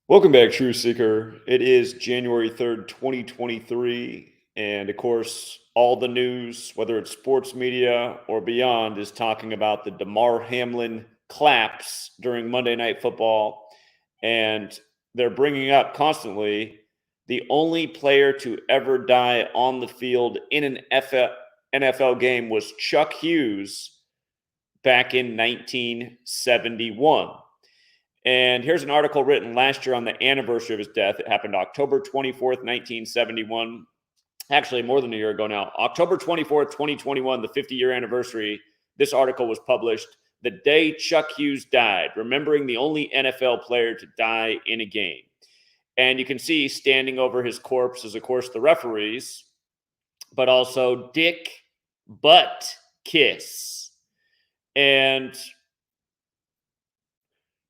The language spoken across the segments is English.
Welcome back, True Seeker. It is January 3rd, 2023. And of course, all the news, whether it's sports media or beyond, is talking about the Damar Hamlin collapse during Monday Night Football. And they're bringing up constantly the only player to ever die on the field in an NFL game was Chuck Hughes back in 1971. And here's an article written last year on the anniversary of his death. It happened October 24th, 1971. Actually, more than a year ago now. October 24th, 2021, the 50-year anniversary. This article was published the day Chuck Hughes died, remembering the only NFL player to die in a game. And you can see standing over his corpse is, of course, the referees, but also Dick Butt Kiss. And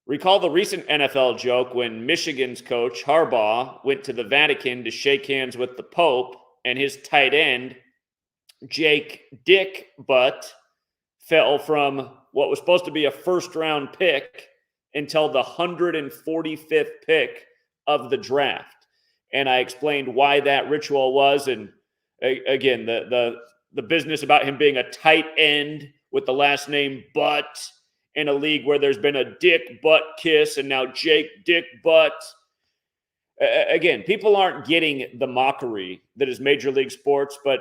recall the recent NFL joke when Michigan's coach, Harbaugh, went to the Vatican to shake hands with the Pope, and his tight end, Jake Dick Butt, fell from what was supposed to be a first-round pick until the 145th pick of the draft. And I explained why that ritual was, and again, the business about him being a tight end with the last name Butt, in a league where there's been a Dick Butt Kiss and now Jake Dick Butt. Again, people aren't getting the mockery that is Major League Sports, but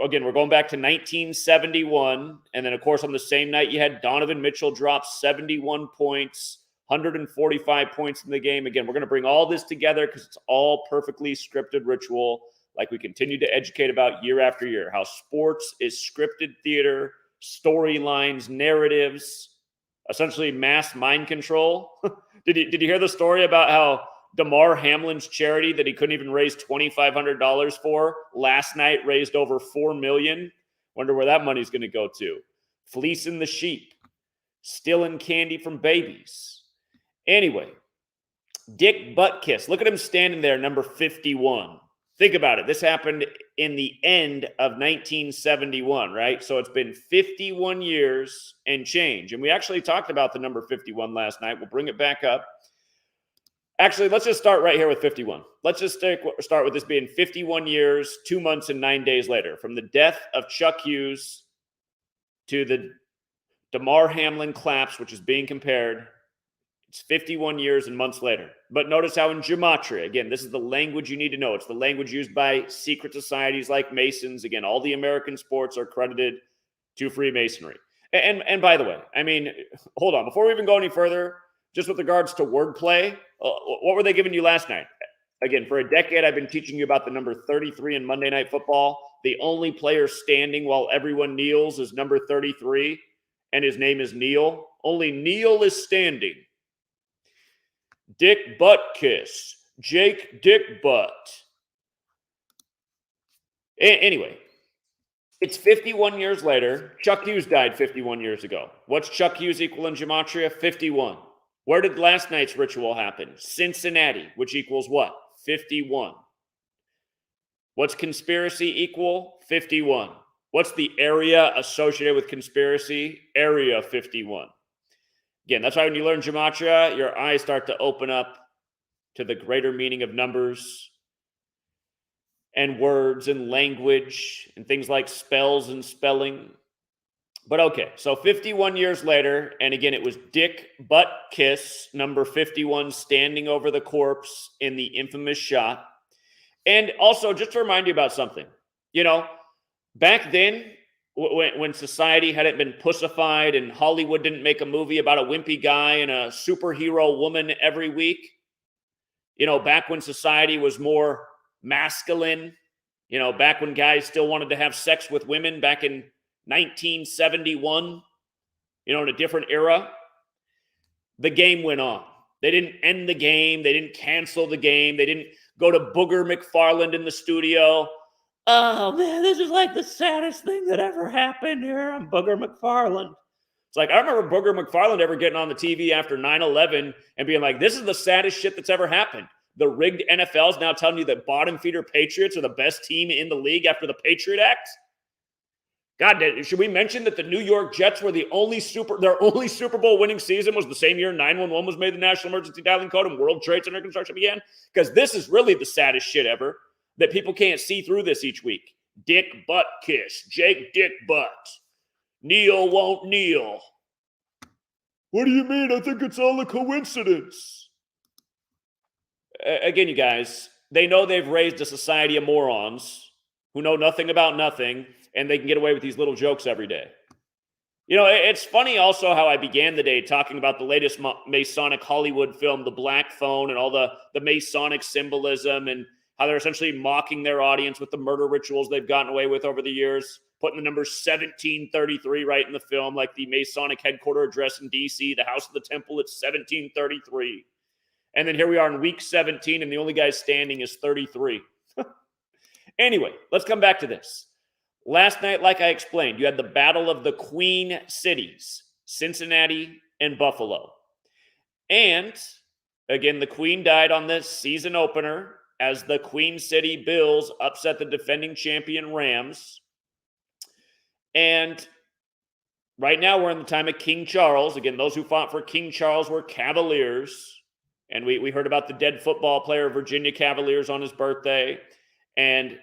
again, we're going back to 1971. And then, of course, on the same night, you had Donovan Mitchell drop 71 points, 145 points in the game. Again, we're going to bring all this together because it's all perfectly scripted ritual, like we continue to educate about year after year, how sports is scripted theater, storylines, narratives, essentially mass mind control. Did you hear the story about how Damar Hamlin's charity that he couldn't even raise $2,500 for last night raised over $4 million? Wonder where that money's going to go to. Fleecing the sheep, stealing candy from babies. Anyway, Dick Buttkiss. Look at him standing there, number 51. Think about it. This happened in the end of 1971, right? So it's been 51 years and change. And we actually talked about the number 51 last night. We'll bring it back up. Actually, let's just start right here with 51. Let's just start with this being 51 years, 2 months, and 9 days later. From the death of Chuck Hughes to the Damar Hamlin collapse, which is being compared. It's 51 years and months later. But notice how in Gematria, again, this is the language you need to know. It's the language used by secret societies like Masons. Again, all the American sports are credited to Freemasonry. And by the way, I mean, hold on. Before we even go any further, just with regards to wordplay, what were they giving you last night? Again, for a decade, I've been teaching you about the number 33 in Monday Night Football. The only player standing while everyone kneels is number 33, and his name is Neil. Only Neil is standing. Dick Butt Kiss. Jake Dick Butt. Anyway, it's 51 years later. Chuck Hughes died 51 years ago. What's Chuck Hughes equal in Gematria? 51. Where did last night's ritual happen? Cincinnati, which equals what? 51. What's conspiracy equal? 51. What's the area associated with conspiracy? Area 51. Again, that's why when you learn Gematria, your eyes start to open up to the greater meaning of numbers and words and language and things like spells and spelling. But okay, so 51 years later, and again, it was Dick Butt Kiss, number 51, standing over the corpse in the infamous shot. And also, just to remind you about something, you know, back then, when society hadn't been pussified and Hollywood didn't make a movie about a wimpy guy and a superhero woman every week, you know, back when society was more masculine, you know, back when guys still wanted to have sex with women back in 1971, you know, in a different era, the game went on. They didn't end the game. They didn't cancel the game. They didn't go to Booger McFarland in the studio. Oh, man, this is like the saddest thing that ever happened here. I'm Booger McFarland. It's like, I remember Booger McFarland ever getting on the TV after 9/11 and being like, this is the saddest shit that's ever happened. The rigged NFL is now telling you that bottom feeder Patriots are the best team in the league after the Patriot Act. God, should we mention that the New York Jets were their only Super Bowl winning season was the same year 911 was made the national emergency dialing code and World Trade Center construction began? Because this is really the saddest shit ever that people can't see through this each week. Dick butt kiss. Jake Dick butt. Neil won't kneel. What do you mean? I think it's all a coincidence. Again, you guys, they know they've raised a society of morons who know nothing about nothing, and they can get away with these little jokes every day. You know, it's funny also how I began the day talking about the latest Masonic Hollywood film, The Black Phone, and all the Masonic symbolism and how they're essentially mocking their audience with the murder rituals they've gotten away with over the years, putting the number 1733 right in the film, like the Masonic headquarters address in D.C., the House of the Temple, it's 1733. And then here we are in week 17, and the only guy standing is 33. Anyway, let's come back to this. Last night, like I explained, you had the battle of the Queen Cities, Cincinnati and Buffalo. And, again, the Queen died on this season opener as the Queen City Bills upset the defending champion Rams. And right now we're in the time of King Charles. Again, those who fought for King Charles were Cavaliers. And we heard about the dead football player, Virginia Cavaliers, on his birthday. And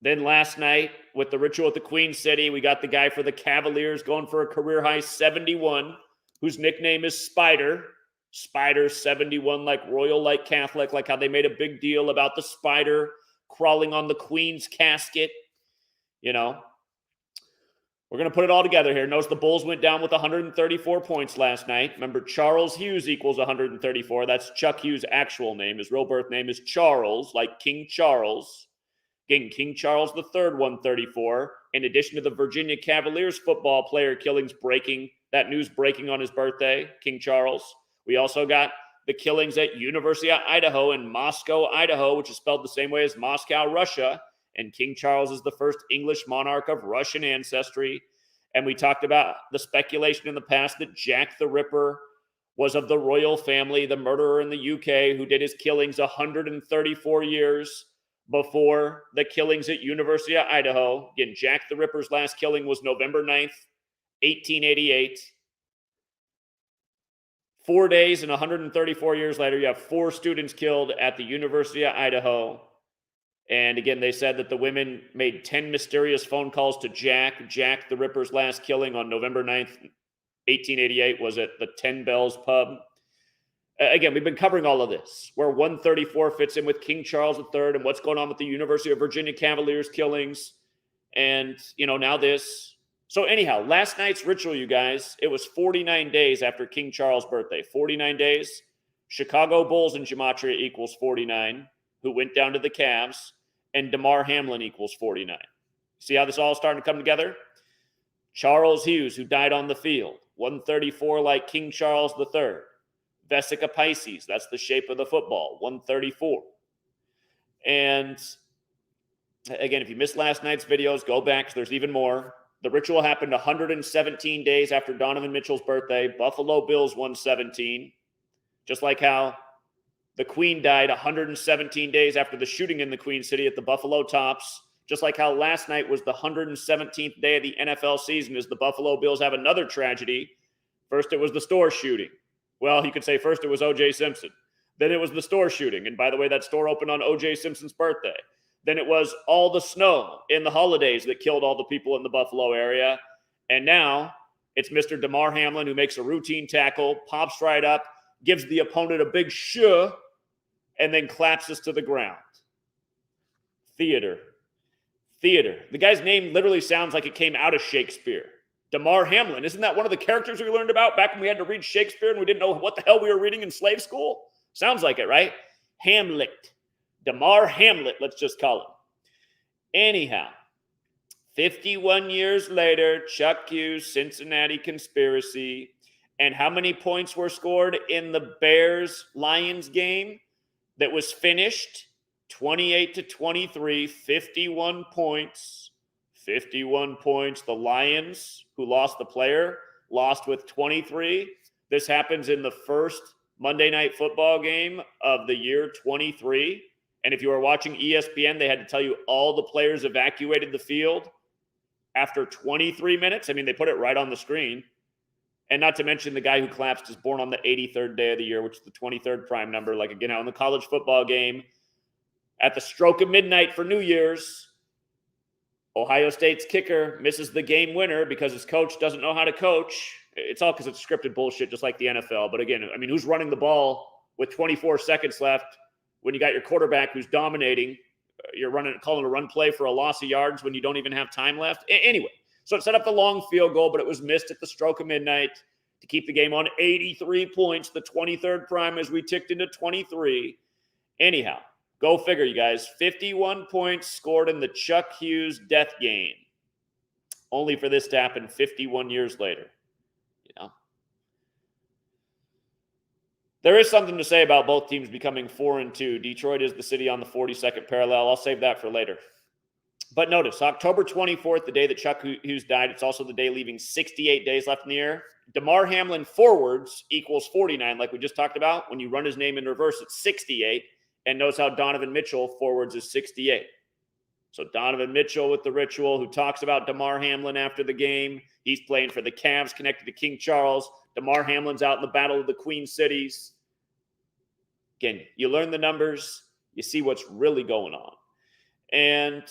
then last night, with the ritual at the Queen City, we got the guy for the Cavaliers going for a career-high 71, whose nickname is Spider. Spider 71, like royal, like Catholic, like how they made a big deal about the spider crawling on the Queen's casket. You know, we're going to put it all together here. Notice the Bulls went down with 134 points last night. Remember, Charles Hughes equals 134. That's Chuck Hughes' actual name. His real birth name is Charles, like King Charles. Again, King Charles III, 134. In addition to the Virginia Cavaliers football player killings that news breaking on his birthday, King Charles. We also got the killings at University of Idaho in Moscow, Idaho, which is spelled the same way as Moscow, Russia. And King Charles is the first English monarch of Russian ancestry. And we talked about the speculation in the past that Jack the Ripper was of the royal family, the murderer in the UK who did his killings 134 years before the killings at University of Idaho. Again, Jack the Ripper's last killing was November 9th, 1888. 4 days and 134 years later, you have 4 students killed at the University of Idaho. And again, they said that the women made 10 mysterious phone calls to Jack. Jack the Ripper's last killing on November 9th, 1888 was at the 10 Bells pub. Again, we've been covering all of this, where 134 fits in with King Charles III and what's going on with the University of Virginia Cavaliers killings. And, you know, now this. So anyhow, last night's ritual, you guys, it was 49 days after King Charles' birthday. 49 days. Chicago Bulls in Gematria equals 49, who went down to the Cavs, and Damar Hamlin equals 49. See how this all starting to come together? Charles Hughes, who died on the field, 134 like King Charles III. Vesica Pisces, that's the shape of the football, 134. And again, if you missed last night's videos, go back because there's even more. The ritual happened 117 days after Donovan Mitchell's birthday. Buffalo Bills 117. Just like how the Queen died 117 days after the shooting in the Queen City at the Buffalo Tops. Just like how last night was the 117th day of the NFL season as the Buffalo Bills have another tragedy. First, it was the store shooting. Well, you could say first it was O.J. Simpson. Then it was the store shooting. And by the way, that store opened on O.J. Simpson's birthday. Then it was all the snow in the holidays that killed all the people in the Buffalo area. And now it's Mr. Damar Hamlin who makes a routine tackle, pops right up, gives the opponent a big shoo, and then collapses to the ground. Theater. The guy's name literally sounds like it came out of Shakespeare. Damar Hamlin. Isn't that one of the characters we learned about back when we had to read Shakespeare and we didn't know what the hell we were reading in slave school? Sounds like it, right? Hamlet. Damar Hamlet, let's just call him. Anyhow, 51 years later, Chuck Hughes, Cincinnati conspiracy. And how many points were scored in the Bears-Lions game that was finished? 28-23, 51 points. 51 points. The Lions, who lost the player, lost with 23. This happens in the first Monday Night Football game of the year 23. And if you were watching ESPN, they had to tell you all the players evacuated the field. after 23 minutes. I mean, they put it right on the screen. And not to mention the guy who collapsed is born on the 83rd day of the year, which is the 23rd prime number. Like, again, out in the college football game, at the stroke of midnight for New Year's, Ohio State's kicker misses the game winner because his coach doesn't know how to coach. It's all because it's scripted bullshit, just like the NFL. But again, I mean, who's running the ball with 24 seconds left when you got your quarterback who's dominating? You're calling a run play for a loss of yards when you don't even have time left. Anyway, so it set up the long field goal, but it was missed at the stroke of midnight to keep the game on 83 points, the 23rd prime as we ticked into 23. Anyhow, go figure, you guys. 51 points scored in the Chuck Hughes death game, only for this to happen 51 years later. You know, there is something to say about both teams becoming 4-2. Detroit is the city on the 42nd parallel. I'll save that for later. But notice, October 24th, the day that Chuck Hughes died, it's also the day leaving 68 days left in the year. Damar Hamlin forwards equals 49, like we just talked about. When you run his name in reverse, it's 68. And notice how Donovan Mitchell forwards is 68. So Donovan Mitchell with the ritual, who talks about Damar Hamlin after the game. He's playing for the Cavs, connected to King Charles. Damar Hamlin's out in the Battle of the Queen Cities. Again, you learn the numbers, you see what's really going on. And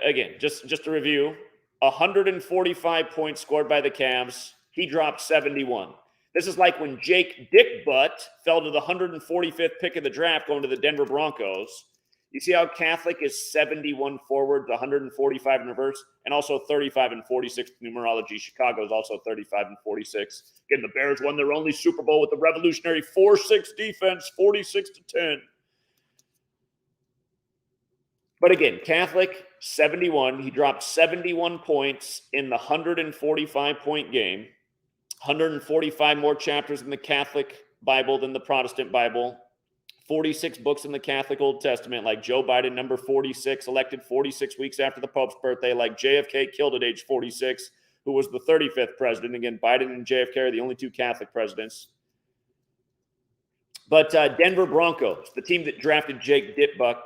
again, just to review, 145 points scored by the Cavs. He dropped 71. This is like when Jake Dickbutt fell to the 145th pick of the draft going to the Denver Broncos. You see how Catholic is 71 forward, 145 in reverse, and also 35 and 46 numerology. Chicago is also 35 and 46. Again, the Bears won their only Super Bowl with the revolutionary 4-6 defense, 46-10. But again, Catholic, 71. He dropped 71 points in the 145-point game. 145 more chapters in the Catholic Bible than the Protestant Bible. 46 books in the Catholic Old Testament, like Joe Biden, number 46, elected 46 weeks after the Pope's birthday, like JFK, killed at age 46, who was the 35th president. Again, Biden and JFK are the only two Catholic presidents. But Denver Broncos, the team that drafted Jake Dickbutt,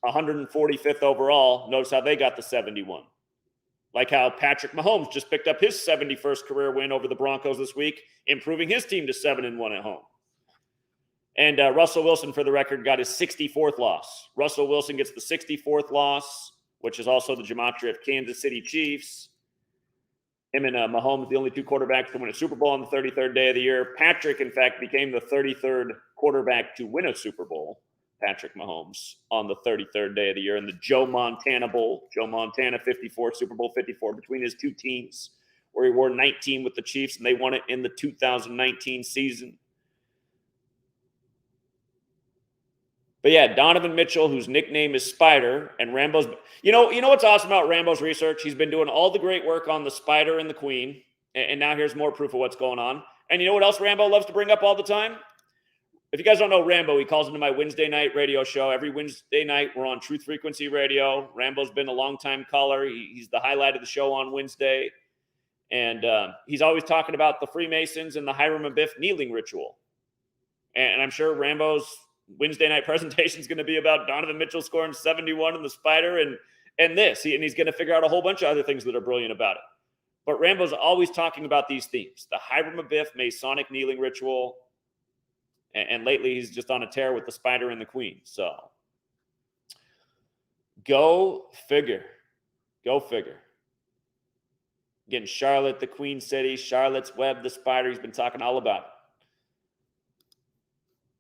145th overall, notice how they got the 71. Like how Patrick Mahomes just picked up his 71st career win over the Broncos this week, improving his team to 7-1 at home. And Russell Wilson, for the record, got his 64th loss. Russell Wilson gets the 64th loss, which is also the gematria of Kansas City Chiefs. Him and Mahomes, the only two quarterbacks to win a Super Bowl on the 33rd day of the year. Patrick, in fact, became the 33rd quarterback to win a Super Bowl, Patrick Mahomes, on the 33rd day of the year in the Joe Montana Bowl. Joe Montana, 54, Super Bowl 54, between his two teams, where he wore 19 with the Chiefs, and they won it in the 2019 season. But yeah, Donovan Mitchell, whose nickname is Spider, and Rambo's. You know what's awesome about Rambo's research? He's been doing all the great work on the Spider and the Queen, and now here's more proof of what's going on. And you know what else Rambo loves to bring up all the time? If you guys don't know Rambo, he calls into my Wednesday night radio show. Every Wednesday night, we're on Truth Frequency Radio. Rambo's been a longtime caller. He's the highlight of the show on Wednesday. And he's always talking about the Freemasons and the Hiram Abiff kneeling ritual. And I'm sure Rambo's Wednesday night presentation is going to be about Donovan Mitchell scoring 71 in the Spider and this. And he's going to figure out a whole bunch of other things that are brilliant about it. But Rambo's always talking about these themes. The Hiram Abiff Masonic kneeling ritual. And lately he's just on a tear with the Spider and the Queen. So go figure. Go figure. Again, Charlotte, the Queen City, Charlotte's Web, the Spider. He's been talking all about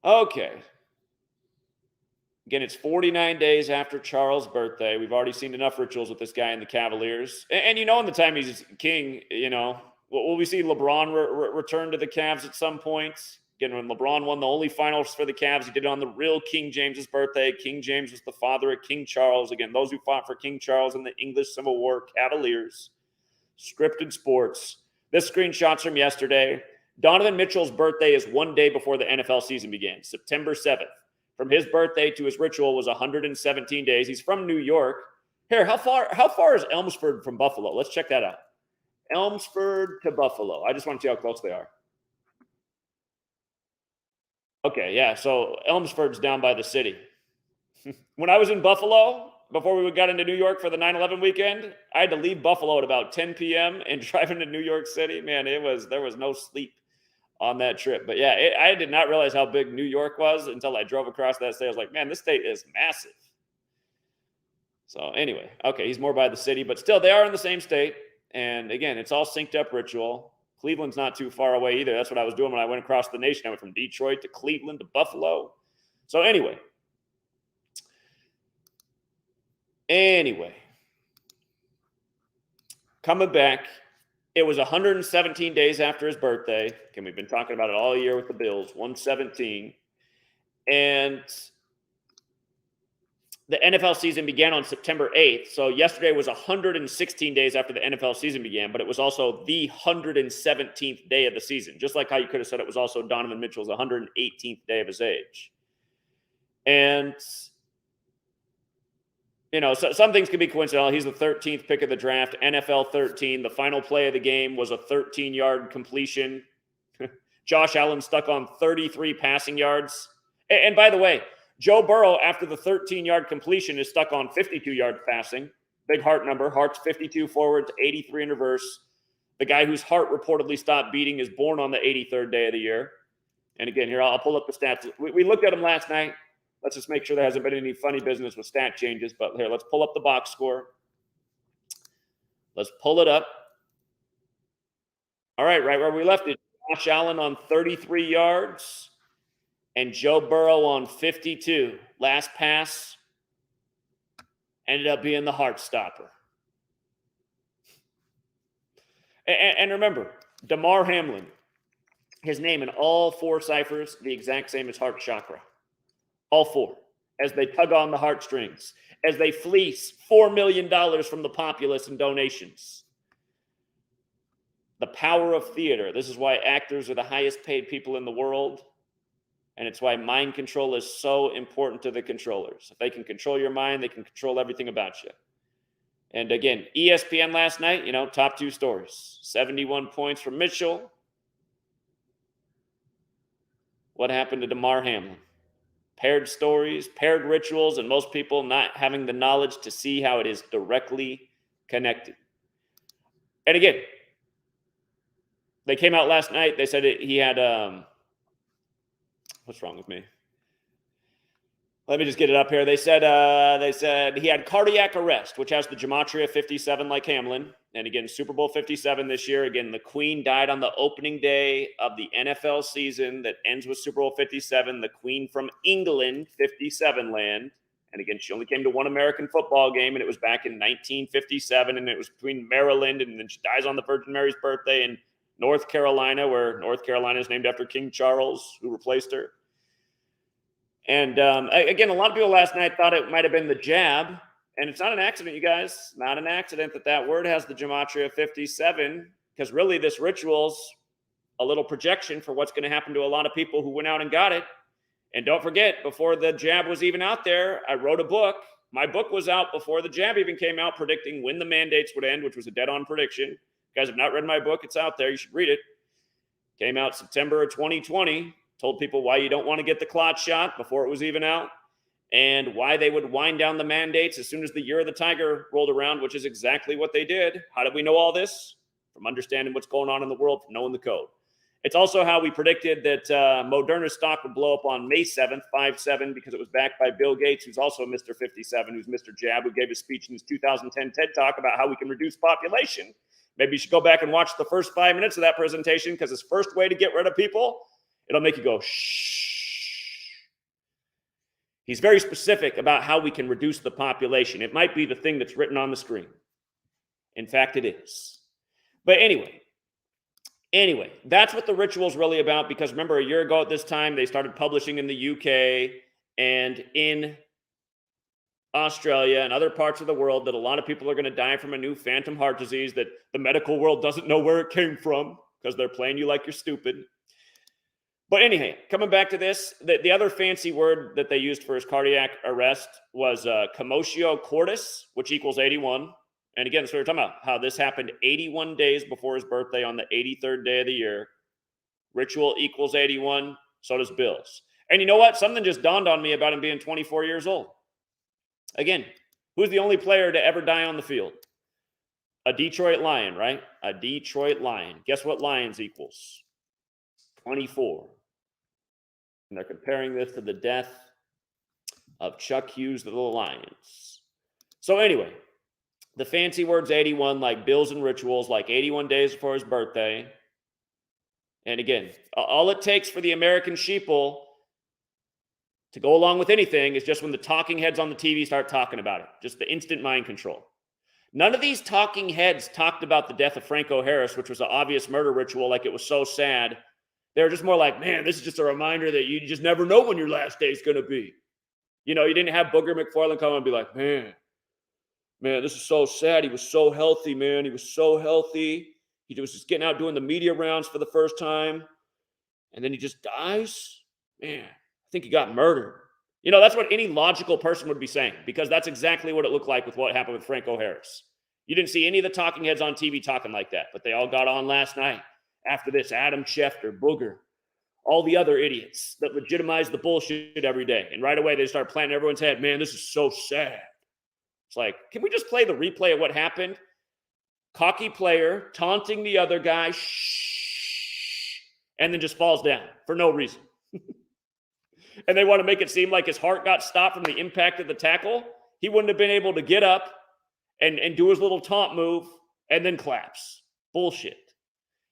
it. Okay. Again, it's 49 days after Charles' birthday. We've already seen enough rituals with this guy in the Cavaliers. And in the time he's king, will we see LeBron return to the Cavs at some point? Again, when LeBron won the only finals for the Cavs, he did it on the real King James's birthday. King James was the father of King Charles. Again, those who fought for King Charles in the English Civil War, Cavaliers. Scripted sports. This screenshot's from yesterday. Donovan Mitchell's birthday is one day before the NFL season began, September 7th. From his birthday to his ritual was 117 days. He's from New York. Here, how far is Elmsford from Buffalo? Let's check that out. Elmsford to Buffalo. I just want to see how close they are. Okay, yeah, so Elmsford's down by the city. When I was in Buffalo, before we got into New York for the 9/11 weekend, I had to leave Buffalo at about 10 p.m. and drive into New York City. Man, there was no sleep on that trip. But yeah, I did not realize how big New York was until I drove across that state. I was like, man, this state is massive. So anyway, okay, he's more by the city, but still, they are in the same state. And again, it's all synced up ritual. Cleveland's not too far away either. That's what I was doing when I went across the nation. I went from Detroit to Cleveland to Buffalo. So anyway, coming back, it was 117 days after his birthday. Again, we've been talking about it all year with the Bills, 117. And the NFL season began on September 8th. So yesterday was 116 days after the NFL season began, but it was also the 117th day of the season. Just like how you could have said it was also Donovan Mitchell's 118th day of his age. And, you know, so some things could be coincidental. He's the 13th pick of the draft, NFL 13. The final play of the game was a 13-yard completion. Josh Allen stuck on 33 passing yards. And by the way, Joe Burrow, after the 13-yard completion, is stuck on 52 yards passing. Big heart number. Heart's 52 forwards, 83 in reverse. The guy whose heart reportedly stopped beating is born on the 83rd day of the year. And again, here, I'll pull up the stats. We looked at them last night. Let's just make sure there hasn't been any funny business with stat changes. But here, let's pull up the box score. Let's pull it up. All right where we left it. Josh Allen on 33 yards. And Joe Burrow on 52. Last pass ended up being the heart stopper. And remember, Damar Hamlin, his name in all four ciphers, the exact same as heart chakra. All four. As they tug on the heartstrings. As they fleece $4 million from the populace in donations. The power of theater. This is why actors are the highest paid people in the world. And it's why mind control is so important to the controllers. If they can control your mind, they can control everything about you. And again, ESPN last night, you know, top two stories. 71 points from Mitchell. What happened to Damar Hamlin? Paired stories, paired rituals, and most people not having the knowledge to see how it is directly connected. And again, they came out last night. They said he had... what's wrong with me? Let me just get it up here. They said he had cardiac arrest, which has the Gematria 57 like Hamlin. And again, Super Bowl 57 this year. Again, the Queen died on the opening day of the NFL season that ends with Super Bowl 57. The Queen from England, 57 land. And again, she only came to one American football game, and it was back in 1957. And it was between Maryland, and then she dies on the Virgin Mary's birthday in North Carolina, where North Carolina is named after King Charles, who replaced her. And again, a lot of people last night thought it might have been the jab. And it's not an accident, you guys. Not an accident that word has the Gematria 57, because really this ritual's a little projection for what's going to happen to a lot of people who went out and got it. And don't forget, before the jab was even out there, I wrote a book. My book was out before the jab even came out, predicting when the mandates would end, which was a dead-on prediction. If you guys have not read my book, it's out there. You should read it. Came out September of 2020. Told people why you don't want to get the clot shot before it was even out, and why they would wind down the mandates as soon as the year of the tiger rolled around, which is exactly what they did. How did we know all this? From understanding what's going on in the world, from knowing the code. It's also how we predicted that Moderna's stock would blow up on May 7th, 5-7, because it was backed by Bill Gates, who's also Mr. 57, who's Mr. Jab, who gave a speech in his 2010 TED Talk about how we can reduce population. Maybe you should go back and watch the first 5 minutes of that presentation, because his first way to get rid of people, it'll make you go, shh. He's very specific about how we can reduce the population. It might be the thing that's written on the screen. In fact, it is. But anyway, that's what the ritual's really about, because remember, a year ago at this time, they started publishing in the UK and in Australia and other parts of the world that a lot of people are going to die from a new phantom heart disease that the medical world doesn't know where it came from, because they're playing you like you're stupid. But anyhow, coming back to this, the other fancy word that they used for his cardiac arrest was commotio cordis, which equals 81. And again, that's what we're talking about, how this happened 81 days before his birthday on the 83rd day of the year. Ritual equals 81, so does Bill's. And you know what? Something just dawned on me about him being 24 years old. Again, Who's the only player to ever die on the field? A Detroit Lion, right? A Detroit Lion. Guess what Lions equals? 24. And they're comparing this to the death of Chuck Hughes of the Lions. So anyway, the fancy words 81, like bills and rituals, like 81 days before his birthday. And again, all it takes for the American sheeple to go along with anything is just when the talking heads on the TV start talking about it. Just the instant mind control. None of these talking heads talked about the death of Franco Harris, which was an obvious murder ritual, like it was so sad. They were just more like, man, this is just a reminder that you just never know when your last day is going to be. You know, you didn't have Booger McFarland come and be like, man, this is so sad. He was so healthy, man. He was so healthy. He was just getting out doing the media rounds for the first time. And then he just dies. Man, I think he got murdered. You know, that's what any logical person would be saying, because that's exactly what it looked like with what happened with Franco Harris. You didn't see any of the talking heads on TV talking like that, but they all got on last night. After this, Adam Schefter, Booger, all the other idiots that legitimize the bullshit every day. And right away, they start planting everyone's head, man, this is so sad. It's like, can we just play the replay of what happened? Cocky player taunting the other guy, shh, and then just falls down for no reason. And they want to make it seem like his heart got stopped from the impact of the tackle. He wouldn't have been able to get up and do his little taunt move and then collapse. Bullshit.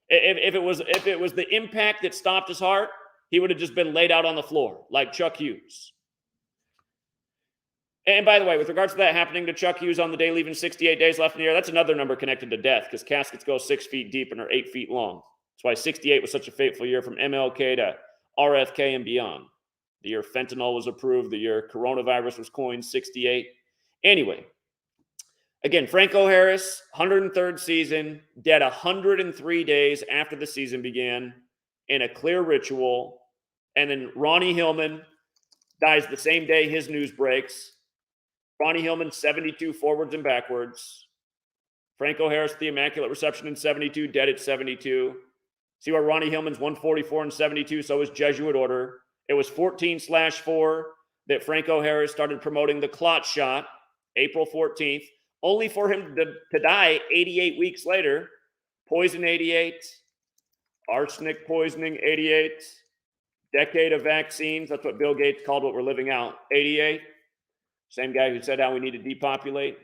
If it was the impact that stopped his heart, he would have just been laid out on the floor like Chuck Hughes. And by the way, with regards to that happening to Chuck Hughes on the day leaving 68 days left in the year, that's another number connected to death, because caskets go 6 feet deep and are 8 feet long. That's why 68 was such a fateful year, from MLK to RFK and beyond. The year fentanyl was approved, the year coronavirus was coined, 68. Anyway, again, Franco Harris, 103rd season, dead 103 days after the season began in a clear ritual. And then Ronnie Hillman dies the same day his news breaks. Ronnie Hillman, 72 forwards and backwards. Franco Harris, the Immaculate Reception in 72, dead at 72. See where Ronnie Hillman's 144 and 72, so is Jesuit Order. It was 14/4 that Franco Harris started promoting the clot shot, April 14th, only for him to die 88 weeks later. Poison 88, arsenic poisoning 88, decade of vaccines. That's what Bill Gates called what we're living out, 88. Same guy who said how we need to depopulate.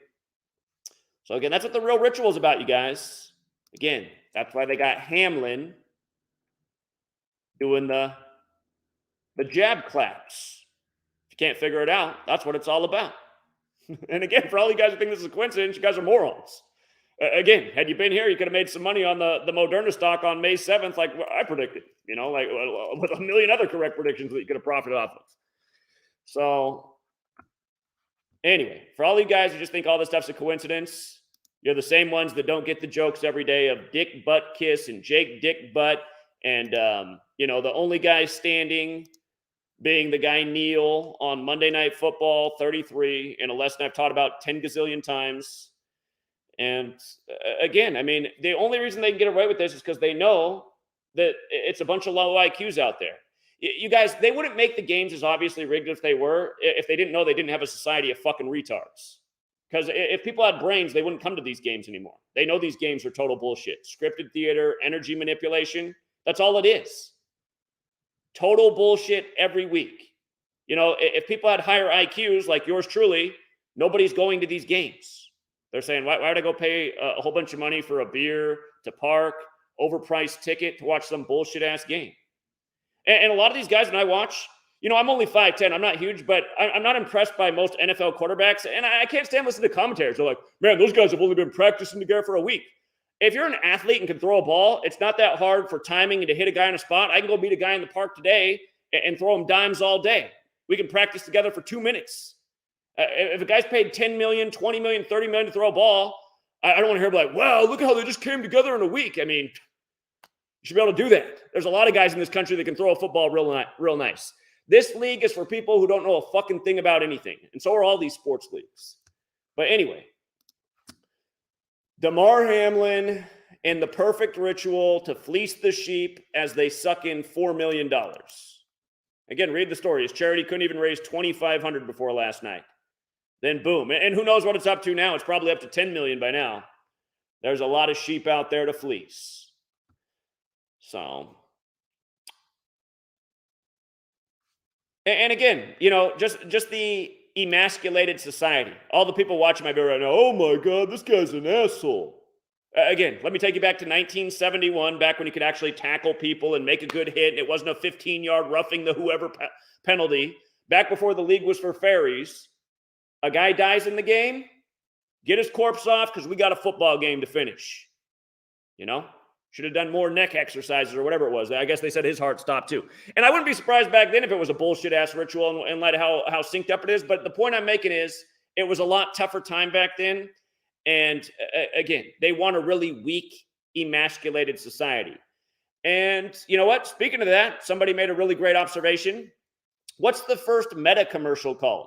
So again, that's what the real ritual is about, you guys. Again, that's why they got Hamlin doing the jab claps. If you can't figure it out, that's what it's all about. And again, for all you guys who think this is a coincidence, you guys are morons. Again, had you been here, you could have made some money on the Moderna stock on May 7th, like I predicted, you know, like with a million other correct predictions that you could have profited off of. So anyway, for all you guys who just think all this stuff's a coincidence, you're the same ones that don't get the jokes every day of Dick Butt Kiss and Jake Dick Butt and, you know, the only guy standing being the guy Neil on Monday Night Football 33 in a lesson I've taught about 10 gazillion times. And again, I mean, the only reason they can get away with this is because they know that it's a bunch of low IQs out there. You guys, they wouldn't make the games as obviously rigged if they didn't know they didn't have a society of fucking retards. Because if people had brains, they wouldn't come to these games anymore. They know these games are total bullshit. Scripted theater, energy manipulation, that's all it is. Total bullshit every week. You know, if people had higher IQs like yours truly, nobody's going to these games. They're saying, why would I go pay a whole bunch of money for a beer, to park, overpriced ticket to watch some bullshit-ass game? And a lot of these guys, when I watch, you know, I'm only 5'10", I'm not huge, but I'm not impressed by most NFL quarterbacks, and I can't stand listening to commentators. They're like, man, those guys have only been practicing together for a week. If you're an athlete and can throw a ball, it's not that hard for timing and to hit a guy in a spot. I can go meet a guy in the park today and throw him dimes all day. We can practice together for 2 minutes. If a guy's paid $10 million, $20 million, $30 million to throw a ball, I don't want to hear like, wow, look at how they just came together in a week. I mean, you should be able to do that. There's a lot of guys in this country that can throw a football real nice. This league is for people who don't know a fucking thing about anything. And so are all these sports leagues. But anyway, Damar Hamlin and the perfect ritual to fleece the sheep as they suck in $4 million. Again, read the story. His charity couldn't even raise $2,500 before last night. then boom. And who knows what it's up to now? It's probably up to 10 million by now. There's a lot of sheep out there to fleece. So, and again, just the emasculated society. All the people watching my video right now, oh my God, this guy's an asshole. Again, let me take you back to 1971, back when you could actually tackle people and make a good hit, and it wasn't a 15-yard roughing the whoever penalty. Back before the league was for fairies, a guy dies in the game, get his corpse off because we got a football game to finish. Should have done more neck exercises or whatever it was. I guess they said his heart stopped too. And I wouldn't be surprised back then if it was a bullshit-ass ritual and light of how synced up it is. But the point I'm making is it was a lot tougher time back then. And again, they want a really weak, emasculated society. And you know what? Speaking of that, somebody made a really great observation. What's the first Meta commercial called?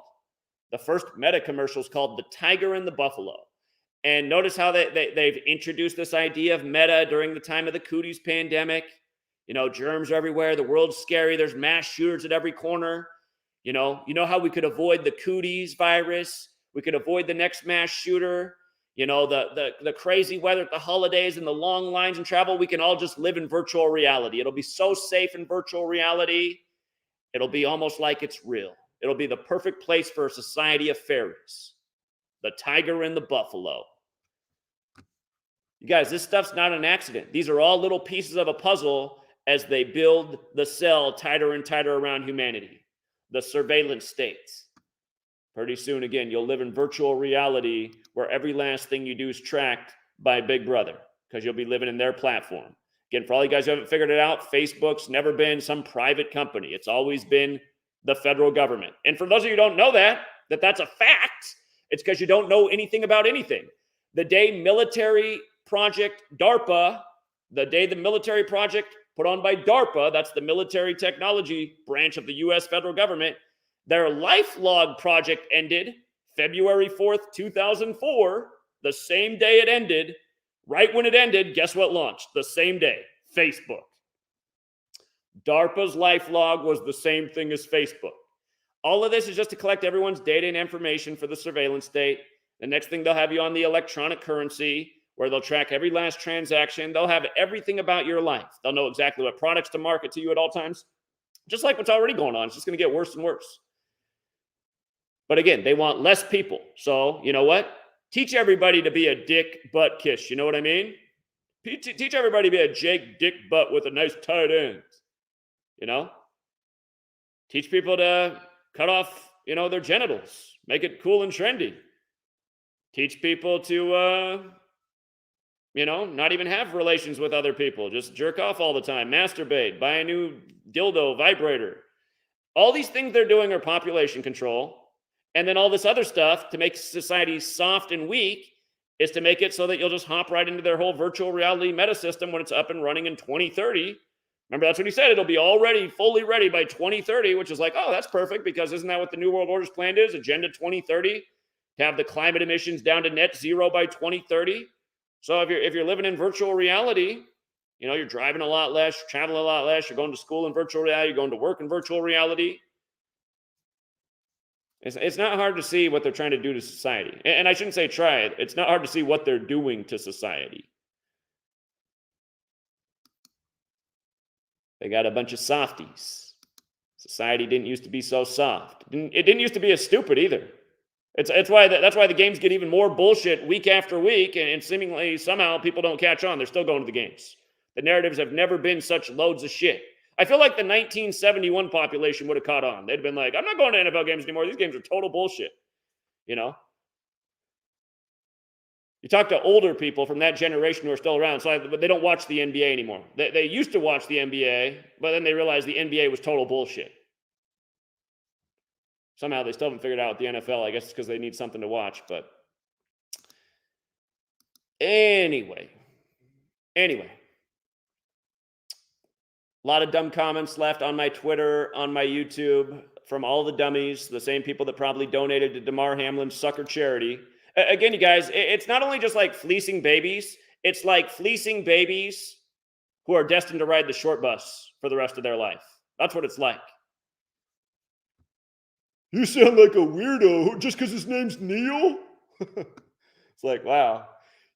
The first Meta commercial is called The Tiger and the Buffalo. And notice how they've introduced this idea of meta during the time of the cooties pandemic. Germs are everywhere. The world's scary. There's mass shooters at every corner. You know how we could avoid the cooties virus. We could avoid the next mass shooter. The crazy weather at the holidays and the long lines in travel. We can all just live in virtual reality. It'll be so safe in virtual reality. It'll be almost like it's real. It'll be the perfect place for a society of fairies. The tiger and the buffalo. You guys, this stuff's not an accident. These are all little pieces of a puzzle as they build the cell tighter and tighter around humanity. The surveillance states. Pretty soon, again, you'll live in virtual reality where every last thing you do is tracked by Big Brother because you'll be living in their platform. Again, for all you guys who haven't figured it out, Facebook's never been some private company. It's always been the federal government. And for those of you who don't know that's a fact, it's because you don't know anything about anything. The day military project DARPA, the military project put on by DARPA, that's the military technology branch of the U.S. federal government, their LifeLog project ended February 4th, 2004, the same day it ended. Right when it ended, guess what launched? The same day, Facebook. DARPA's LifeLog was the same thing as Facebook. All of this is just to collect everyone's data and information for the surveillance state. The next thing, they'll have you on the electronic currency where they'll track every last transaction. They'll have everything about your life. They'll know exactly what products to market to you at all times. Just like what's already going on. It's just going to get worse and worse. But again, they want less people. So, you know what? Teach everybody to be a dick butt kiss. You know what I mean? Teach everybody to be a Jake dick butt with a nice tight end. Teach people to cut off, their genitals. Make it cool and trendy. Teach people to, not even have relations with other people. Just jerk off all the time. Masturbate. Buy a new dildo vibrator. All these things they're doing are population control. And then all this other stuff to make society soft and weak is to make it so that you'll just hop right into their whole virtual reality meta system when it's up and running in 2030. Remember, that's what he said. It'll be fully ready by 2030, which is like, oh, that's perfect because isn't that what the New World Order's plan is? Agenda 2030, to have the climate emissions down to net zero by 2030. So if you're living in virtual reality, you're driving a lot less, you're traveling a lot less, you're going to school in virtual reality, you're going to work in virtual reality. It's not hard to see what they're trying to do to society. And I shouldn't say try it. It's not hard to see what they're doing to society. They got a bunch of softies. Society didn't used to be so soft. It didn't used to be as stupid either. That's why the games get even more bullshit week after week, and seemingly somehow people don't catch on. They're still going to the games. The narratives have never been such loads of shit. I feel like the 1971 population would have caught on. They'd been like, I'm not going to NFL games anymore. These games are total bullshit. You talk to older people from that generation who are still around, but they don't watch the NBA anymore. They used to watch the NBA, but then they realized the NBA was total bullshit. Somehow they still haven't figured out the NFL. I guess it's because they need something to watch. But anyway. A lot of dumb comments left on my Twitter, on my YouTube, from all the dummies, the same people that probably donated to Damar Hamlin's sucker charity. Again, you guys, it's not only just like fleecing babies, it's like fleecing babies who are destined to ride the short bus for the rest of their life. That's what it's like. You sound like a weirdo just because his name's Neil. It's like, wow,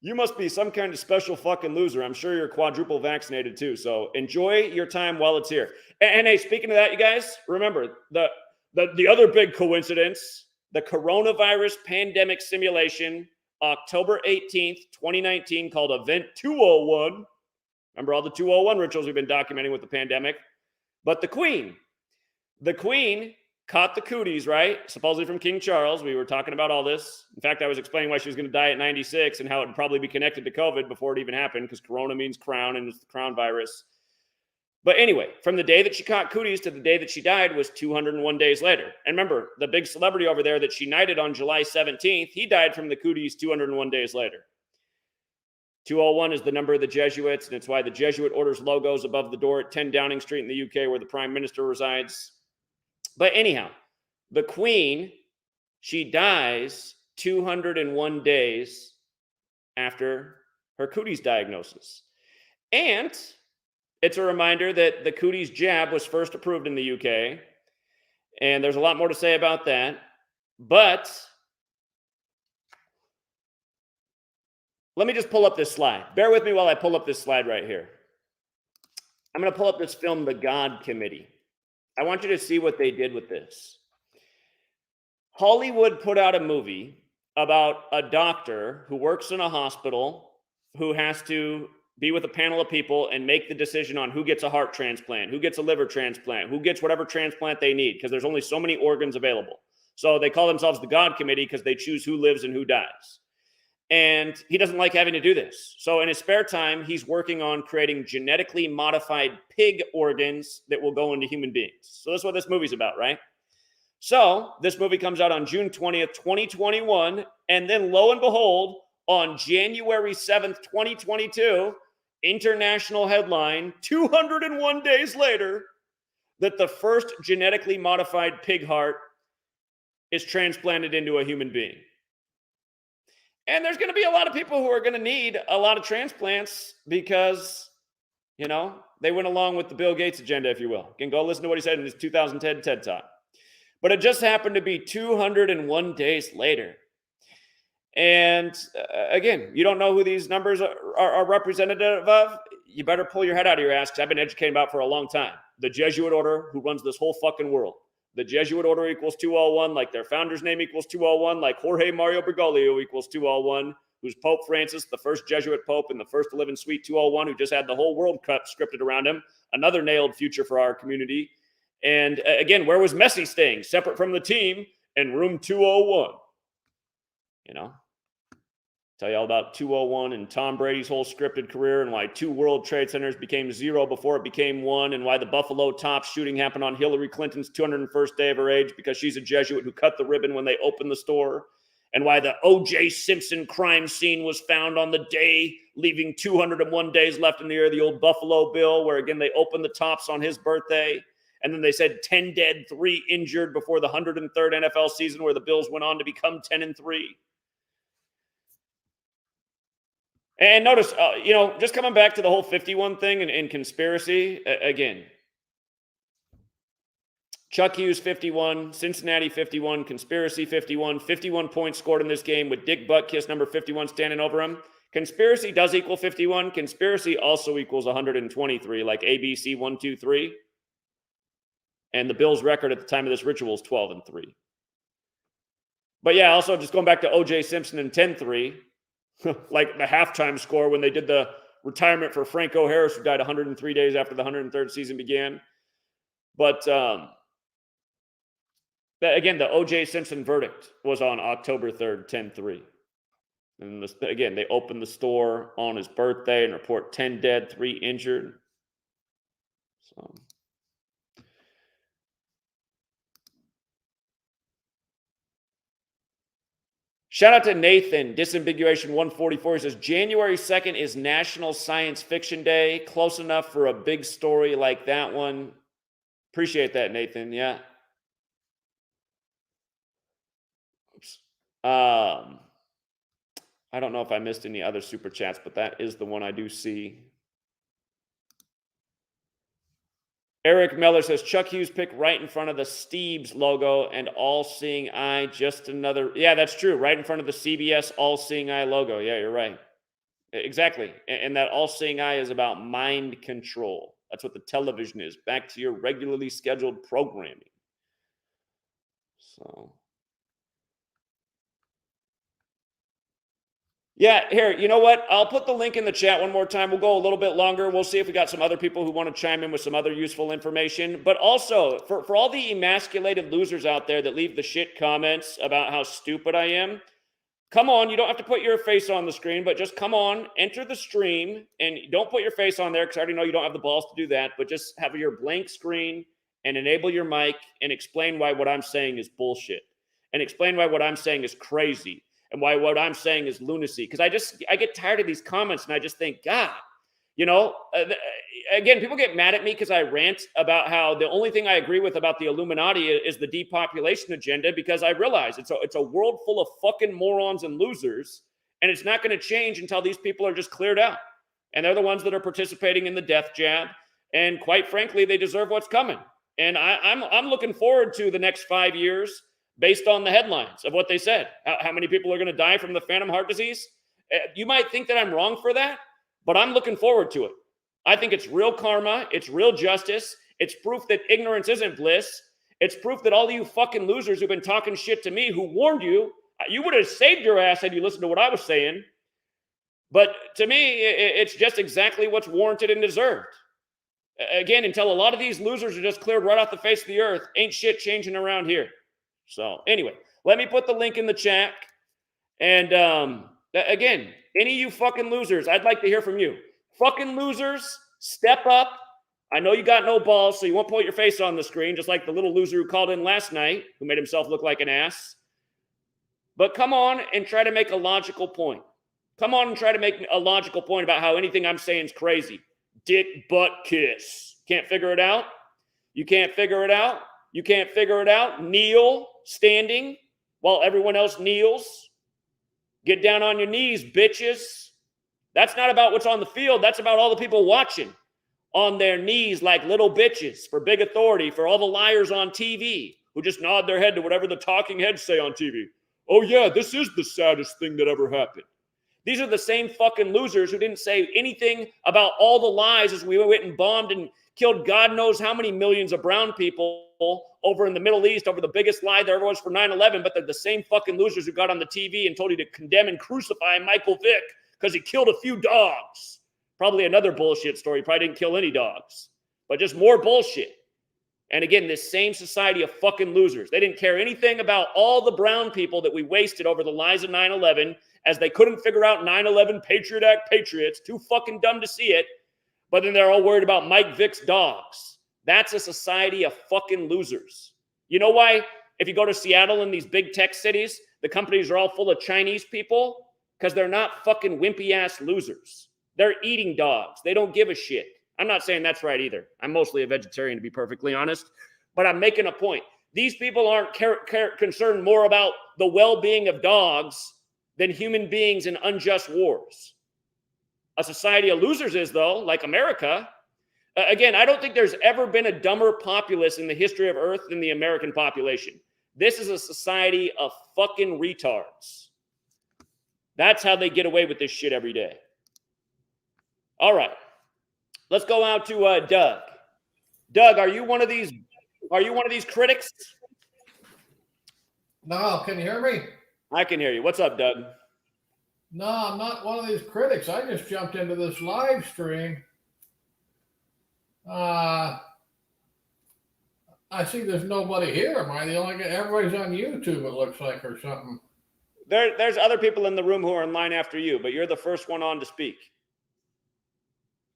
you must be some kind of special fucking loser. I'm sure you're quadruple vaccinated too. So enjoy your time while it's here. And hey, speaking of that, you guys, remember the other big coincidence, the coronavirus pandemic simulation, October 18th, 2019, called Event 201. Remember all the 201 rituals we've been documenting with the pandemic. But the Queen caught the cooties, right? Supposedly from King Charles. We were talking about all this. In fact, I was explaining why she was going to die at 96 and how it would probably be connected to COVID before it even happened, because corona means crown and it's the crown virus. But anyway, from the day that she caught cooties to the day that she died was 201 days later. And remember, the big celebrity over there that she knighted on July 17th, he died from the cooties 201 days later. 201 is the number of the Jesuits, and it's why the Jesuit order's logo is above the door at 10 Downing Street in the UK, where the Prime Minister resides. But anyhow, the Queen, she dies 201 days after her cooties diagnosis. And it's a reminder that the cooties jab was first approved in the UK. And there's a lot more to say about that. But let me just pull up this slide. Bear with me while I pull up this slide right here. I'm going to pull up this film, The God Committee. I want you to see what they did with this. Hollywood put out a movie about a doctor who works in a hospital who has to be with a panel of people and make the decision on who gets a heart transplant, who gets a liver transplant, who gets whatever transplant they need, because there's only so many organs available. So they call themselves the God Committee because they choose who lives and who dies. And he doesn't like having to do this. So in his spare time, he's working on creating genetically modified pig organs that will go into human beings. So that's what this movie's about, right? So this movie comes out on June 20th, 2021. And then lo and behold, on January 7th, 2022, international headline, 201 days later, that the first genetically modified pig heart is transplanted into a human being. And there's going to be a lot of people who are going to need a lot of transplants because, you know, they went along with the Bill Gates agenda, if you will. You can go listen to what he said in his 2010 TED Talk. But it just happened to be 201 days later. And again, you don't know who these numbers are representative of. You better pull your head out of your ass, because I've been educating about for a long time. The Jesuit order who runs this whole fucking world. The Jesuit order equals 201, like their founder's name equals 201, like Jorge Mario Bergoglio equals 201, who's Pope Francis, the first Jesuit Pope and the first to live in Suite 201, who just had the whole World Cup scripted around him. Another nailed future for our community. And again, where was Messi staying? Separate from the team in room 201. You know? Tell you all about 201 and Tom Brady's whole scripted career, and why 2 World Trade Centers became 0 before it became 1, and why the Buffalo Tops shooting happened on Hillary Clinton's 201st day of her age because she's a Jesuit who cut the ribbon when they opened the store, and why the O.J. Simpson crime scene was found on the day, leaving 201 days left in the year of the old Buffalo Bill, where again they opened the Tops on his birthday, and then they said 10 dead, 3 injured before the 103rd NFL season, where the Bills went on to become 10-3. And notice, just coming back to the whole 51 thing and conspiracy, again, Chuck Hughes 51, Cincinnati 51, conspiracy 51, 51 points scored in this game with Dick Buttkiss number 51 standing over him. Conspiracy does equal 51. Conspiracy also equals 123, like ABC 1, 2, 3. And the Bills' record at the time of this ritual is 12-3. But yeah, also just going back to O.J. Simpson and 10-3. Like the halftime score when they did the retirement for Franco Harris, who died 103 days after the 103rd season began. But again, the O.J. Simpson verdict was on October 3rd, 10-3. And again, they opened the store on his birthday and report 10 dead, 3 injured. So... Shout out to Nathan, Disambiguation 144. He says, January 2nd is National Science Fiction Day. Close enough for a big story like that one. Appreciate that, Nathan. Yeah. Oops. I don't know if I missed any other super chats, but that is the one I do see. Eric Miller says Chuck Hughes pick right in front of the Steebs logo and all-seeing eye. Just another. Yeah, that's true. Right in front of the CBS all-seeing eye logo. Yeah, you're right. Exactly. And that all-seeing eye is about mind control. That's what the television is. Back to your regularly scheduled programming. So, yeah, here, you know what? I'll put the link in the chat one more time. We'll go a little bit longer. We'll see if we got some other people who want to chime in with some other useful information. But also, for all the emasculated losers out there that leave the shit comments about how stupid I am, come on, you don't have to put your face on the screen, but just come on, enter the stream, and don't put your face on there because I already know you don't have the balls to do that, but just have your blank screen and enable your mic and explain why what I'm saying is bullshit and explain why what I'm saying is crazy and why what I'm saying is lunacy. Because I get tired of these comments and I just think, God, you know, again, people get mad at me because I rant about how the only thing I agree with about the Illuminati is the depopulation agenda, because I realize it's a world full of fucking morons and losers, and it's not going to change until these people are just cleared out. And they're the ones that are participating in the death jab. And quite frankly, they deserve what's coming. And I'm looking forward to the next 5 years based on the headlines of what they said. How many people are going to die from the phantom heart disease? You might think that I'm wrong for that, but I'm looking forward to it. I think it's real karma. It's real justice. It's proof that ignorance isn't bliss. It's proof that all of you fucking losers who've been talking shit to me, who warned you, you would have saved your ass had you listened to what I was saying. But to me, it's just exactly what's warranted and deserved. Again, until a lot of these losers are just cleared right off the face of the earth, ain't shit changing around here. So anyway, let me put the link in the chat. And again, any of you fucking losers, I'd like to hear from you. Fucking losers, step up. I know you got no balls, so you won't put your face on the screen, just like the little loser who called in last night, who made himself look like an ass. But come on and try to make a logical point. Come on and try to make a logical point about how anything I'm saying is crazy. Dick butt kiss. Can't figure it out? You can't figure it out? You can't figure it out? Kneel, standing, while everyone else kneels. Get down on your knees, bitches. That's not about what's on the field. That's about all the people watching on their knees like little bitches for big authority, for all the liars on TV who just nod their head to whatever the talking heads say on TV. Oh, yeah, this is the saddest thing that ever happened. These are the same fucking losers who didn't say anything about all the lies as we went and bombed and killed God knows how many millions of brown people over in the Middle East over the biggest lie there ever was for 9/11, but they're the same fucking losers who got on the TV and told you to condemn and crucify Michael Vick because he killed a few dogs. Probably another bullshit story. He probably didn't kill any dogs, but just more bullshit. And again, this same society of fucking losers. They didn't care anything about all the brown people that we wasted over the lies of 9/11, as they couldn't figure out 9/11 Patriot Act patriots. Too fucking dumb to see it. But then they're all worried about Mike Vick's dogs. That's a society of fucking losers. You know why? If you go to Seattle and these big tech cities, the companies are all full of Chinese people? Because they're not fucking wimpy-ass losers. They're eating dogs. They don't give a shit. I'm not saying that's right either. I'm mostly a vegetarian, to be perfectly honest. But I'm making a point. These people aren't concerned more about the well-being of dogs than human beings in unjust wars. A society of losers is, though, like America. Again, I don't think there's ever been a dumber populace in the history of Earth than the American population. This is a society of fucking retards. That's how they get away with this shit every day. All right. Let's go out to Doug. Doug, are you one of these critics? No, can you hear me? I can hear you. What's up, Doug? No, I'm not one of these critics. I just jumped into this live stream. I see there's nobody here. Am I the only guy? Everybody's on YouTube, it looks like, or something. There's other people in the room who are in line after you, but you're the first one on to speak.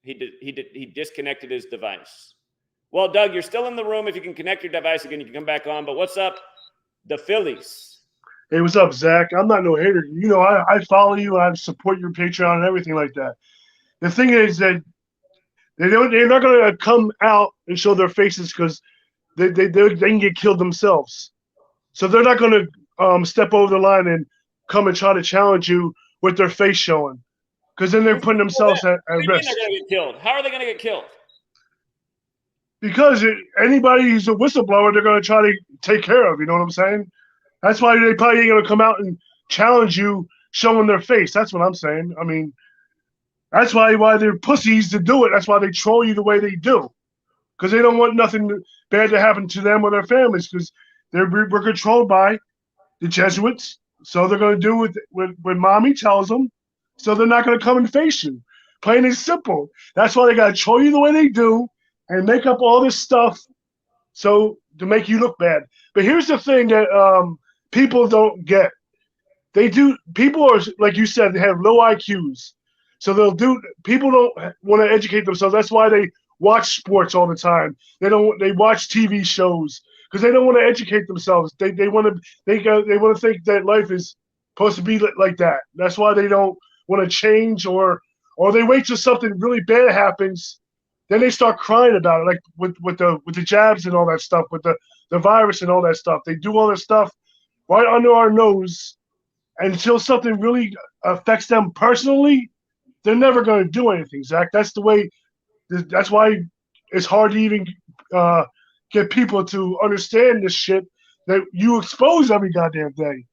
He disconnected his device. Well, Doug, you're still in the room. If you can connect your device again, you can come back on. But what's up, the Phillies? Hey, what's up, Zach? I'm not no hater. You know, I follow you. I support your Patreon and everything like that. The thing is that they're not going to come out and show their faces because they can get killed themselves. So they're not going to step over the line and come and try to challenge you with their face showing, because then they're putting themselves at risk. They're going to get killed. How are they going to get killed? because anybody who's a whistleblower, they're going to try to take care of. You know what I'm saying? That's why they probably ain't going to come out and challenge you showing their face. That's what I'm saying. I mean, that's why they're pussies to do it. That's why they troll you the way they do, because they don't want nothing bad to happen to them or their families, because we're controlled by the Jesuits. So they're going to do what mommy tells them. So they're not going to come and face you. Plain and simple. That's why they got to troll you the way they do and make up all this stuff so to make you look bad. But here's the thing that people don't get. People are, like you said, they have low IQs. So people don't want to educate themselves. That's why they watch sports all the time. They watch TV shows because they don't want to educate themselves. They want to think that life is supposed to be like that. That's why they don't want to change, or they wait till something really bad happens, then they start crying about it, like with the jabs and all that stuff, with the virus and all that stuff. They do all that stuff right under our nose, and until something really affects them personally, they're never going to do anything, Zach. That's why it's hard to even get people to understand this shit that you expose every goddamn day.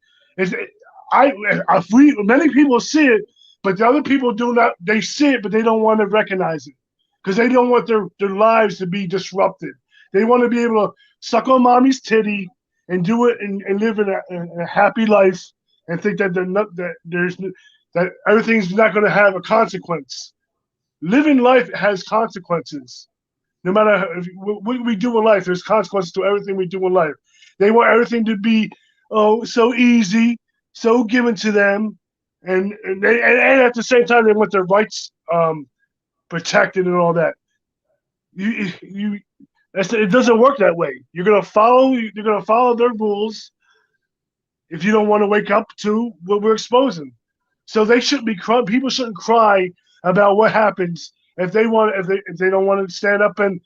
Many people see it, but the other people do not. They see it, but they don't want to recognize it because they don't want their lives to be disrupted. They want to be able to suck on mommy's titty and do it and live in a happy life and think that that everything's not going to have a consequence. Living life has consequences. No matter what we do in life, there's consequences to everything we do in life. They want everything to be so easy, so given to them, and at the same time they want their rights protected and all that. It doesn't work that way. You're gonna follow their rules if you don't want to wake up to what we're exposing. So they shouldn't be crying. People shouldn't cry about what happens if they don't want to stand up and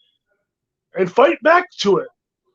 fight back to it.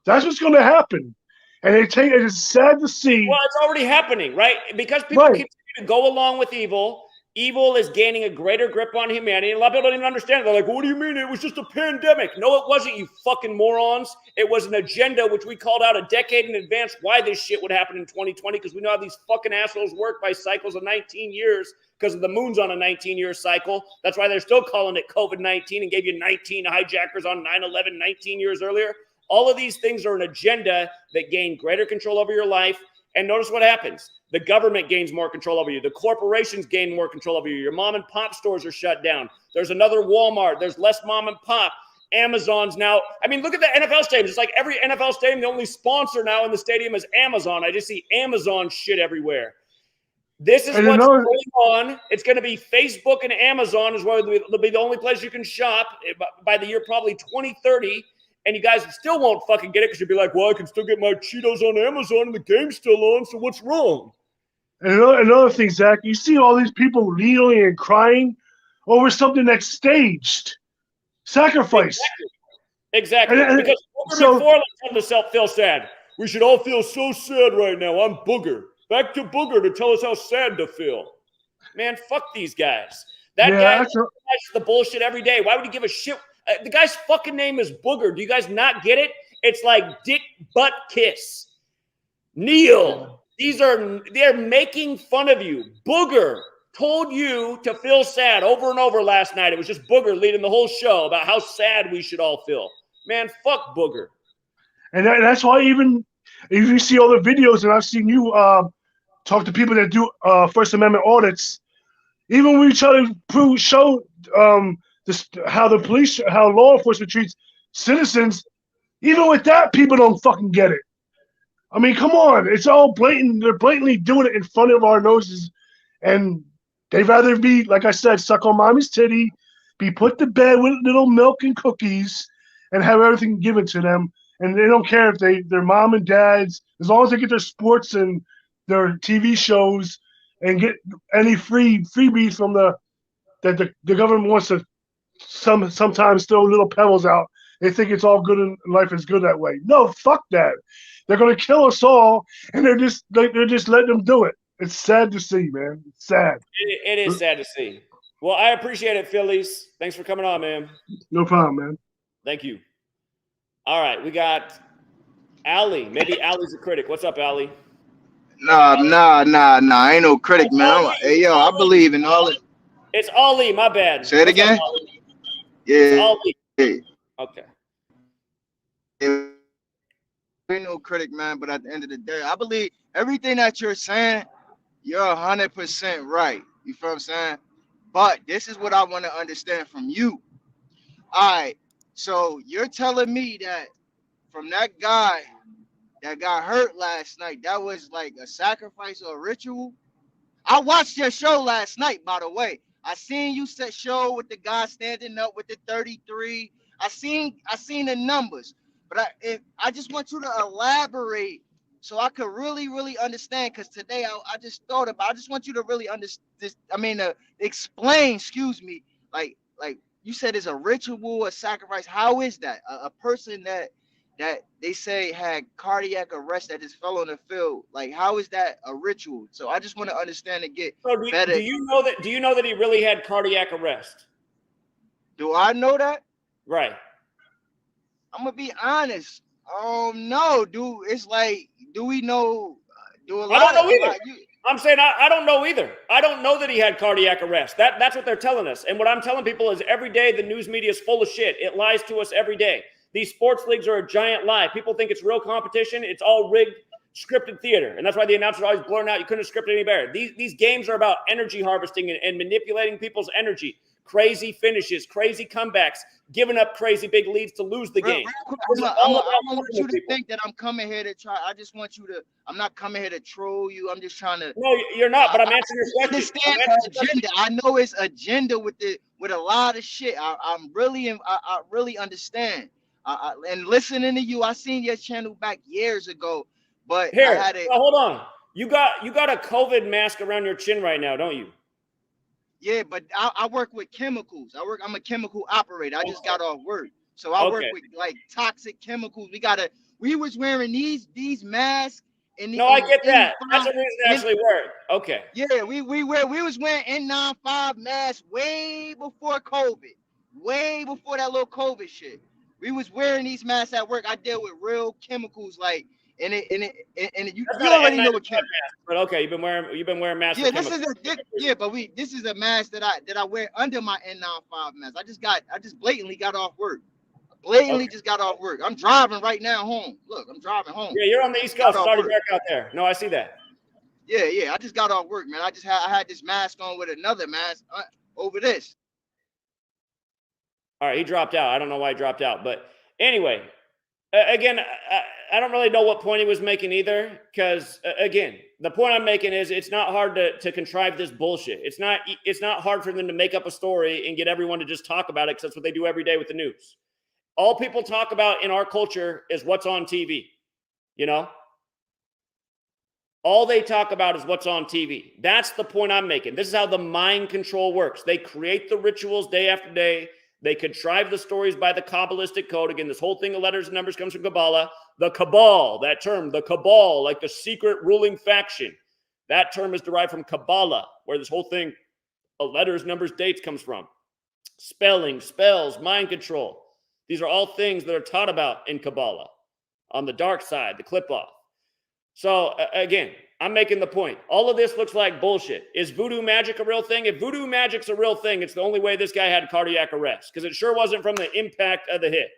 That's what's going to happen. And it is sad to see. Well, it's already happening, right? Because people continue to go along with evil. Evil is gaining a greater grip on humanity. And a lot of people don't even understand it. They're like, what do you mean? It was just a pandemic. No, it wasn't, you fucking morons. It was an agenda which we called out a decade in advance why this shit would happen in 2020, because we know how these fucking assholes work by cycles of 19 years because the moon's on a 19-year cycle. That's why they're still calling it COVID-19 and gave you 19 hijackers on 9/11 19 years earlier. All of these things are an agenda that gain greater control over your life. And notice what happens. The government gains more control over you. The corporations gain more control over you. Your mom and pop stores are shut down. There's another Walmart. There's less mom and pop. Amazon's now. I mean, look at the NFL stadiums. It's like every NFL stadium, the only sponsor now in the stadium is Amazon. I just see Amazon shit everywhere. This is what's going on. It's going to be Facebook and Amazon is where they'll be the only place you can shop by the year probably 2030. And you guys still won't fucking get it because you'll be like, well, I can still get my Cheetos on Amazon and the game's still on, so what's wrong? And another thing, Zach, you see all these people kneeling and crying over something that's staged. Sacrifice. Exactly. Because Booger McFarland told himself feel sad. We should all feel so sad right now. I'm Booger. Back to Booger to tell us how sad to feel. Man, fuck these guys. That guy does the bullshit every day. Why would he give a shit? The guy's fucking name is Booger. Do you guys not get it? It's like dick, butt, kiss. Neil. They're making fun of you. Booger told you to feel sad over and over last night. It was just Booger leading the whole show about how sad we should all feel. Man, fuck Booger. And that's why even if you see all the videos, and I've seen you talk to people that do First Amendment audits, even when we try to show how law enforcement treats citizens, even with that, people don't fucking get it. I mean, come on. It's all blatant. They're blatantly doing it in front of our noses. And they'd rather be, like I said, suck on mommy's titty, be put to bed with little milk and cookies, and have everything given to them. And they don't care if their mom and dads, as long as they get their sports and their TV shows and get any freebies from the government wants to sometimes throw little pebbles out. They think it's all good and life is good that way. No, fuck that. They're gonna kill us all, and they're just letting them do it. It's sad to see, man. It's sad. It is sad to see. Well, I appreciate it, Phillies. Thanks for coming on, man. No problem, man. Thank you. All right, we got Ali. Maybe Ali's a critic. What's up, Ali? Nah. I ain't no critic, man. Hey, yo, I believe in all it. It's Ali. My bad. Say it What's again. Up, Ali? Yeah. It's Ali. Okay. I ain't no critic, man. But at the end of the day, I believe everything that you're saying. You're 100% right. You feel what I'm saying? But this is what I want to understand from you. All right. So you're telling me that from that guy that got hurt last night, that was like a sacrifice or a ritual? I watched your show last night, by the way. I seen you set show with the guy standing up with the 33. I seen the numbers, but I just want you to elaborate so I could really understand. Because today I just thought about. I just want you to really understand. Explain. Excuse me. Like you said, it's a ritual, a sacrifice. How is that? A person that they say had cardiac arrest that just fell on the field. Like, how is that a ritual? So I just want to understand and get better. Do you know that he really had cardiac arrest? Do I know that? Right. I'm gonna be honest. No, dude. It's like, do we know? I don't know either. I'm saying I don't know either. I don't know that he had cardiac arrest. That's what they're telling us. And what I'm telling people is every day the news media is full of shit. It lies to us every day. These sports leagues are a giant lie. People think it's real competition. It's all rigged, scripted theater. And that's why the announcers are always blurring out. You couldn't have scripted any better. These games are about energy harvesting and manipulating people's energy. Crazy finishes, crazy comebacks, giving up crazy big leads to lose the game. I don't want you to think that I'm coming here to try. I just want you to. I'm not coming here to troll you. I'm just trying to. No, you're not. But I'm answering your question. Understand the agenda. I know it's agenda with a lot of shit. I really understand. And listening to you, I seen your channel back years ago. But here, I had it. Hold on. You got a COVID mask around your chin right now, don't you? Yeah, but I work with chemicals. I'm a chemical operator. I just got off work. So I work with like toxic chemicals. We was wearing these masks. I get that. That's the reason it actually worked. Okay. Yeah, we was wearing N95 masks way before COVID. Way before that little COVID shit. We was wearing these masks at work. I deal with real chemicals like you already know what chemicals. But okay, you've been wearing masks. Yeah, this is a mask that I wear under my N95 mask. I just blatantly got off work. Just got off work. I'm driving right now home. Look, I'm driving home. Yeah, you're on the East Coast. It's already dark out there. No, I see that. Yeah. I just got off work, man. I had this mask on with another mask over this. All right, he dropped out. I don't know why he dropped out, but anyway, again, I don't really know what point he was making either, because again, the point I'm making is it's not hard to contrive this bullshit. It's not hard for them to make up a story and get everyone to just talk about it, because that's what they do every day with the news. All people talk about in our culture is what's on TV, you know? All they talk about is what's on TV. That's the point I'm making. This is how the mind control works. They create the rituals day after day. They contrive the stories by the Kabbalistic code. Again, this whole thing of letters and numbers comes from Kabbalah. The Cabal, that term, the Cabal, like the secret ruling faction, that term is derived from Kabbalah, where this whole thing of letters, numbers, dates comes from. Spelling, spells, mind control. These are all things that are taught about in Kabbalah on the dark side, the clip-off. So, again, I'm making the point. All of this looks like bullshit. Is voodoo magic a real thing? If voodoo magic's a real thing, it's the only way this guy had cardiac arrest, because it sure wasn't from the impact of the hit.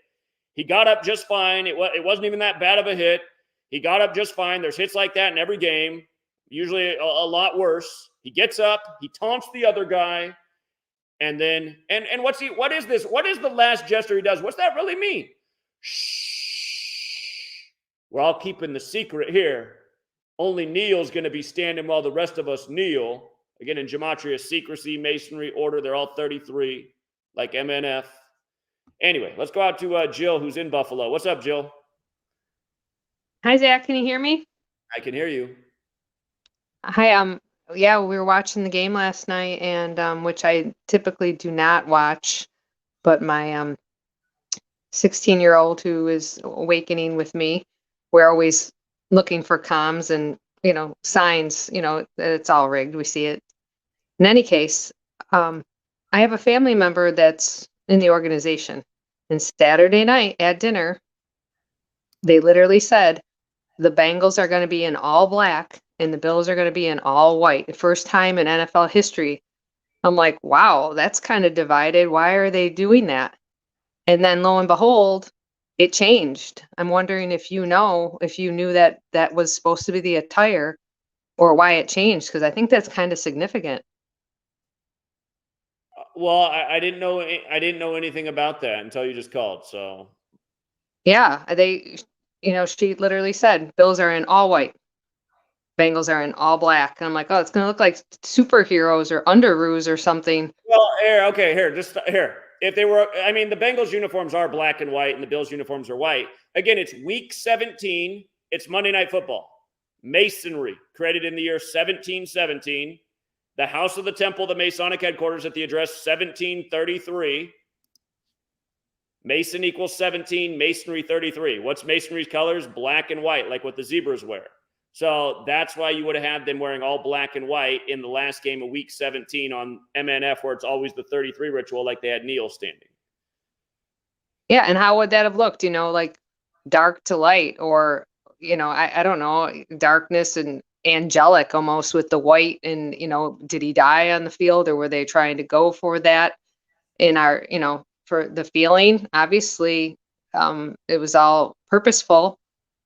He got up just fine. It wasn't even that bad of a hit. He got up just fine. There's hits like that in every game, usually a lot worse. He gets up. He taunts the other guy. And then, and what is this? What is the last gesture he does? What's that really mean? Shh. We're all keeping the secret here. Only Neil's going to be standing while the rest of us kneel. Again, in Gematria, secrecy, masonry, order, they're all 33, like MNF. Anyway, let's go out to Jill, who's in Buffalo. What's up, Jill? Hi, Zach. Can you hear me? I can hear you. Hi. Yeah, we were watching the game last night, and which I typically do not watch, but my 16-year-old who is awakening with me, we're always looking for comms and, signs, that it's all rigged. We see it. In any case, I have a family member that's in the organization. And Saturday night at dinner, They literally said the Bengals are going to be in all black and the Bills are going to be in all white. The first time in NFL history. I'm like, wow, that's kind of divided. Why are they doing that? And then lo and behold, it changed. I'm wondering if you knew that that was supposed to be the attire or why it changed, because I think that's kind of significant. Well, I didn't know. I didn't know anything about that until you just called. So Yeah, she literally said Bills are in all white, Bengals are in all black. And I'm like, oh, it's going to look like superheroes or underoos or something. well, just here. If they were, I mean, the Bengals uniforms are black and white, and the Bills uniforms are white. Again, it's Week 17. It's Monday Night Football. Masonry, created in the year 1717. The House of the Temple, the Masonic headquarters at the address 1733. Mason equals 17, Masonry 33. What's Masonry's colors? Black and white, like what the zebras wear. So that's why you would have had them wearing all black and white in the last game of Week 17 on MNF, where it's always the 33 ritual, like they had Neil standing. Yeah, and how would that have looked? Like dark to light, or I don't know, darkness and angelic almost with the white. And did he die on the field, or were they trying to go for that in our for the feeling? Obviously, it was all purposeful,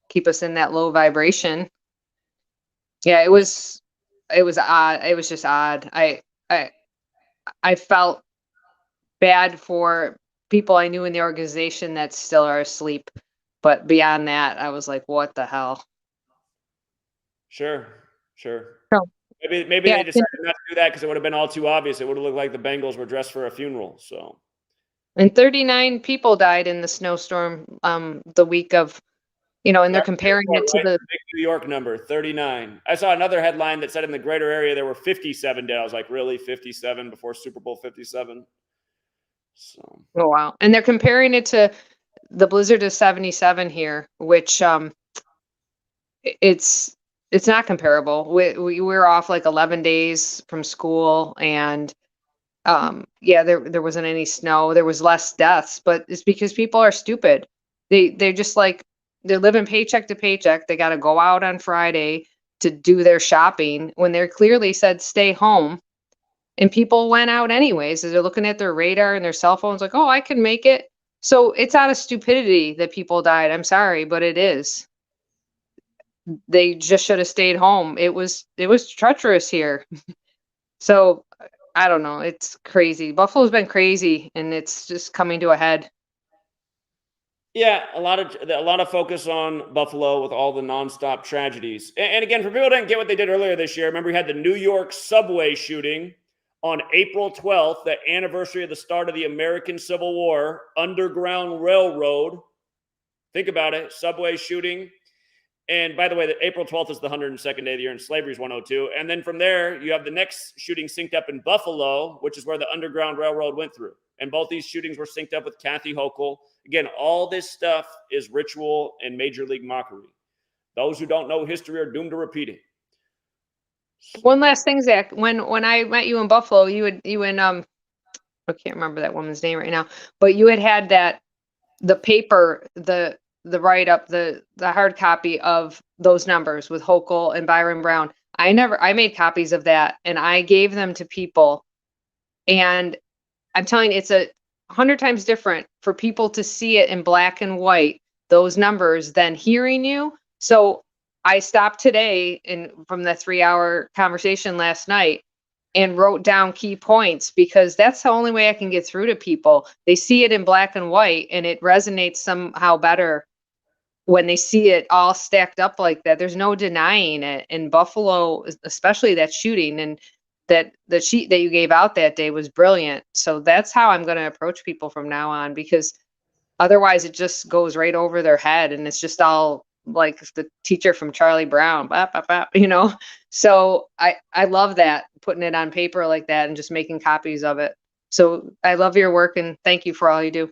keep us in that low vibration. Yeah, it was odd. It was just odd. I felt bad for people I knew in the organization that still are asleep. But beyond that, I was like, what the hell? Sure. Oh. Maybe Yeah, they decided not to do that because it would have been all too obvious. It would have looked like the Bengals were dressed for a funeral. So, and 39 people died in the snowstorm the week of, and they're That's comparing it to right? the Big New York number 39. I saw another headline that said in the greater area there were 57 dead. I was like, really, 57 before Super Bowl 57? So, oh wow. And they're comparing it to the blizzard of 77 here, which it's not comparable. We were off like 11 days from school, and yeah, there wasn't any snow. There was less deaths, but it's because people are stupid. They're just like, they're living paycheck to paycheck. They got to go out on Friday to do their shopping when they're clearly said stay home, and people went out anyways. They're looking at their radar and their cell phones like, oh, I can make it. So it's out of stupidity that people died. I'm sorry, but it is. They just should have stayed home. It was treacherous here. So I don't know. It's crazy. Buffalo's been crazy, and it's just coming to a head. yeah, a lot of focus on Buffalo with all the nonstop tragedies. And again, for people who didn't get what they did earlier this year, remember we had the New York subway shooting on April 12th, the anniversary of the start of the American Civil War, Underground Railroad. Think about it, subway shooting. And by the way, the April 12th is the 102nd day of the year, and slavery is 102. And then from there, you have the next shooting synced up in Buffalo, which is where the Underground Railroad went through. And both these shootings were synced up with Kathy Hochul. Again, all this stuff is ritual and major league mockery. Those who don't know history are doomed to repeat it. One last thing, Zach. When I met you in Buffalo, you and I can't remember that woman's name right now, but you had that the paper, the write up, the hard copy of those numbers with Hochul and Byron Brown. I made copies of that and I gave them to people, and I'm telling you, it's 100 times different for people to see it in black and white, those numbers, than hearing you. So I stopped today from the 3-hour conversation last night and wrote down key points, because that's the only way I can get through to people. They see it in black and white and it resonates somehow better when they see it all stacked up like that. There's no denying it. In Buffalo, especially that shooting, and that the sheet that you gave out that day was brilliant. So that's how I'm going to approach people from now on, because otherwise it just goes right over their head and it's just all like the teacher from Charlie Brown, bop, bop, bop, So I love that, putting it on paper like that and just making copies of it. So I love your work and thank you for all you do.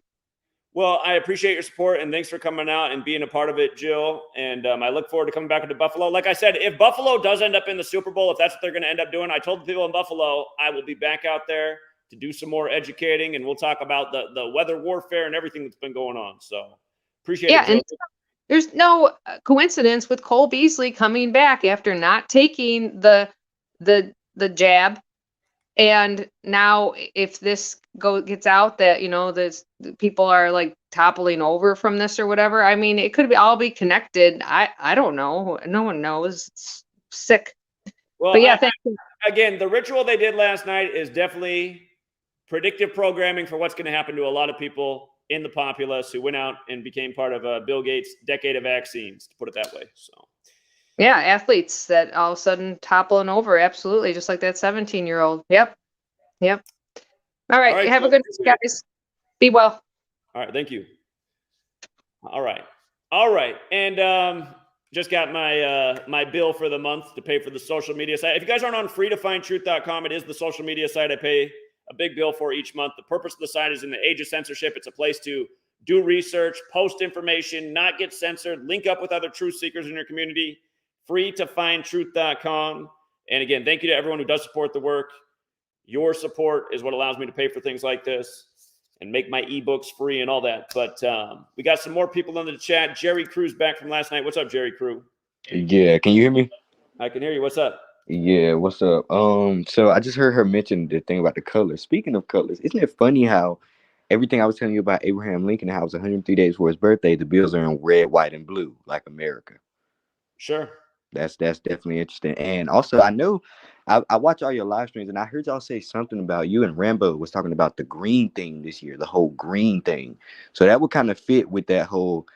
Well, I appreciate your support and thanks for coming out and being a part of it, Jill. And I look forward to coming back into Buffalo. Like I said, if Buffalo does end up in the Super Bowl, if that's what they're going to end up doing, I told the people in Buffalo I will be back out there to do some more educating, and we'll talk about the weather warfare and everything that's been going on. So appreciate it, Jill. There's no coincidence with Cole Beasley coming back after not taking the jab. And now if this gets out that, this people are like toppling over from this or whatever, I mean, it could all be connected. I don't know. No one knows. It's sick. Well, But yeah, thank you. again, the ritual they did last night is definitely predictive programming for what's going to happen to a lot of people in the populace who went out and became part of Bill Gates' decade of vaccines, to put it that way. So, Yeah, athletes that all of a sudden toppling over. Absolutely. Just like that 17-year-old. Yep. All right. All right, Have so a good night, guys. Be well. All right. Thank you. All right. And just got my bill for the month to pay for the social media site. If you guys aren't on freetofindtruth.com, it is the social media site I pay a big bill for each month. The purpose of the site is in the age of censorship. It's a place to do research, post information, not get censored, link up with other truth seekers in your community. Freetofindtruth.com. And again, thank you to everyone who does support the work. Your support is what allows me to pay for things like this and make my ebooks free and all that. But we got some more people in the chat. Jerry Crew's back from last night. What's up, Jerry Crew? Yeah, can you hear me? I can hear you. What's up? Yeah, what's up? So I just heard her mention the thing about the colors. Speaking of colors, isn't it funny how everything I was telling you about Abraham Lincoln, how it was 103 days for his birthday, the bills are in red, white, and blue, like America. Sure. That's definitely interesting. And also, I know I watch all your live streams, and I heard y'all say something about you and Rambo was talking about the green thing this year, the whole green thing. So that would kind of fit with that whole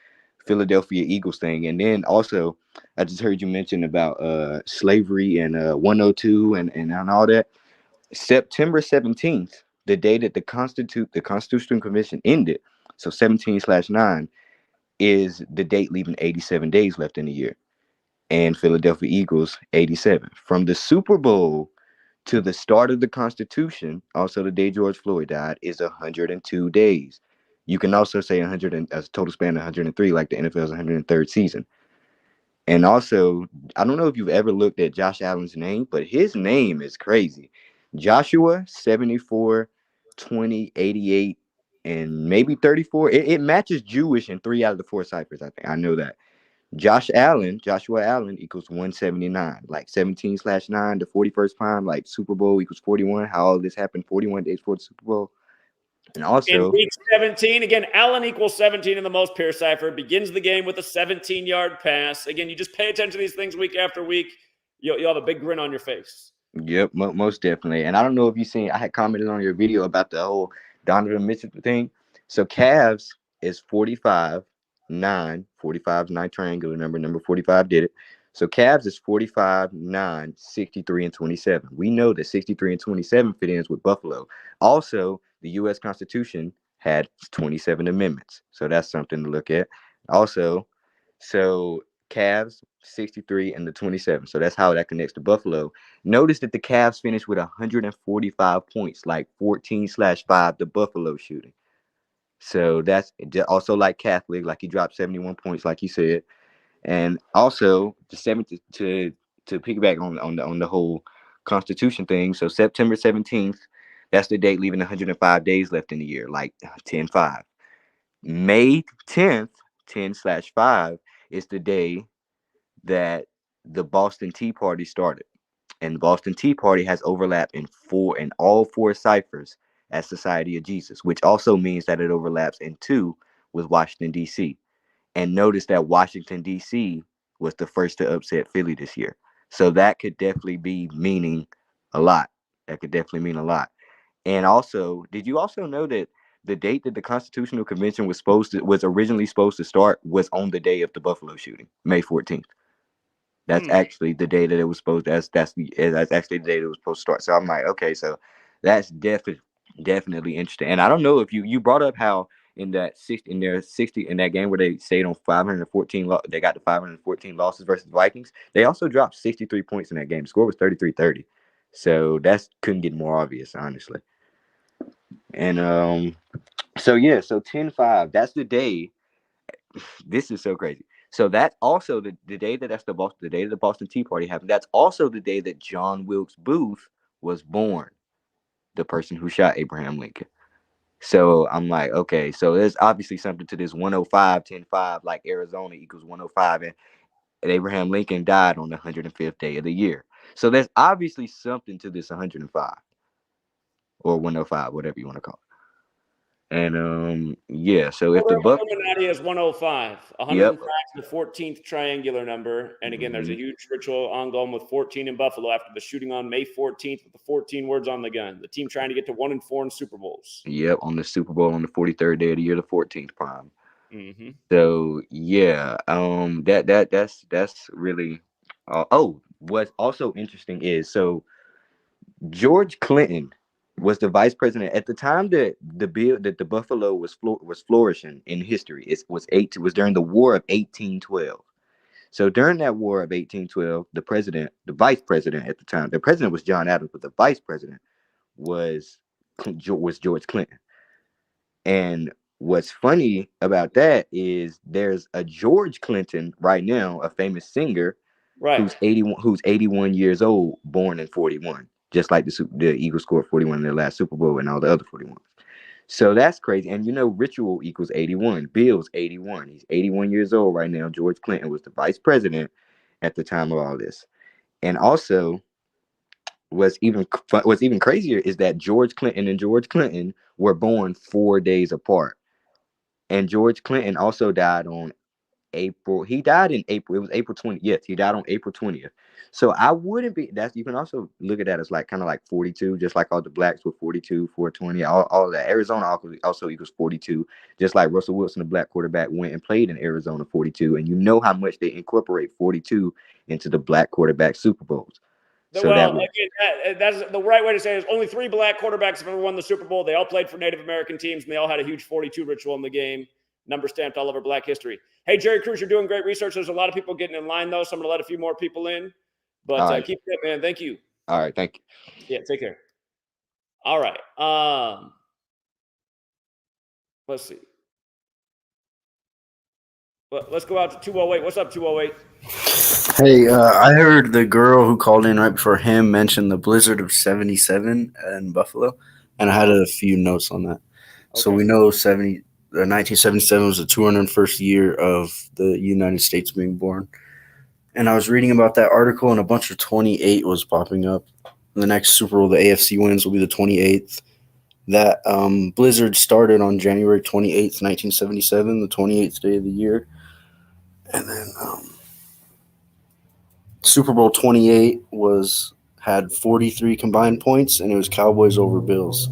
Philadelphia Eagles thing. And then also, I just heard you mention about slavery and 102 and all that. September 17th, the day that the Constitutional Convention ended, so 17/9 is the date leaving 87 days left in the year. And Philadelphia Eagles 87. From the Super Bowl to the start of the Constitution, also the day George Floyd died, is 102 days. You can also say 100 and a total span of 103, like the NFL's 103rd season. And also, I don't know if you've ever looked at Josh Allen's name, but his name is crazy. Joshua 74, 20, 88, and maybe 34. It matches Jewish in 3 out of the 4 ciphers, I think. I know that. Joshua Allen equals 179, like 17/9, the 41st prime, like Super Bowl equals 41. How all this happened 41 days before the Super Bowl. And also in week 17, again, Allen equals 17 in the most pure cipher, begins the game with a 17-yard pass. Again, you just pay attention to these things week after week. You'll have a big grin on your face. Yep, most definitely. And I don't know if you've seen, I had commented on your video about the whole Donovan Mitchell thing. So Cavs is 45-9. 45 is 9 triangular number 45 did it. So Cavs is 45-9, 63 and 27. We know that 63 and 27 fit in with Buffalo. Also, the U.S. Constitution had 27 amendments. So that's something to look at. Also, so Cavs 63 and the 27. So that's how that connects to Buffalo. Notice that the Cavs finished with 145 points, like 14/5, the Buffalo shooting. So that's also like Catholic, like he dropped 71 points, like you said. And also the 7th to piggyback on the whole Constitution thing. So September 17th, that's the date leaving 105 days left in the year, like 10/5. May 10th, 10/5 is the day that the Boston Tea Party started. And the Boston Tea Party has overlap in all 4 ciphers as Society of Jesus, which also means that it overlaps in 2 with Washington, D.C. And notice that Washington, D.C. was the first to upset Philly this year. So that could definitely be meaning a lot. And also, did you also know that the date that the Constitutional Convention was originally supposed to start was on the day of the Buffalo shooting, May 14th? That's actually the day that it was supposed to, that's actually the day that it was supposed to start. So I'm like, okay, so that's definitely interesting. And I don't know if you brought up how in that game where they stayed on 514, they got to 514 losses versus Vikings. They also dropped 63 points in that game. The score was 33-30. So that couldn't get more obvious, honestly. And so 10/5, that's the day. This is so crazy. So that's also the day that's the day that the Boston Tea Party happened. That's also the day that John Wilkes Booth was born, the person who shot Abraham Lincoln. So I'm like, okay, so there's obviously something to this 105, 10-5, like Arizona equals 105, and Abraham Lincoln died on the 105th day of the year. So there's obviously something to this 105 or 105, whatever you want to call it. And yeah, so if the Buck, Illuminati is 105. 105 yep, is the 14th triangular number. And again, there's a huge ritual ongoing with 14 in Buffalo after the shooting on May 14th with the 14 words on the gun. The team trying to get to 1-4 in Super Bowls. yep, on the Super Bowl on the 43rd day of the year, the 14th prime. Mm-hmm. So yeah, that's really. What's also interesting is so George Clinton was the vice president at the time that the Buffalo was flourishing in history. It was during the War of 1812. So during that War of 1812, the vice president at the time, the president was John Adams, but the vice president was George Clinton. And what's funny about that is there's a George Clinton right now, a famous singer, Right. who's 81 years old, born in 41, just like the Eagles scored 41 in their last Super Bowl and all the other 41. So that's crazy. And Ritual equals 81. Bill's 81. He's 81 years old right now. George Clinton was the vice president at the time of all this. And also, what's even crazier is that George Clinton and George Clinton were born 4 days apart. And George Clinton also died on April. He died in April. It was April 20th. Yes, he died on April 20th. So I wouldn't be. You can also look at that as like kind of like 42, just like all the blacks were 42, 420. All of that. Arizona also equals 42, just like Russell Wilson, the black quarterback, went and played in Arizona 42. And you know how much they incorporate 42 into the black quarterback Super Bowls. So again, that's the right way to say it. There's only 3 black quarterbacks have ever won the Super Bowl. They all played for Native American teams, and they all had a huge 42 ritual in the game. Number stamped all over black history. Hey, Jerry Cruz, you're doing great research. There's a lot of people getting in line, though, so I'm going to let a few more people in. But right. Keep it, man. Thank you. All right, thank you. Yeah, take care. All right. Let's see. Let's go out to 208. What's up, 208? Hey, I heard the girl who called in right before him mention the blizzard of 77 in Buffalo, and I had a few notes on that. Okay. So we know 1977 was the 201st year of the United States being born. And I was reading about that article, and a bunch of 28 was popping up. The next Super Bowl the AFC wins will be the 28th. That blizzard started on January 28th, 1977, the 28th day of the year. And then Super Bowl 28 had 43 combined points, and it was Cowboys over Bills.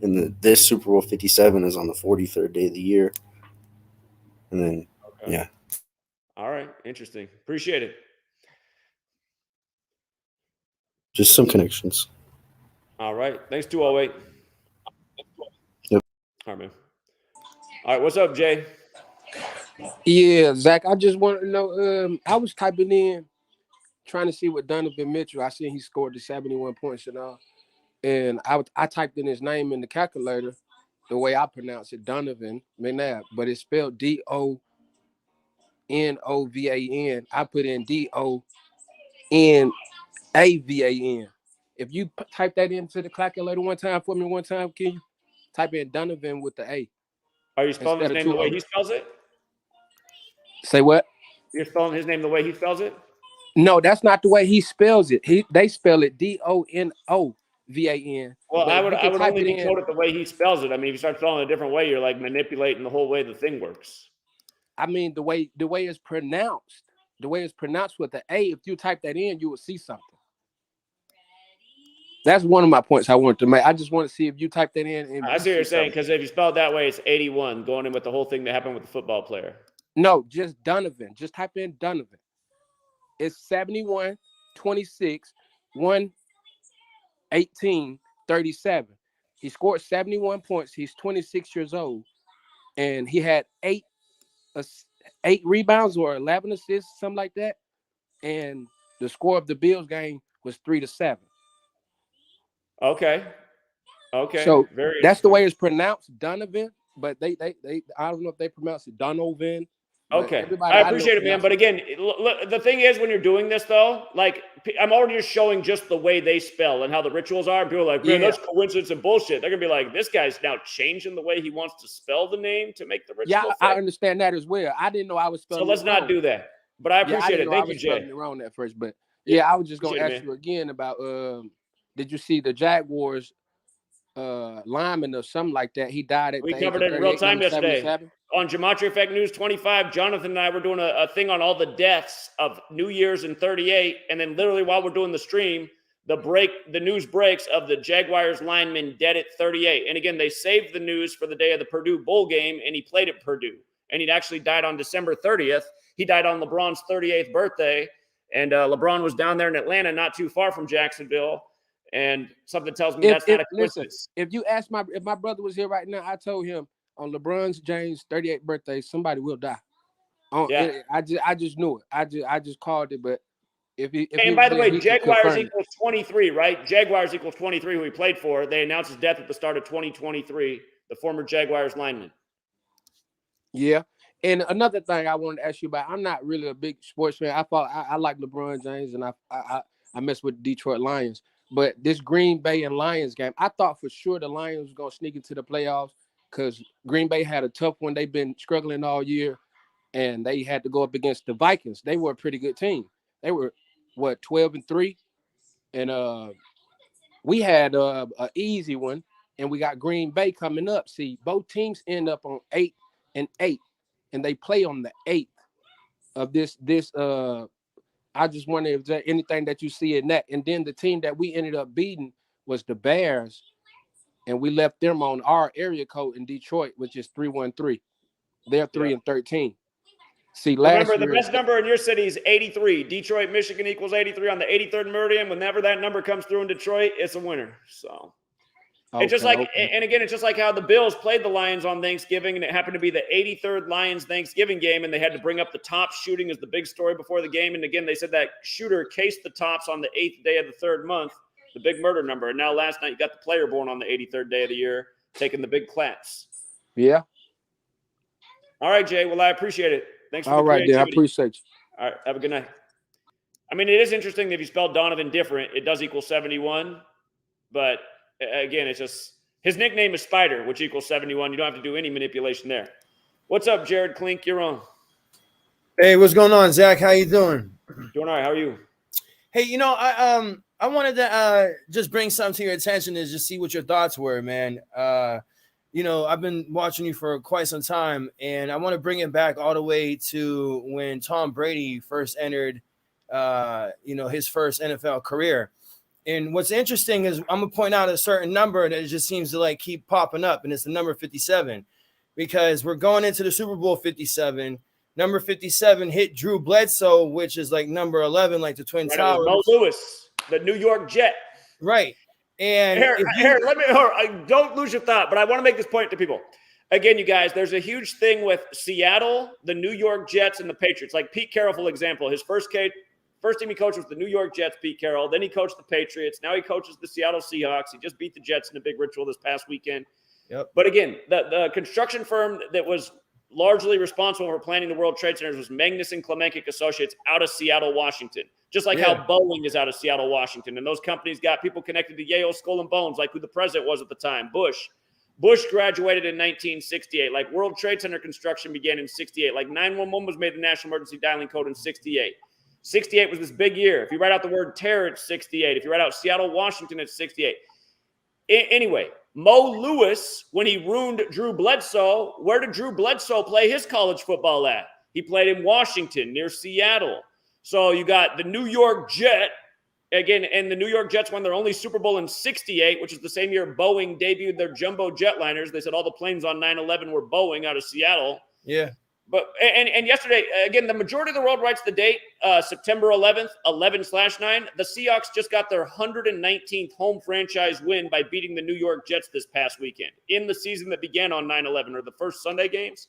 And this Super Bowl 57 is on the 43rd day of the year. And then, yeah. All right. Interesting. Appreciate it. Just some connections. All right. Thanks, 208. Yep. All right, man. All right. What's up, Jay? Yeah, Zach, I just want to know, I was typing in, trying to see what Donovan Mitchell, I seen he scored the 71 points and all. And I typed in his name in the calculator, the way I pronounce it, Donovan McNabb, but it's spelled Donovan. I put in Donavan. If you type that into the calculator one time, can you type in Donovan with the A? Are you spelling his name the way he spells it? Say what? You're spelling his name the way he spells it? No, that's not the way he spells it. They spell it Donovan. Well, I would only decode it the way he spells it. I mean, if you start spelling it a different way, you're like manipulating the whole way the thing works. I mean, the way it's pronounced. The way it's pronounced with the A, if you type that in, you will see something. That's one of my points I wanted to make. I just want to see if you type that in. I see what you're saying, because if you spell it that way, it's 81, going in with the whole thing that happened with the football player. No, just Donovan. Just type in Donovan. It's 71, 26, 1, 18, 37. He scored 71 points. He's 26 years old. And he had 8 rebounds or 11 assists, something like that. And the score of the Bills game was 3-7. Okay. So that's the way it's pronounced, Donovan. But they I don't know if they pronounce it Donovan, But Okay, everybody I know appreciate it, from man. outside- But again, the thing is, when you're doing this, though, like I'm already just showing just the way they spell and how the rituals are. And people are like, man, Yeah. that's coincidence and bullshit. They're gonna be like, this guy's now changing the way he wants to spell the name to make the Yeah, ritual I fit. understand that as well. I didn't know I was So spelling let's it not wrong. do that. But I Yeah, I appreciate didn't it. know I Thank you, was Jay. spelling it wrong at first, but Yeah, yeah, I was just gonna appreciate it, ask man. you again about did you see the Jaguars lineman or something like that? He died at We the age covered of it in real 38 time when he was yesterday 77. on Gematria Effect News 25. Jonathan and I were doing a thing on all the deaths of New Year's in 38, and then literally while we're doing the stream, the news breaks of the Jaguars lineman dead at 38. And again, they saved the news for the day of the Purdue bowl game, and he played at Purdue, and he'd actually died on December 30th. He died on LeBron's 38th birthday, and LeBron was down there in Atlanta, not too far from Jacksonville. And something tells me that's not a Listen, coincidence. if you ask if my brother was here right now, I told him on LeBron James' 38th birthday, somebody will die. Yeah. I just knew it. I just called it, but if he And was by the there, way, he could Jaguars confirm it. equals 23, right? Jaguars equals 23, who he played for. They announced his death at the start of 2023, the former Jaguars lineman. Yeah. And another thing I wanted to ask you about, I'm not really a big sports fan. I like LeBron James, and I mess with the Detroit Lions. But this Green Bay and Lions game, I thought for sure the Lions was going to sneak into the playoffs because Green Bay had a tough one. They've been struggling all year, and they had to go up against the Vikings. They were a pretty good team. They were, 12-3? And we had an easy one, and we got Green Bay coming up. See, both teams end up on 8-8, and they play on the 8th of this. I just wonder if there's anything that you see in that. And then the team that we ended up beating was the Bears, and we left them on our area code in Detroit, which is 313. They're 3-13. See, Remember, last the year, best number in your city is 83. Detroit, Michigan equals 83 on the 83rd Meridian. Whenever that number comes through in Detroit, it's a winner. So it's just like, and again, it's just like how the Bills played the Lions on Thanksgiving, and it happened to be the 83rd Lions Thanksgiving game, and they had to bring up the Tops shooting as the big story before the game. And again, they said that shooter cased the Tops on the 8th day of the 3rd month, the big murder number. And now last night, you got the player born on the 83rd day of the year, taking the big claps. Yeah. All right, Jay. Well, I appreciate it. Thanks for All the right, then. I creativity. appreciate you. All right. Have a good night. I mean, it is interesting that if you spell Donovan different, it does equal 71. But again, it's just his nickname is Spider, which equals 71. You don't have to do any manipulation there. What's up, Jared Klink? You're on. Hey, what's going on, Zach? How you doing? Doing all right. How are you? Hey, I wanted to just bring something to your attention and just see what your thoughts were, man. I've been watching you for quite some time, and I want to bring it back all the way to when Tom Brady first entered, his first NFL career. And what's interesting is I'm gonna point out a certain number that just seems to like keep popping up, and it's the number 57, because we're going into the Super Bowl 57. Number 57 hit Drew Bledsoe, which is like number 11, like the Twin Towers. Mo Lewis, the New York Jet. Right. And don't lose your thought, but I want to make this point to people. Again, you guys, there's a huge thing with Seattle, the New York Jets, and the Patriots. Like Pete Carroll, for example, his first team he coached was the New York Jets, Pete Carroll. Then he coached the Patriots. Now he coaches the Seattle Seahawks. He just beat the Jets in a big ritual this past weekend. Yep. But again, the construction firm that was largely responsible for planning the World Trade Centers was Magnus and Klemenkic Associates out of Seattle, Washington. Just like how Boeing is out of Seattle, Washington. And those companies got people connected to Yale Skull and Bones, like who the president was at the time, Bush. Bush graduated in 1968. Like World Trade Center construction began in 68. Like 911 was made the national emergency dialing code in 68. 68 was this big year. If you write out the word terror, it's 68. If you write out Seattle, Washington, it's 68. Anyway, Mo Lewis, when he ruined Drew Bledsoe, where did Drew Bledsoe play his college football at? He played in Washington, near Seattle. So you got the New York Jet, again, and the New York Jets won their only Super Bowl in 68, which is the same year Boeing debuted their jumbo jetliners. They said all the planes on 9/11 were Boeing out of Seattle. Yeah. But and yesterday, again, the majority of the world writes the date, September 11th, 11/9. The Seahawks just got their 119th home franchise win by beating the New York Jets this past weekend in the season that began on 9/11, or the first Sunday games.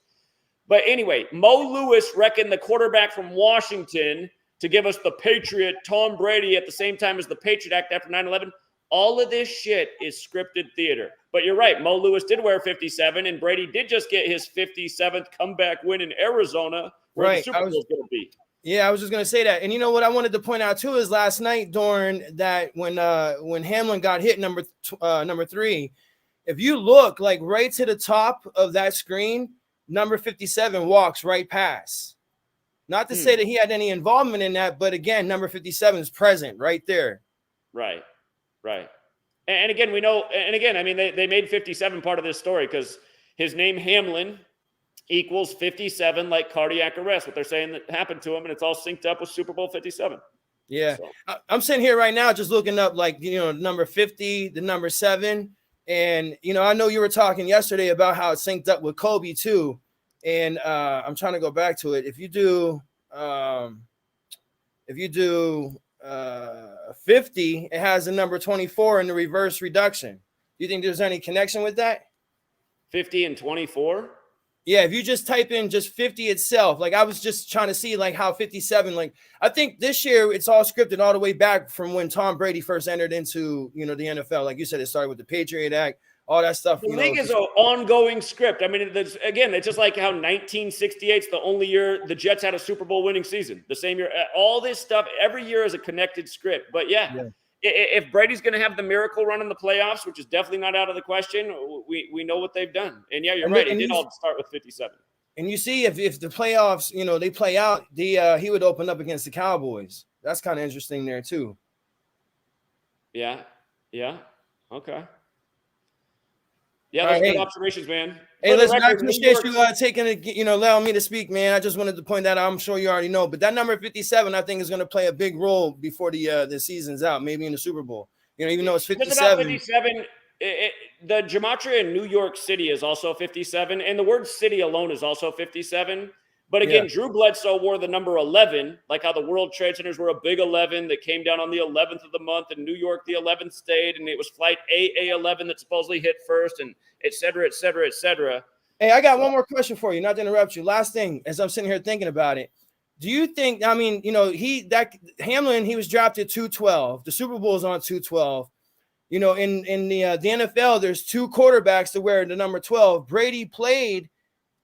But anyway, Mo Lewis reckoned the quarterback from Washington to give us the Patriot, Tom Brady, at the same time as the Patriot Act after 9/11. All of this shit is scripted theater. But you're right. Mo Lewis did wear 57, and Brady did just get his 57th comeback win in Arizona, where the Super Bowl is going to be. Yeah, I was just gonna say that. And you know what I wanted to point out too is last night during that when Hamlin got hit number 3, if you look like right to the top of that screen, number 57 walks right past. Not to say that he had any involvement in that, but again, number 57 is present right there. Right. And again, we know, and again, I mean, they made 57 part of this story because his name Hamlin equals 57, like cardiac arrest, what they're saying that happened to him, and it's all synced up with Super Bowl 57. Yeah. So. I'm sitting here right now just looking up, like, number 50, the number 7. And, I know you were talking yesterday about how it's synced up with Kobe too. And I'm trying to go back to it. If you do 50, it has the number 24 in the reverse reduction. Do you think there's any connection with that? 50 and 24? Yeah, if you just type in just 50 itself, like I was just trying to see like how 57, like I think this year it's all scripted all the way back from when Tom Brady first entered into, the NFL. Like you said, it started with the Patriot Act, all that stuff. The league is an ongoing script. I mean, it's just like how 1968 is the only year the Jets had a Super Bowl winning season. The same year, all this stuff, every year is a connected script. But yeah. If Brady's going to have the miracle run in the playoffs, which is definitely not out of the question, we know what they've done. And yeah, you're right. It did all start with 57. And you see, if the playoffs, they play out, he would open up against the Cowboys. That's kind of interesting there too. Yeah. Okay. Yeah, those good observations, man. Hey, listen, I appreciate you taking allowing me to speak, man. I just wanted to point that out. I'm sure you already know, but that number 57, I think, is going to play a big role before the season's out, maybe in the Super Bowl. Even though it's 57. 57, the gematria in New York City is also 57, and the word city alone is also 57. But again, Drew Bledsoe wore the number 11, like how the World Trade Centers were a big 11 that came down on the 11th of the month. In New York, the 11th stayed, and it was flight AA11 that supposedly hit first, and et cetera, et cetera, et cetera. Hey, I got one more question for you, not to interrupt you. Last thing, as I'm sitting here thinking about it, do you think, Hamlin, he was drafted 212. The Super Bowl is on 212. In the NFL, there's 2 quarterbacks to wear the number 12. Brady played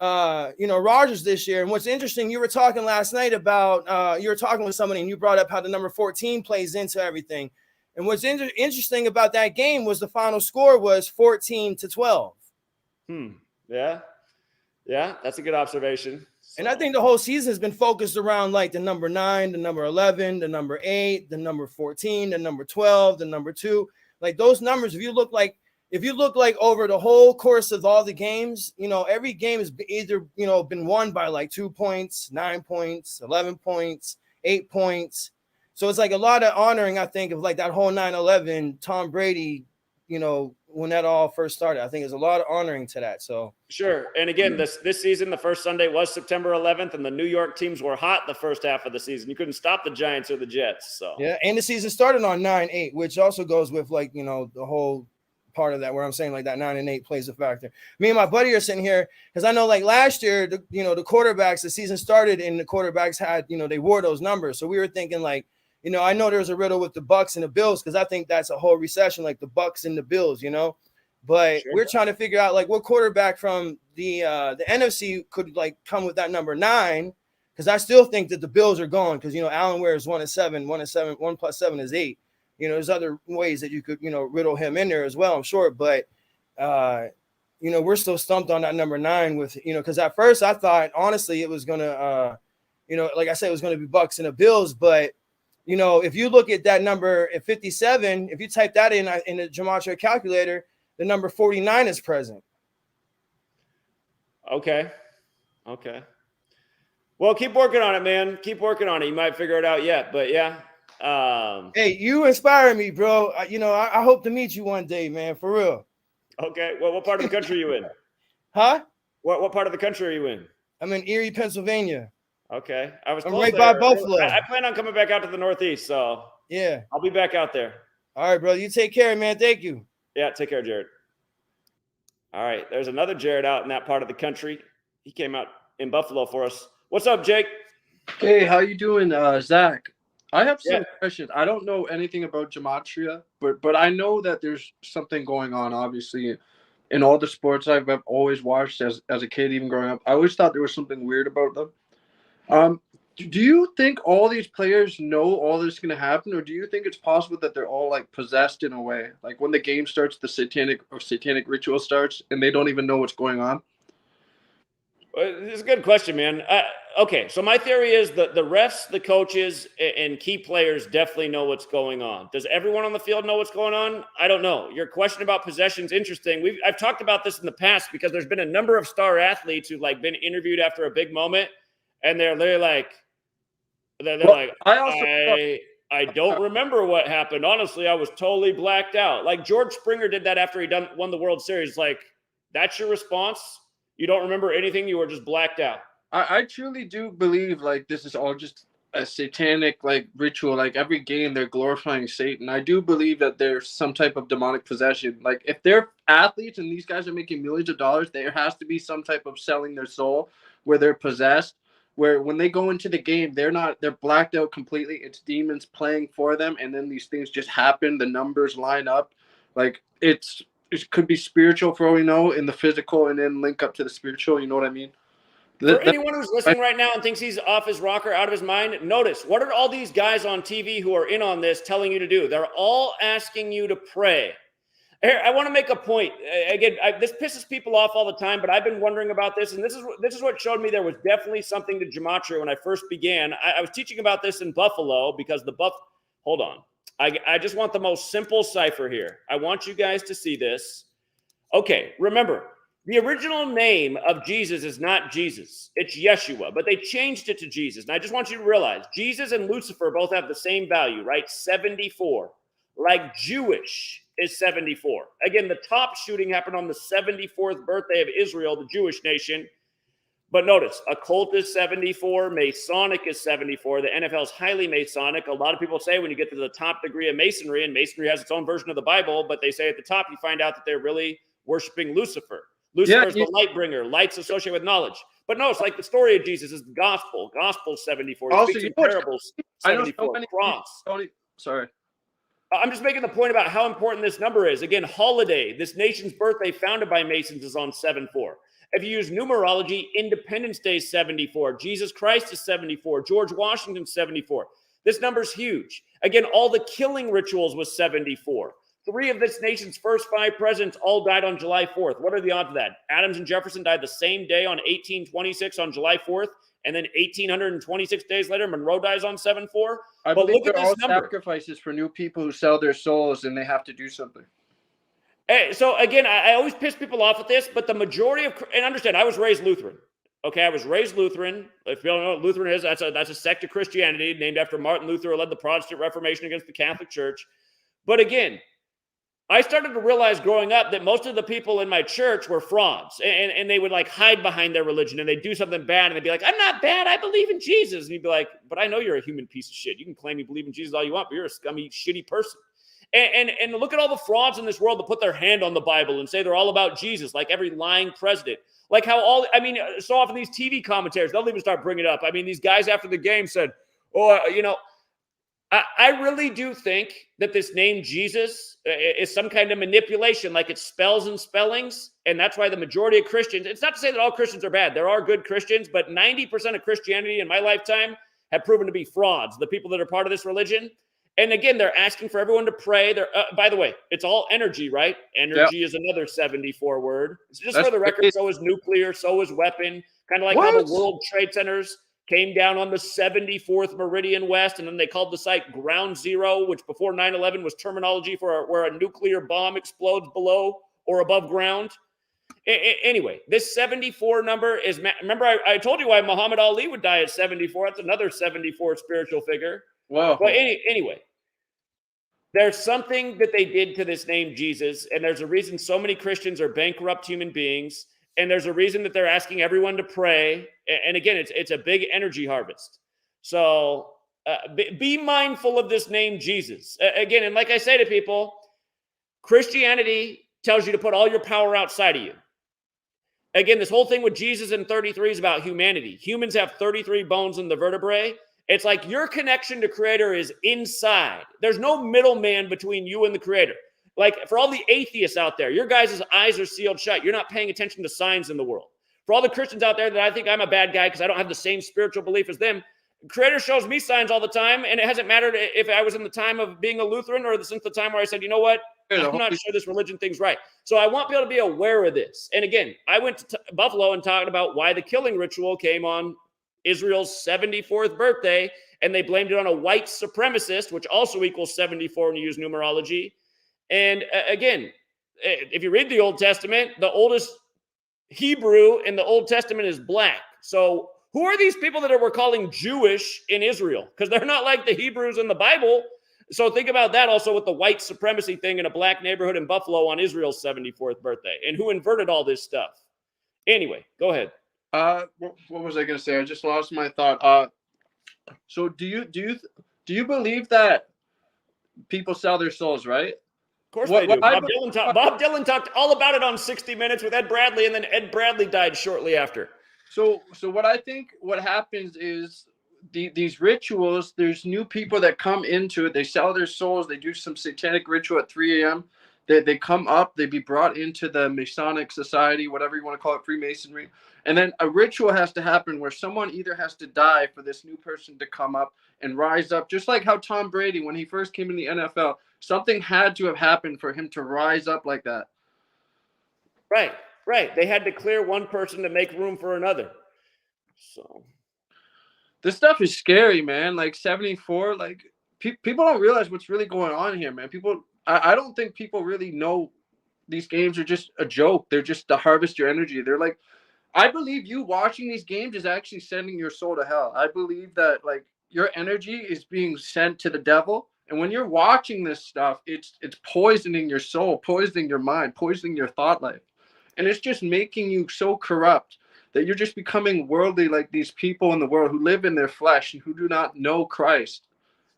Rodgers this year. And what's interesting, you were talking last night about, you were talking with somebody and you brought up how the number 14 plays into everything. And what's interesting about that game was the final score was 14-12. Yeah, that's a good observation. So. And I think the whole season has been focused around like the number 9, the number 11, the number 8, the number 14, the number 12, the number 2. Like those numbers, if you look like over the whole course of all the games, every game has either, been won by like 2 points, 9 points, 11 points, 8 points. So it's like a lot of honoring, I think, of like that whole 9/11 Tom Brady, when that all first started. I think there's a lot of honoring to that. So sure. And again, this season, the first Sunday was September 11th, and the New York teams were hot the first half of the season. You couldn't stop the Giants or the Jets. So yeah, and the season started on 9/8, which also goes with like the whole part of that where I'm saying like that 9 and 8 plays a factor. Me and my buddy are sitting here because I know like last year, the quarterbacks, the season started and the quarterbacks had, they wore those numbers. So we were thinking like, I know there's a riddle with the Bucks and the Bills because I think that's a whole recession, like the Bucks and the Bills, but we're trying to figure out like what quarterback from the NFC could like come with that number 9. Because I still think that the Bills are gone because, Allen wears 1 and 7, 1 and 7, 1 plus 7 is 8. There's other ways that you could, riddle him in there as well, I'm sure. But, we're still stumped on that number 9 with, because at first I thought, honestly, it was going to, like I said, it was going to be Bucks and the Bills. But, if you look at that number at 57, if you type that in the Gematria calculator, the number 49 is present. Okay. Well, keep working on it, man. Keep working on it. You might figure it out yet, but yeah. Hey, you inspire me, bro. I hope to meet you one day, man, for real. Okay. Well, what part of the country are you in? Huh? What part of the country are you in? I'm in Erie, Pennsylvania. Okay. I'm right by Buffalo. I plan on coming back out to the Northeast, so yeah, I'll be back out there. All right, bro. You take care, man. Thank you. Yeah, take care, Jared. All right. There's another Jared out in that part of the country. He came out in Buffalo for us. What's up, Jake? Hey, how you doing, Zach? I have some questions. I don't know anything about gematria, but I know that there's something going on, obviously, in all the sports I've always watched as a kid, even growing up. I always thought there was something weird about them. Do you think all these players know all this is going to happen, or do you think it's possible that they're all like possessed in a way? Like when the game starts, the satanic ritual starts, and they don't even know what's going on? It's a good question, man. Okay, so my theory is that the refs, the coaches, and key players definitely know what's going on. Does everyone on the field know what's going on? I don't know. Your question about possession is interesting. I've talked about this in the past because there's been a number of star athletes who've like been interviewed after a big moment, and they're like, I don't remember what happened. Honestly, I was totally blacked out. Like George Springer did that after he won the World Series. Like, that's your response? You don't remember anything? You were just blacked out. I truly do believe like this is all just a satanic like ritual. Like every game they're glorifying Satan. I do believe that there's some type of demonic possession. Like if they're athletes and these guys are making millions of dollars, there has to be some type of selling their soul where they're possessed. Where when they go into the game, they're blacked out completely. It's demons playing for them, and then these things just happen. The numbers line up. Like it could be spiritual for all we know, in the physical, and then link up to the spiritual. You know what I mean? For anyone who's listening right now and thinks he's off his rocker, out of his mind, notice, what are all these guys on TV who are in on this telling you to do? They're all asking you to pray. Here, I want to make a point. Again, this pisses people off all the time, but I've been wondering about this, and this is what showed me there was definitely something to Gematria when I first began. I was teaching about this in Buffalo because hold on. I just want the most simple cipher here. I want you guys to see this. Okay, remember, the original name of Jesus is not Jesus. It's Yeshua, but they changed it to Jesus. And I just want you to realize Jesus and Lucifer both have the same value, right? 74. Like Jewish is 74. Again, the top shooting happened on the 74th birthday of Israel, the Jewish nation. But notice, occult is 74, Masonic is 74. The NFL is highly Masonic. A lot of people say when you get to the top degree of Masonry, and Masonry has its own version of the Bible, but they say at the top you find out that they're really worshiping Lucifer. Lucifer is the light bringer. Light's associated with knowledge. But no, it's like the story of Jesus is the gospel. Gospel 74. Also, speaks in parables. 74. Cross. Sorry. I'm just making the point about how important this number is. Again, holiday. This nation's birthday founded by Masons is on 7-4. If you use numerology, Independence Day is 74. Jesus Christ is 74. George Washington 74. This number's huge. Again, all the killing rituals was 74. 3 of this nation's first 5 presidents all died on July 4th. What are the odds of that? Adams and Jefferson died the same day on 1826 on July 4th, and then 1826 days later, Monroe dies on 7-4. I but believe look at they're this all number. sacrifices for new people who sell their souls, and they have to do something. Hey, so again, I always piss people off with this, but the majority of, and understand, I was raised Lutheran. Okay, I was raised Lutheran. If you don't know what Lutheran is, that's a sect of Christianity named after Martin Luther, who led the Protestant Reformation against the Catholic Church. But again, I started to realize growing up that most of the people in my church were frauds, and they would like hide behind their religion, and they'd do something bad, and they'd be like, I'm not bad, I believe in Jesus. And you'd be like, but I know you're a human piece of shit. You can claim you believe in Jesus all you want, but you're a scummy, shitty person. And look at all the frauds in this world that put their hand on the Bible and say they're all about Jesus, like every lying president. Like how so often these TV commentators, they'll even start bringing it up. I mean, these guys after the game said, I really do think that this name Jesus is some kind of manipulation, like it's spells and spellings. And that's why the majority of Christians, it's not to say that all Christians are bad. There are good Christians, but 90% of Christianity in my lifetime have proven to be frauds, the people that are part of this religion. And again, they're asking for everyone to pray. By the way, it's all energy, right? Energy is another 74 word. It's just for the record, so is nuclear, so is weapon. Kind of like how the World Trade Centers came down on the 74th Meridian West, and then they called the site Ground Zero, which before 9/11 was terminology for where a nuclear bomb explodes below or above ground. Anyway, this 74 number is, remember I told you why Muhammad Ali would die at 74. That's another 74 spiritual figure. Wow. Well, anyway, there's something that they did to this name Jesus, and there's a reason so many Christians are bankrupt human beings, and there's a reason that they're asking everyone to pray. And again, it's a big energy harvest. So be mindful of this name Jesus. Again, and like I say to people, Christianity tells you to put all your power outside of you. Again, this whole thing with Jesus and 33 is about humanity. Humans have 33 bones in the vertebrae. It's like your connection to Creator is inside. There's no middleman between you and the Creator. Like, for all the atheists out there, your guys' eyes are sealed shut. You're not paying attention to signs in the world. For all the Christians out there that I think I'm a bad guy because I don't have the same spiritual belief as them, Creator shows me signs all the time, and it hasn't mattered if I was in the time of being a Lutheran or since the time where I said, you know what, I'm not sure this religion thing's right. So I want people to be aware of this. And again, I went to Buffalo and talked about why the killing ritual came on Israel's 74th birthday, and they blamed it on a white supremacist, which also equals 74 when you use numerology. And again, if you read the Old Testament, the oldest Hebrew in the Old Testament is black. So who are these people that we're calling Jewish in Israel? Because they're not like the Hebrews in the Bible. So think about that also with the white supremacy thing in a black neighborhood in Buffalo on Israel's 74th birthday, and who inverted all this stuff. Anyway, go ahead. What was I going to say? I just lost my thought. So do you believe that people sell their souls, right? Of course they do. Bob Dylan talked all about it on 60 Minutes with Ed Bradley, and then Ed Bradley died shortly after. So what I think what happens is these rituals, there's new people that come into it. They sell their souls. They do some satanic ritual at 3 a.m. They come up. They be brought into the Masonic Society, whatever you want to call it, Freemasonry. And then a ritual has to happen where someone either has to die for this new person to come up and rise up. Just like how Tom Brady, when he first came in the NFL, something had to have happened for him to rise up like that. Right. They had to clear one person to make room for another. So this stuff is scary, man. Like 74, like people don't realize what's really going on here, man. I don't think people really know these games are just a joke. They're just to harvest your energy. They're like, I believe you watching these games is actually sending your soul to hell. I believe that like your energy is being sent to the devil. And when you're watching this stuff, it's poisoning your soul, poisoning your mind, poisoning your thought life. And it's just making you so corrupt that you're just becoming worldly like these people in the world who live in their flesh and who do not know Christ.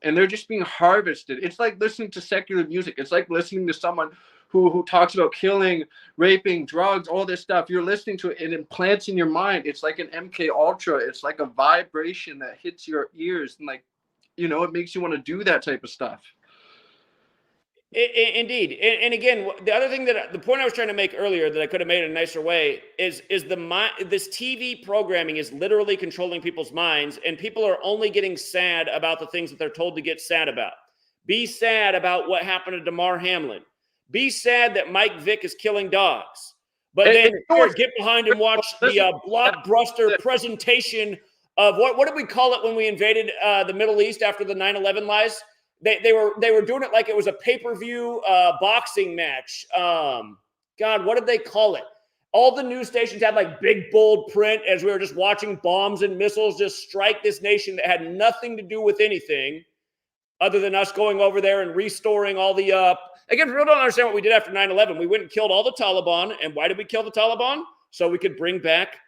And they're just being harvested. It's like listening to secular music. It's like listening to someone who talks about killing, raping, drugs, all this stuff. You're listening to it and it implants in your mind. It's like an MK Ultra. It's like a vibration that hits your ears. And like, you know, it makes you want to do that type of stuff. Indeed. And again, the other thing the point I was trying to make earlier that I could have made in a nicer way is this TV programming is literally controlling people's minds, and people are only getting sad about the things that they're told to get sad about. Be sad about what happened to Damar Hamlin. Be sad that Mike Vick is killing dogs. But then get behind and watch the blockbuster presentation of what did we call it when we invaded the Middle East after the 9/11 lies? They were doing it like it was a pay-per-view boxing match. God, what did they call it? All the news stations had like big bold print as we were just watching bombs and missiles just strike this nation that had nothing to do with anything other than us going over there and restoring all the again, people don't understand what we did after 9/11. We went and killed all the Taliban. And why did we kill the Taliban? So we could bring back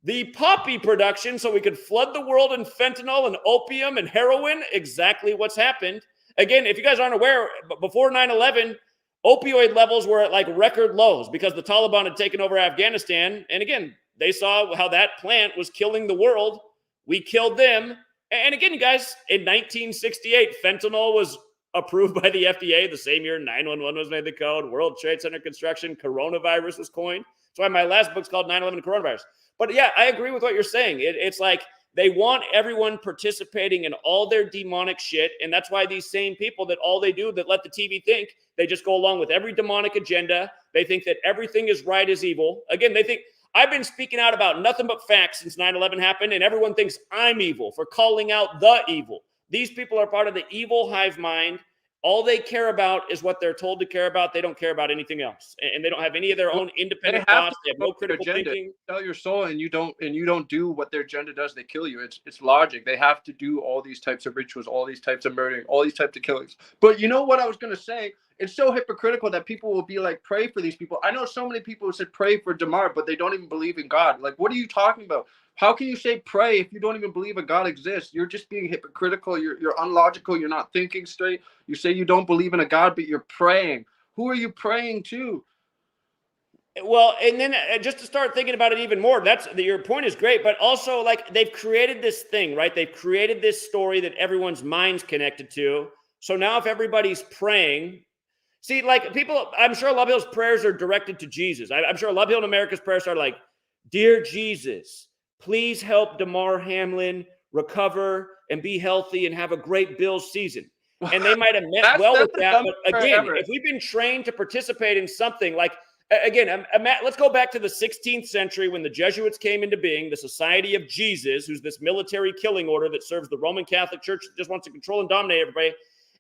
the poppy production, so we could flood the world in fentanyl and opium and heroin. Exactly what's happened. Again, if you guys aren't aware, before 9/11, opioid levels were at like record lows because the Taliban had taken over Afghanistan. And again, they saw how that plant was killing the world. We killed them. And again, you guys, in 1968, fentanyl was approved by the FDA the same year 911 was made the code, World Trade Center construction, coronavirus was coined. That's why my last book's called 9/11 Coronavirus. But yeah, I agree with what you're saying. It's like they want everyone participating in all their demonic shit. And that's why these same people that all they do that let the TV think, they just go along with every demonic agenda. They think that everything is right is evil. Again, they think I've been speaking out about nothing but facts since 9/11 happened, and everyone thinks I'm evil for calling out the evil. These people are part of the evil hive mind. All they care about is what they're told to care about. They don't care about anything else, and they don't have any of their own independent thoughts. They have no critical thinking. Sell your soul, and you don't do what their agenda does. They kill you. It's logic. They have to do all these types of rituals, all these types of murdering, all these types of killings. But you know what I was gonna say? It's so hypocritical that people will be like, pray for these people. I know so many people who said pray for Damar, but they don't even believe in God. Like, what are you talking about? How can you say pray if you don't even believe a God exists? You're just being hypocritical. You're unlogical. You're not thinking straight. You say you don't believe in a God, but you're praying. Who are you praying to? Well, and then just to start thinking about it even more, your point is great, but also like they've created this thing, right? They've created this story that everyone's mind's connected to. So now if everybody's praying, See, like people, I'm sure Love Hill's prayers are directed to Jesus. I'm sure Love Hill in America's prayers are like, "Dear Jesus, please help Damar Hamlin recover and be healthy and have a great Bills season." And they might have meant well with that. But again, if we've been trained to participate in something like, again, let's go back to the 16th century when the Jesuits came into being, the Society of Jesus, who's this military killing order that serves the Roman Catholic Church that just wants to control and dominate everybody.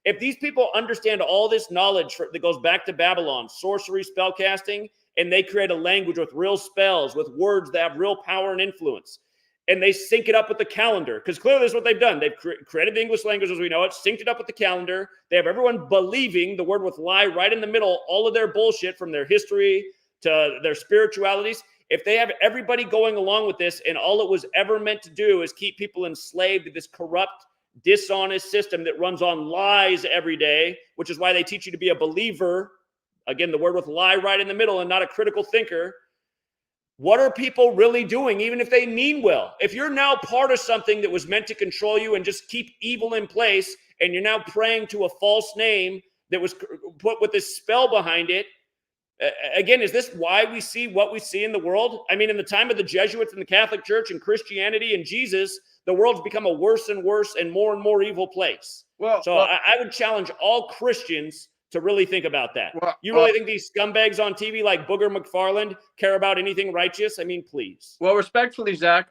If these people understand all this knowledge that goes back to Babylon, sorcery, spellcasting, and they create a language with real spells, with words that have real power and influence, and they sync it up with the calendar, because clearly this is what they've done. They've created the English language as we know it, synced it up with the calendar. They have everyone believing the word with lie right in the middle, all of their bullshit from their history to their spiritualities. If they have everybody going along with this and all it was ever meant to do is keep people enslaved to this corrupt, dishonest system that runs on lies every day, which is why they teach you to be a believer. Again, the word with lie right in the middle and not a critical thinker. What are people really doing, even if they mean well? If you're now part of something that was meant to control you and just keep evil in place, and you're now praying to a false name that was put with this spell behind it, again, is this why we see what we see in the world? I mean, in the time of the Jesuits and the Catholic Church and Christianity and Jesus, the world's become a worse and worse and more evil place. I would challenge all Christians to really think about that. You really think these scumbags on TV like Booger McFarland care about anything righteous? I mean, please. Well, respectfully, Zach,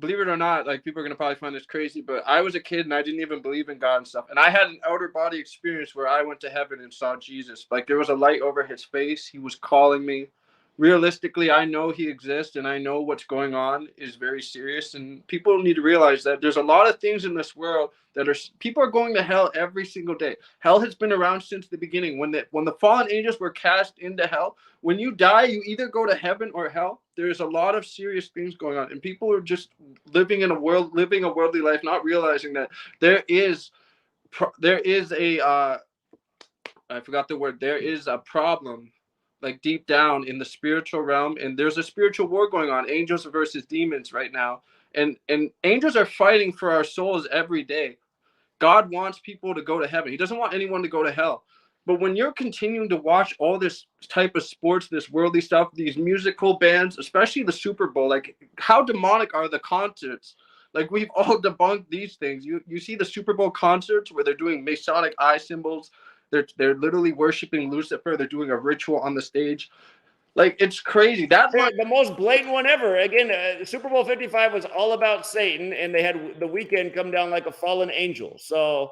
believe it or not, like people are gonna probably find this crazy, but I was a kid and I didn't even believe in God and stuff. And I had an outer body experience where I went to heaven and saw Jesus. Like there was a light over his face. He was calling me. Realistically, I know he exists and I know what's going on is very serious. And people need to realize that there's a lot of things in this world that people are going to hell every single day. Hell has been around since the beginning. When the fallen angels were cast into hell, when you die, you either go to heaven or hell. There's a lot of serious things going on. And people are just living a worldly life, not realizing that there is a problem like deep down in the spiritual realm, and there's a spiritual war going on, angels versus demons right now, and angels are fighting for our souls every day. God wants people to go to heaven. He doesn't want anyone to go to hell. But when you're continuing to watch all this type of sports, this worldly stuff, these musical bands, especially the Super Bowl, like how demonic are the concerts? Like we've all debunked these things. You see the Super Bowl concerts where they're doing Masonic eye symbols. They're literally worshiping Lucifer. They're doing a ritual on the stage. Like, it's crazy. That's the most blatant one ever. Again, Super Bowl 55 was all about Satan, and they had the weekend come down like a fallen angel. So,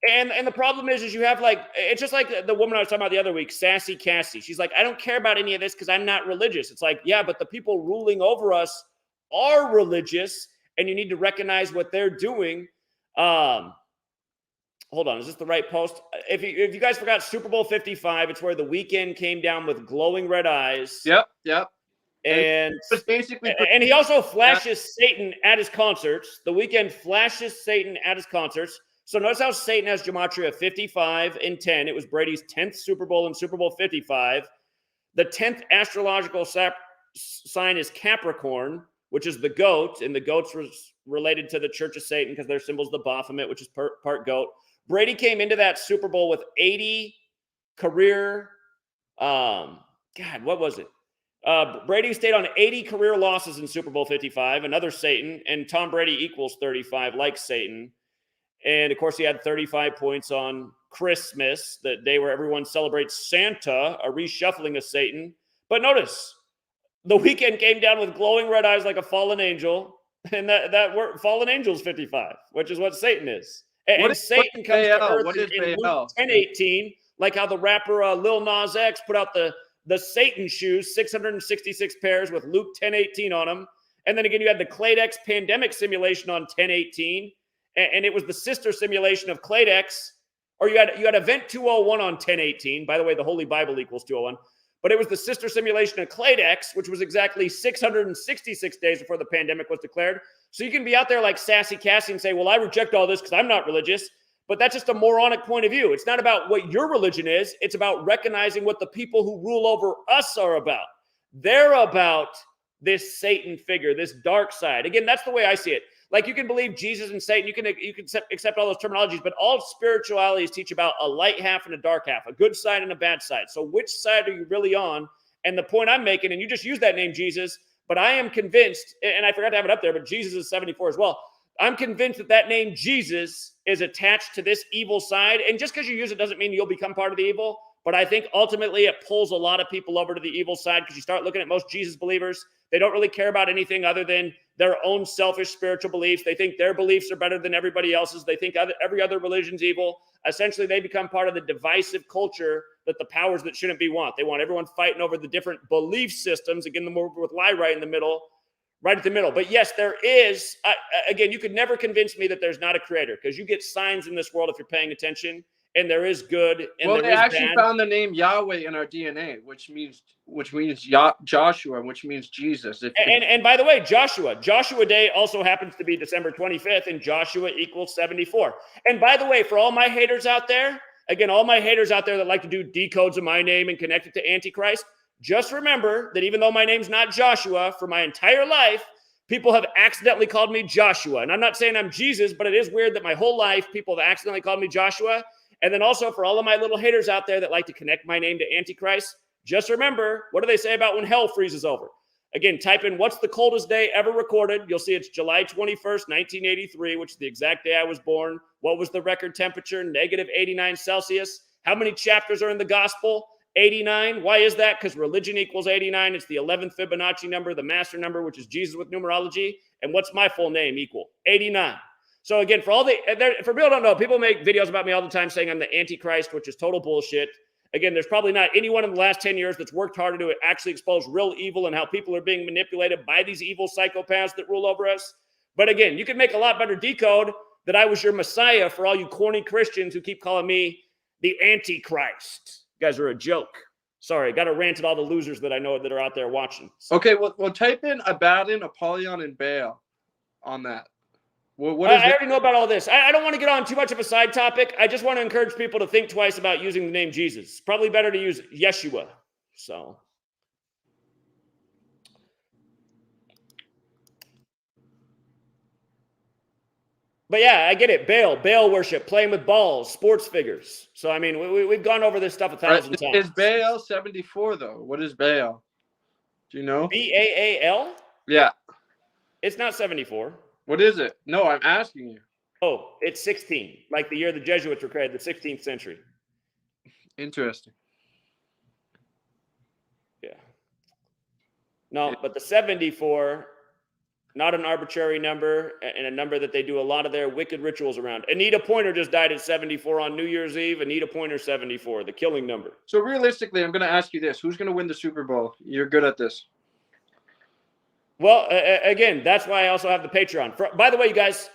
and the problem is you have like, it's just like the woman I was talking about the other week, Sassy Cassie. She's like, I don't care about any of this because I'm not religious. It's like, yeah, but the people ruling over us are religious, and you need to recognize what they're doing. Hold on, is this the right post? If you guys forgot Super Bowl 55, it's where the weekend came down with glowing red eyes. Yep. And it's basically, and he also flashes Satan at his concerts. The weekend flashes Satan at his concerts. So notice how Satan has gematria 55 and 10. It was Brady's 10th Super Bowl in Super Bowl 55. The 10th astrological sign is Capricorn, which is the goat, and the goat's related to the Church of Satan because their symbol's the Baphomet, which is part goat. Brady came into that Super Bowl with 80 career, what was it? Brady stayed on 80 career losses in Super Bowl 55, another Satan, and Tom Brady equals 35, like Satan. And, of course, he had 35 points on Christmas, the day where everyone celebrates Santa, a reshuffling of Satan. But notice, the weekend came down with glowing red eyes like a fallen angel, and that word, fallen angel's 55, which is what Satan is. And Satan comes to earth in Luke 10:18, like how the rapper Lil Nas X put out the Satan shoes, 666 pairs with Luke 10:18 on them. And then again, you had the Claydex pandemic simulation on 10:18, and it was the sister simulation of Claydex. Or you had Event 201 on 10:18. By the way, the Holy Bible equals 201. But it was the sister simulation of Claydex, which was exactly 666 days before the pandemic was declared. So you can be out there like Sassy Cassie and say, well, I reject all this because I'm not religious. But that's just a moronic point of view. It's not about what your religion is. It's about recognizing what the people who rule over us are about. They're about this Satan figure, this dark side. Again, that's the way I see it. like you can believe Jesus and Satan, you can accept all those terminologies, but all spiritualities teach about a light half and a dark half, a good side and a bad side. So which side are you really on? And the point I'm making, and you just use that name Jesus, but I am convinced, and I forgot to have it up there, but Jesus is 74 as well. I'm convinced that that name Jesus is attached to this evil side. And just because you use it doesn't mean you'll become part of the evil. But I think ultimately it pulls a lot of people over to the evil side, because you start looking at most Jesus believers. They don't really care about anything other than their own selfish spiritual beliefs. They think their beliefs are better than everybody else's. They think every other religion's evil. Essentially, they become part of the divisive culture that the powers that shouldn't be want. They want everyone fighting over the different belief systems. Again, the more with lie right in the middle. Right at the middle. But yes, there is, again, you could never convince me that there's not a creator, because you get signs in this world if you're paying attention, and there is good and well, there they is actually bad. found the name Yahweh in our DNA, which means Joshua, which means Jesus. And by the way, Joshua Day also happens to be December 25th, and Joshua equals 74. And by the way, for all my haters out there, again, all my haters out there that like to do decodes of my name and connect it to Antichrist, just remember that even though my name's not Joshua, for my entire life, people have accidentally called me Joshua. And I'm not saying I'm Jesus, but it is weird that my whole life people have accidentally called me Joshua. And then also for all of my little haters out there that like to connect my name to Antichrist, just remember, what do they say about when hell freezes over? Again, type in what's the coldest day ever recorded. You'll see it's July 21st, 1983, which is the exact day I was born. What was the record temperature? Negative 89 Celsius. How many chapters are in the gospel? 89. Why is that? Because religion equals 89. It's the 11th Fibonacci number, the master number, which is Jesus with numerology. And what's my full name equal? 89. So again, for people who don't know, people make videos about me all the time saying I'm the Antichrist, which is total bullshit. Again, there's probably not anyone in the last 10 years that's worked harder to actually expose real evil and how people are being manipulated by these evil psychopaths that rule over us. But again, you could make a lot better decode that I was your Messiah for all you corny Christians who keep calling me the Antichrist. You guys are a joke. Sorry, got to rant at all the losers that I know that are out there watching. Okay, well, type in Abaddon, Apollyon, and Baal on that. Well, what is I already know about all this. I don't want to get on too much of a side topic. I just want to encourage people to think twice about using the name Jesus. It's probably better to use Yeshua. So. But yeah, I get it. Baal worship, playing with balls, sports figures. So, I mean, we've gone over this stuff 1,000 times. Is Baal 74, though? What is Baal? Do you know? B-A-A-L? Yeah. It's not 74. What is it? No, I'm asking you. Oh, it's 16, like the year the Jesuits were created, the 16th century. Interesting. Yeah. No, but the 74... not an arbitrary number, and a number that they do a lot of their wicked rituals around. Anita Pointer just died at 74 on New Year's Eve. Anita Pointer, 74, the killing number. So realistically, I'm going to ask you this. Who's going to win the Super Bowl? You're good at this. Well, again, that's why I also have the Patreon. By the way, you guys,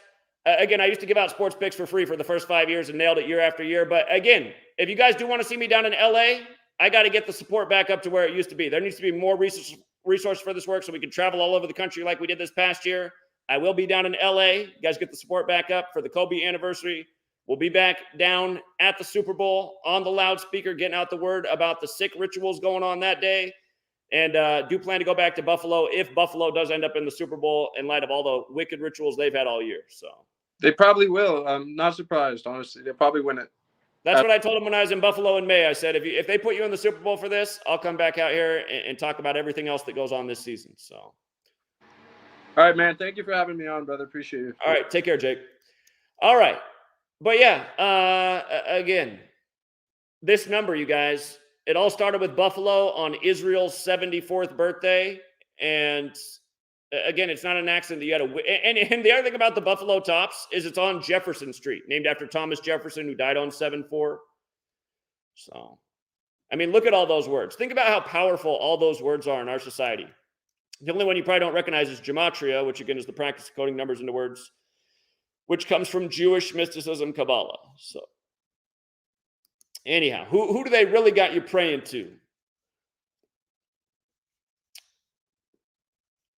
again, I used to give out sports picks for free for the first 5 years and nailed it year after year. But again, if you guys do want to see me down in LA, I got to get the support back up to where it used to be. There needs to be more resource for this work so we can travel all over the country like we did this past year. I will be down in LA. You guys get the support back up for the Kobe anniversary. We'll be back down at the Super Bowl on the loudspeaker, getting out the word about the sick rituals going on that day. And do plan to go back to Buffalo if Buffalo does end up in the Super Bowl in light of all the wicked rituals they've had all year. So they probably will. I'm not surprised, honestly. They'll probably win it. That's what I told them when I was in Buffalo in May. I said, if they put you in the Super Bowl for this, I'll come back out here and talk about everything else that goes on this season. So, all right, man. Thank you for having me on, brother. Appreciate it. All right. Take care, Jake. All right. But yeah, again, this number, you guys, it all started with Buffalo on Israel's 74th birthday. And again, it's not an accident that you had and the other thing about the Buffalo Tops is it's on Jefferson Street, named after Thomas Jefferson, who died on 7/4. So, I mean, look at all those words. Think about how powerful all those words are in our society. The only one you probably don't recognize is gematria, which again is the practice of coding numbers into words, which comes from Jewish mysticism, Kabbalah. So, anyhow, who do they really got you praying to?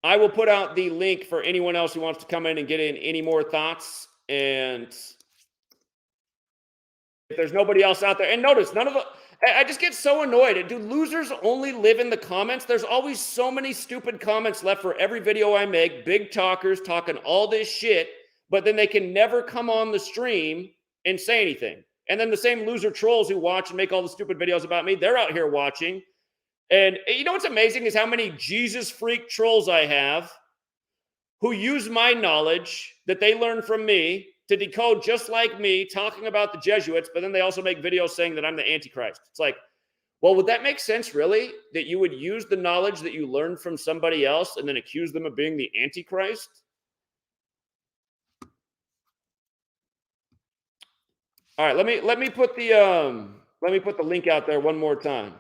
I will put out the link for anyone else who wants to come in and get in any more thoughts. And if there's nobody else out there, and notice I just get so annoyed. Do losers only live in the comments? There's always so many stupid comments left for every video I make. Big talkers talking all this shit, but then they can never come on the stream and say anything. And then the same loser trolls who watch and make all the stupid videos about me, they're out here watching. And you know what's amazing is how many Jesus freak trolls I have who use my knowledge that they learned from me to decode just like me, talking about the Jesuits, but then they also make videos saying that I'm the Antichrist. It's like, well, would that make sense, really? That you would use the knowledge that you learned from somebody else and then accuse them of being the Antichrist? All right, let me put the link out there one more time.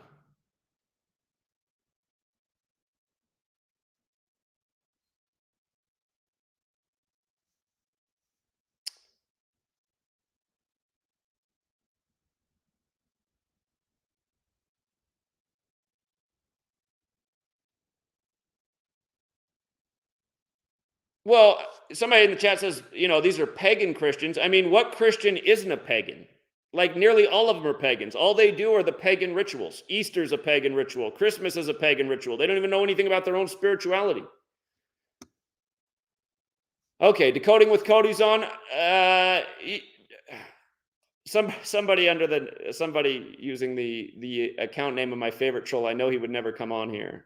Well, somebody in the chat says, these are pagan Christians. I mean, what Christian isn't a pagan? Like nearly all of them are pagans. All they do are the pagan rituals. Easter's a pagan ritual. Christmas is a pagan ritual. They don't even know anything about their own spirituality. Okay, Decoding with Cody's on. Somebody using the account name of my favorite troll. I know he would never come on here.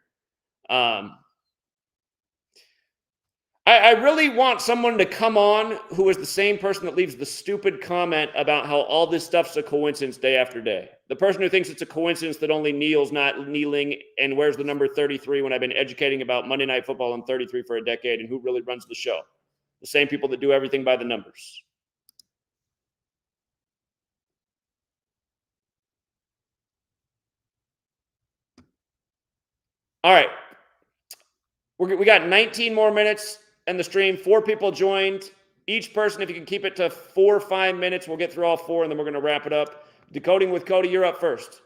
I really want someone to come on who is the same person that leaves the stupid comment about how all this stuff's a coincidence day after day. The person who thinks it's a coincidence that only Neil's not kneeling and wears the number 33 when I've been educating about Monday Night Football and 33 for a decade and who really runs the show. The same people that do everything by the numbers. All right. We got 19 more minutes in the stream. 4 people joined. Each person, if you can keep it to 4 or 5 minutes, we'll get through all 4, and then we're going to wrap it up. Decoding with Cody, you're up first.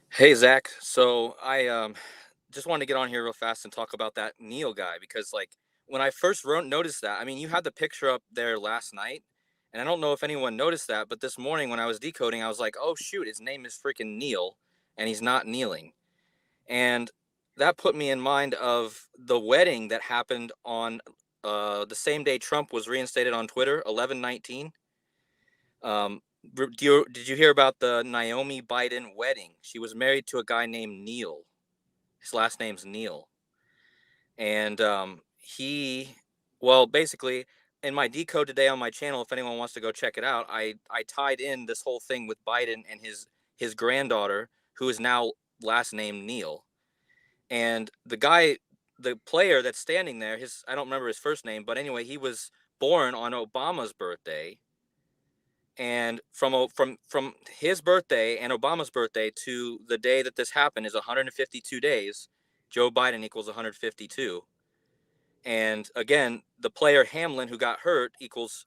Hey, Zach. So I just wanted to get on here real fast and talk about that Neil guy because, like, when I first noticed that, I mean, you had the picture up there last night, and I don't know if anyone noticed that, but this morning when I was decoding, I was like, oh, shoot, his name is freaking Neil, and he's not kneeling. And that put me in mind of the wedding that happened on the same day Trump was reinstated on Twitter, 11/19. Did you hear about the Naomi Biden wedding? She was married to a guy named Neil. His last name's Neil. And basically, in my decode today on my channel, if anyone wants to go check it out, I tied in this whole thing with Biden and his granddaughter, who is now last name Neil. And the player that's standing there, I don't remember his first name, but anyway, he was born on Obama's birthday. And from his birthday and Obama's birthday to the day that this happened is 152 days. Joe Biden equals 152. And again, the player Hamlin, who got hurt, equals,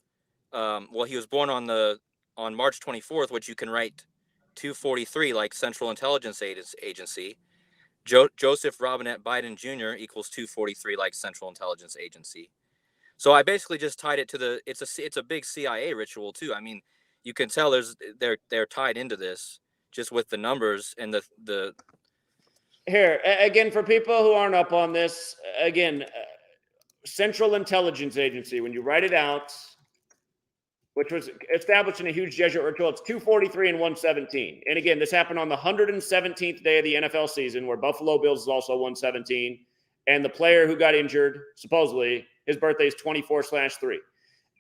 he was born on March 24th, which you can write 243 like Central Intelligence Agency. Joseph Robinette Biden Jr. equals 243 like Central Intelligence Agency. So I basically just tied it to it's a big CIA ritual too. I mean, you can tell they're tied into this just with the numbers and the. Here again, for people who aren't up on this, again, Central Intelligence Agency. When you write it out, which was established in a huge Jesuit ritual, it's 243 and 117. And again, this happened on the 117th day of the NFL season, where Buffalo Bills is also 117. And the player who got injured, supposedly, his birthday is 24/3.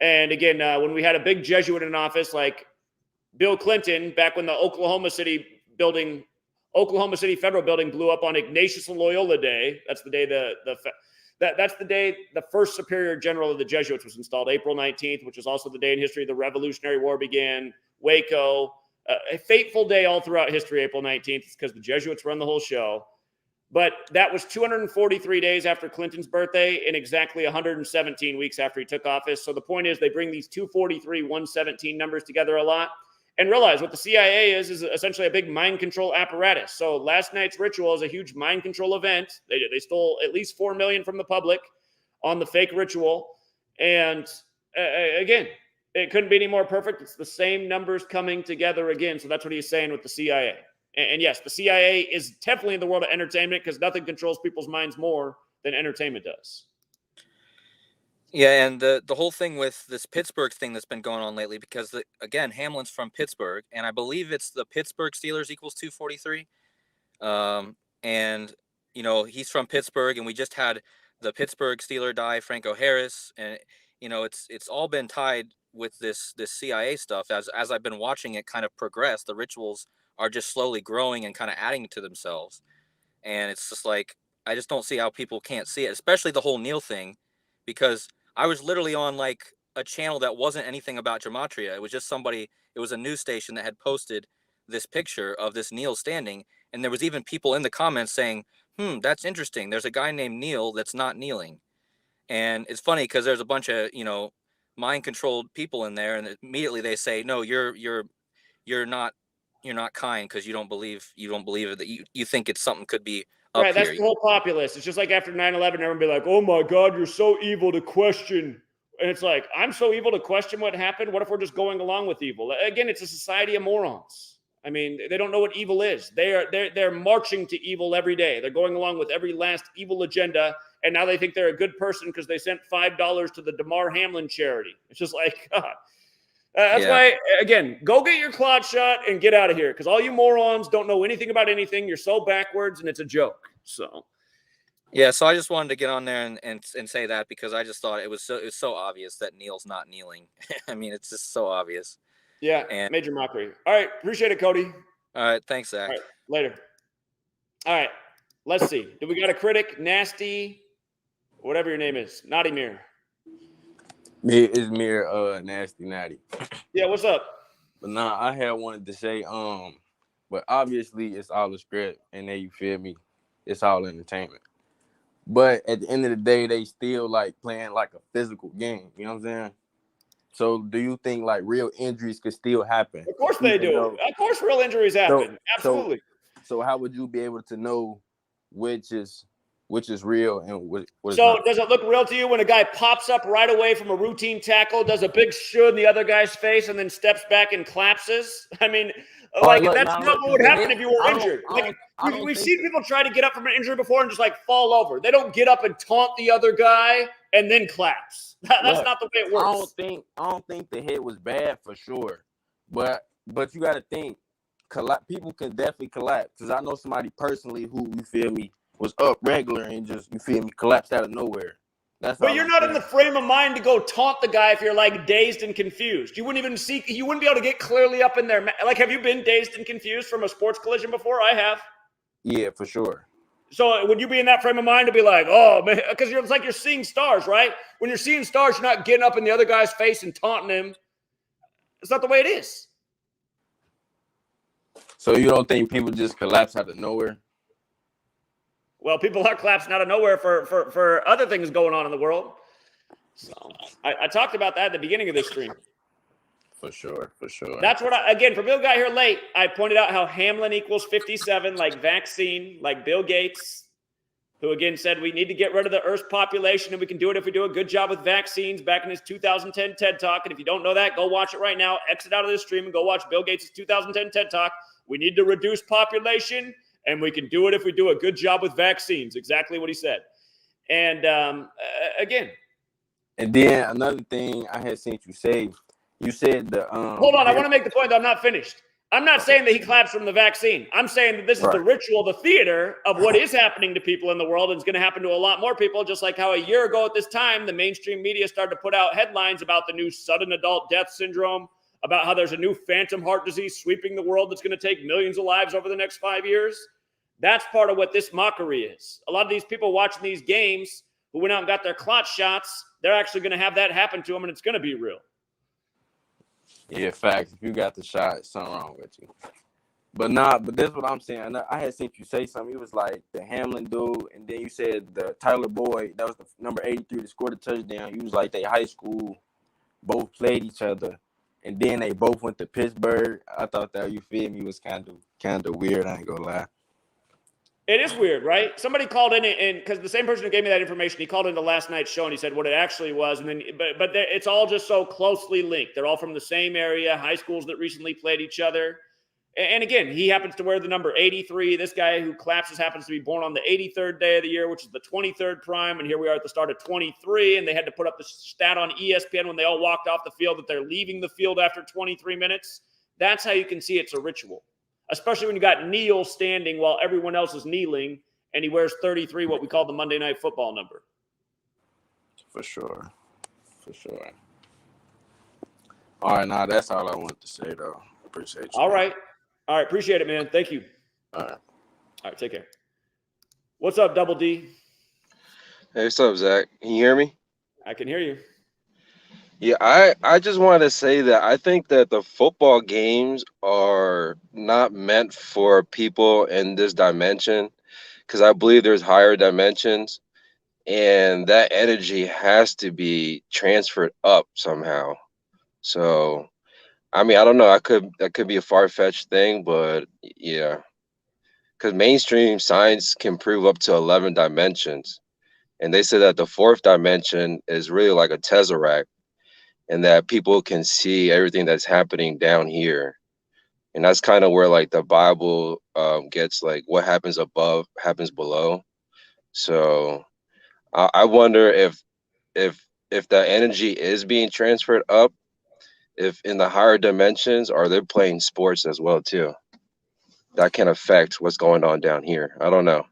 And again, when we had a big Jesuit in office, like Bill Clinton, back when the Oklahoma City Federal Building blew up on Ignatius Loyola Day, that's the day that's the day the first superior general of the Jesuits was installed, April 19th, which is also the day in history the Revolutionary War began, Waco, a fateful day all throughout history, April 19th. It's because the Jesuits run the whole show. But that was 243 days after Clinton's birthday and exactly 117 weeks after he took office. So the point is they bring these 243, 117 numbers together a lot and realize what the CIA is essentially a big mind control apparatus. So last night's ritual is a huge mind control event. They stole at least $4 million from the public on the fake ritual. And again, It couldn't be any more perfect. It's the same numbers coming together again. So that's what he's saying with the CIA. And yes, the CIA is definitely in the world of entertainment because nothing controls people's minds more than entertainment does. Yeah, and the whole thing with this Pittsburgh thing that's been going on lately, because again, Hamlin's from Pittsburgh, and I believe it's the Pittsburgh Steelers equals 243. And you know, he's from Pittsburgh, and we just had the Pittsburgh Steeler die, Franco Harris, and you know, it's all been tied with this CIA stuff. As I've been watching it kind of progress, the rituals are just slowly growing and kind of adding to themselves, and it's just like I just don't see how people can't see it, especially the whole Neil thing, because I was literally on like a channel that wasn't anything about Gematria. It was just somebody, it was a news station that had posted this picture of this Neil standing. And there was even people in the comments saying, that's interesting. There's a guy named Neil that's not kneeling. And it's funny because there's a bunch of, you know, mind controlled people in there. And immediately they say, no, you're not kind because you don't believe it, that you think it's something could be up right, that's here. the whole populace. It's just like after 9/11, everyone be like, "Oh my God, you're so evil to question." And it's like, I'm so evil to question what happened. What if we're just going along with evil? Again, it's a society of morons. I mean, they don't know what evil is. They're marching to evil every day. They're going along with every last evil agenda, and now they think they're a good person because they sent $5 to the Damar Hamlin charity. It's just like, God. That's why, again, go get your clot shot and get out of here, because all you morons don't know anything about anything. You're so backwards, and it's a joke. So, yeah, so I just wanted to get on there and say that, because I just thought it was so obvious that Neil's not kneeling. I mean, it's just so obvious. Yeah, and major mockery. All right, appreciate it, Cody. All right, thanks, Zach. All right, later. All right, let's see. Do we got a critic? Nasty, whatever your name is. Naughty Mirror. It's Mirror Nasty Natty. Yeah, what's up? But nah, I had wanted to say, but obviously it's all a script, and then you feel me, it's all entertainment. But at the end of the day, they still like playing like a physical game. You know what I'm saying? So do you think like real injuries could still happen? Of course they do. Of course real injuries happen. Absolutely. So how would you be able to know which is real and what is so not? Does it look real to you when a guy pops up right away from a routine tackle, does a big shoe in the other guy's face, and then steps back and collapses? I mean, like that's not what would happen if you were injured. We've seen people try to get up from an injury before and just like fall over. They don't get up and taunt the other guy and then collapse. That's not the way it works. I don't think the hit was bad for sure, but you got to think, people can definitely collapse, because I know somebody personally who, you feel me, was up regular and just, you feel me, collapsed out of nowhere. But you're not in the frame of mind to go taunt the guy if you're like dazed and confused. You wouldn't be able to get clearly up in there. Like, have you been dazed and confused from a sports collision before? I have. Yeah, for sure. So would you be in that frame of mind to be like, oh man, because it's like you're seeing stars, right? When you're seeing stars, you're not getting up in the other guy's face and taunting him. It's not the way it is. So you don't think people just collapse out of nowhere? Well, people are collapsing out of nowhere for other things going on in the world. So I talked about that at the beginning of this stream. For sure. That's what for Bill got here late, I pointed out how Hamlin equals 57, like vaccine, like Bill Gates, who again said we need to get rid of the Earth's population, and we can do it if we do a good job with vaccines, back in his 2010 TED Talk. And if you don't know that, go watch it right now. Exit out of this stream and go watch Bill Gates' 2010 TED Talk. We need to reduce population, and we can do it if we do a good job with vaccines. Exactly what he said. And again. And then another thing I had seen you say, you said the hold on, I want to make the point that I'm not finished. I'm not saying that he collapsed from the vaccine. I'm saying that this is the ritual, the theater of what is happening to people in the world, and it's going to happen to a lot more people, just like how a year ago at this time, the mainstream media started to put out headlines about the new sudden adult death syndrome, about how there's a new phantom heart disease sweeping the world that's going to take millions of lives over the next 5 years. That's part of what this mockery is. A lot of these people watching these games who went out and got their clot shots, they're actually going to have that happen to them, and it's going to be real. Yeah, facts. If you got the shot, something wrong with you. But that's what I'm saying. I had seen you say something. It was like the Hamlin dude, and then you said the Tyler Boyd, that was the number 83 that scored a touchdown. You was like they high school, both played each other, and then they both went to Pittsburgh. I thought that, you feel me, was kind of weird. I ain't gonna lie. It is weird, right? Somebody called in and because the same person who gave me that information, he called into last night's show and he said what it actually was, and then but it's all just so closely linked. They're all from the same area, high schools that recently played each other. And again, he happens to wear the number 83. This guy who collapses happens to be born on the 83rd day of the year, which is the 23rd prime. And here we are at the start of 23. And they had to put up the stat on ESPN when they all walked off the field that they're leaving the field after 23 minutes. That's how you can see it's a ritual, especially when you got Neil standing while everyone else is kneeling, and he wears 33, what we call the Monday Night Football number. For sure. For sure. All right, now that's all I wanted to say, though. Appreciate you. All right. All right. Appreciate it, man. Thank you. All right. All right. Take care. What's up, Double D? Hey, what's up, Zach? Can you hear me? I can hear you. Yeah, I just want to say that I think that the football games are not meant for people in this dimension, because I believe there's higher dimensions, and that energy has to be transferred up somehow. So, I mean, I don't know. That could be a far-fetched thing, but yeah, because mainstream science can prove up to 11 dimensions, and they said that the fourth dimension is really like a tesseract, and that people can see everything that's happening down here. And that's kind of where like the Bible gets like what happens above happens below. So I wonder if the energy is being transferred up, if in the higher dimensions, are they playing sports as well too? That can affect what's going on down here. I don't know.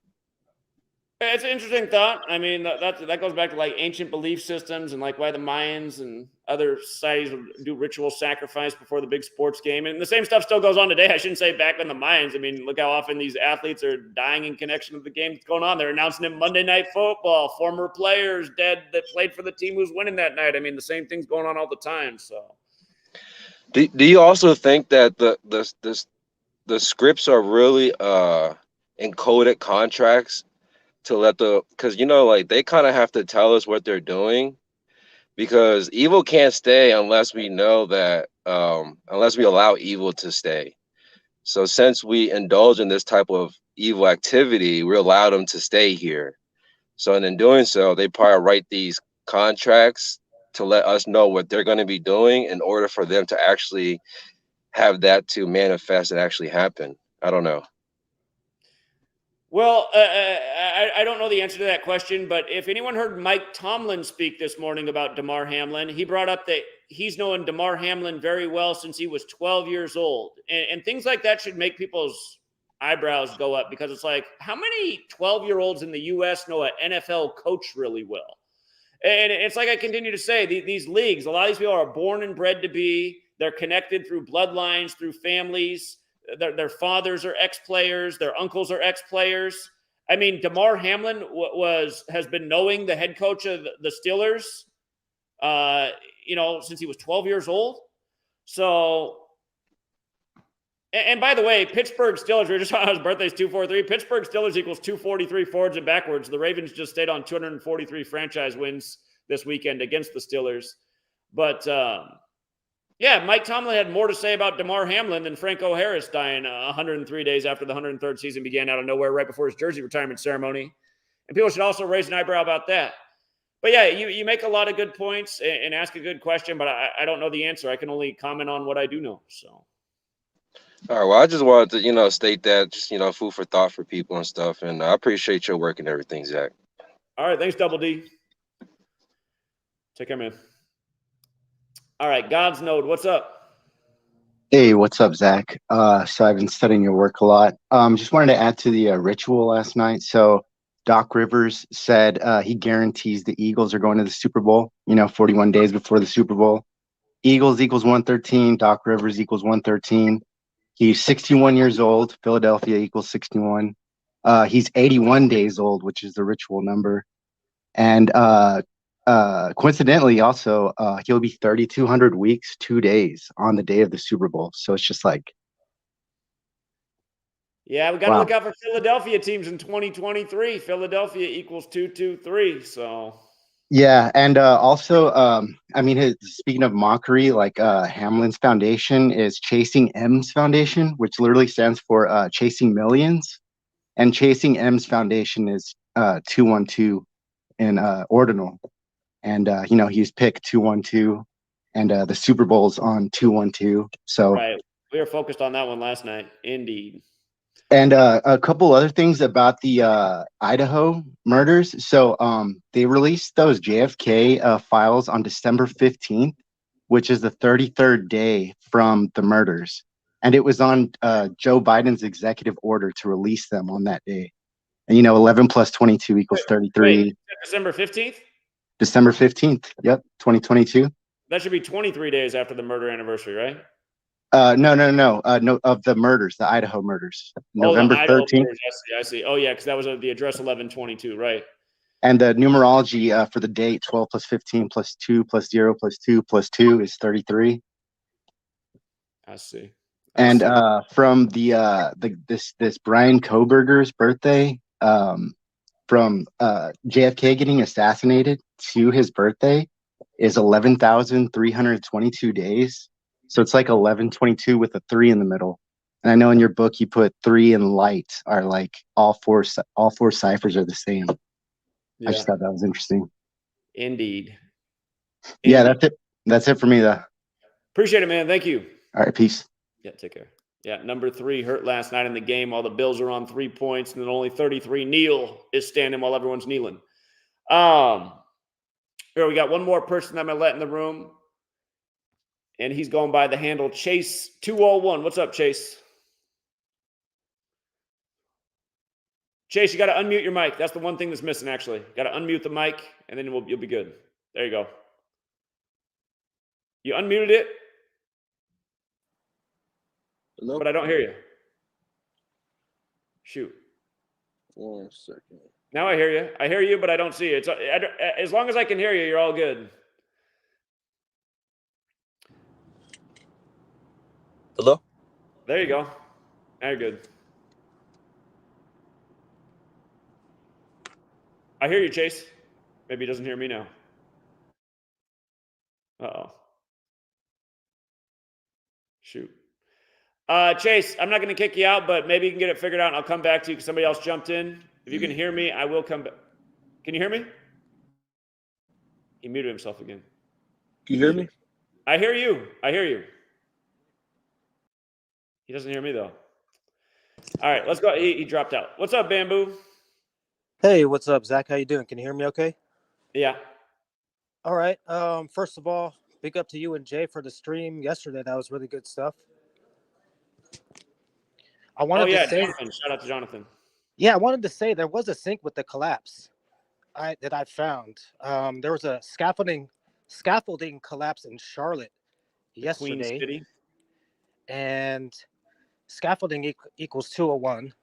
It's an interesting thought. I mean, that goes back to like ancient belief systems and like why the Mayans and other societies would do ritual sacrifice before the big sports game. And the same stuff still goes on today. I shouldn't say back in the Mayans. I mean, look how often these athletes are dying in connection with the game that's going on. They're announcing it Monday Night Football, former players dead that played for the team who's winning that night. I mean, the same thing's going on all the time. So, do you also think that the scripts are really encoded contracts to let because like they kind of have to tell us what they're doing, because evil can't stay unless we know that unless we allow evil to stay. So since we indulge in this type of evil activity, we allow them to stay here. So in doing so, they probably write these contracts to let us know what they're going to be doing in order for them to actually have that to manifest and actually happen. I don't know. Well, I don't know the answer to that question, but if anyone heard Mike Tomlin speak this morning about Damar Hamlin, he brought up that he's known Damar Hamlin very well since he was 12 years old. And things like that should make people's eyebrows go up, because it's like, how many 12-year-olds in the U.S. know an NFL coach really well? And it's like I continue to say, these leagues, a lot of these people are born and bred to be. They're connected through bloodlines, through families. Their fathers are ex-players. Their uncles are ex-players. I mean, Damar Hamlin has been knowing the head coach of the Steelers, since he was 12 years old. So, and by the way, Pittsburgh Steelers, we were just on his birthday's 243. Pittsburgh Steelers equals 243 forwards and backwards. The Ravens just stayed on 243 franchise wins this weekend against the Steelers. But, yeah, Mike Tomlin had more to say about Damar Hamlin than Franco Harris dying 103 days after the 103rd season began out of nowhere right before his jersey retirement ceremony. And people should also raise an eyebrow about that. But, yeah, you make a lot of good points and ask a good question, but I don't know the answer. I can only comment on what I do know. So, all right, well, I just wanted to, state that, just, food for thought for people and stuff. And I appreciate your work and everything, Zach. All right, thanks, Double D. Take care, man. All right, God's Node, what's up? Hey, what's up, Zach? So I've been studying your work a lot. Just wanted to add to the ritual last night. So Doc Rivers said he guarantees the Eagles are going to the Super Bowl, 41 days before the Super Bowl. Eagles equals 113. Doc Rivers equals 113. He's 61 years old. Philadelphia equals 61. He's 81 days old, which is the ritual number. And coincidentally, also, he'll be 3,200 weeks, 2 days on the day of the Super Bowl. So it's just like, yeah, we got to look out for Philadelphia teams in 2023. Philadelphia equals 223. So, yeah, and also, speaking of mockery, like Hamlin's foundation is Chasing M's Foundation, which literally stands for Chasing Millions. And Chasing M's foundation is 212 in ordinal. And he was picked 212, and the Super Bowl's on 212. So right, we were focused on that one last night. Indeed. And a couple other things about the Idaho murders. So they released those JFK files on December 15th, which is the 33rd day from the murders. And it was on Joe Biden's executive order to release them on that day. And 11 plus 22 equals 33. Wait, December 15th? December 15th. Yep, 2022. That should be 23 days after the murder anniversary, right? No, of the murders, the Idaho murders. November the Idaho 13th. murders, I see. Oh, yeah, because that was the address 1122, right? And the numerology for the date 12 plus 15 plus 2 plus 0 plus 2 plus 2 is 33. I see. And from this Brian Kohberger's birthday, from JFK getting assassinated to his birthday is 11,322 days. So it's like 1122 with a 3 in the middle. And I know in your book you put 3 and light are like all four ciphers are the same. Yeah. I just thought that was interesting. Indeed. Yeah, that's it. That's it for me though. Appreciate it, man. Thank you. All right, peace. Yeah, take care. Yeah, number 3 hurt last night in the game while the Bills are on 3 points, and then only 33. Neil is standing while everyone's kneeling. Here we got one more person I'm gonna let in the room, and he's going by the handle Chase201. What's up, Chase? Chase, you got to unmute your mic. That's the one thing that's missing, actually. Got to unmute the mic, and then you'll be good. There you go. You unmuted it. Hello? But I don't hear you. Shoot. 1 second. Now I hear you. I hear you, but I don't see you. As long as I can hear you, you're all good. Hello? There you go. Now you're good. I hear you, Chase. Maybe he doesn't hear me now. Uh-oh. Shoot. Chase, I'm not going to kick you out, but maybe you can get it figured out, and I'll come back to you because somebody else jumped in. If you can hear me, I will come back. Can you hear me? He muted himself again. You hear me? I hear you. I hear you. He doesn't hear me, though. All right, let's go. He dropped out. What's up, Bamboo? Hey, what's up, Zach? How you doing? Can you hear me okay? Yeah. All right. First of all, big up to you and Jay for the stream yesterday. That was really good stuff. I wanted to say, Jonathan. Shout out to Jonathan. Yeah, I wanted to say there was a sync with the collapse that I found. There was a scaffolding collapse in Charlotte yesterday. Queen City. And scaffolding equals 201.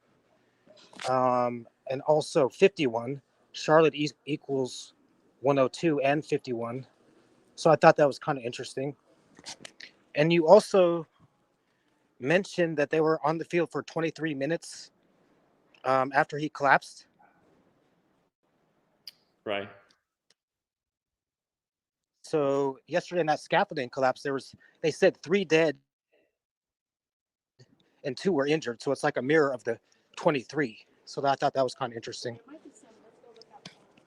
And also 51. Charlotte equals 102 and 51. So I thought that was kind of interesting. And you also mentioned that they were on the field for 23 minutes after he collapsed. Right. So yesterday in that scaffolding collapse, they said 3 dead and 2 were injured. So it's like a mirror of the 23. So I thought that was kind of interesting.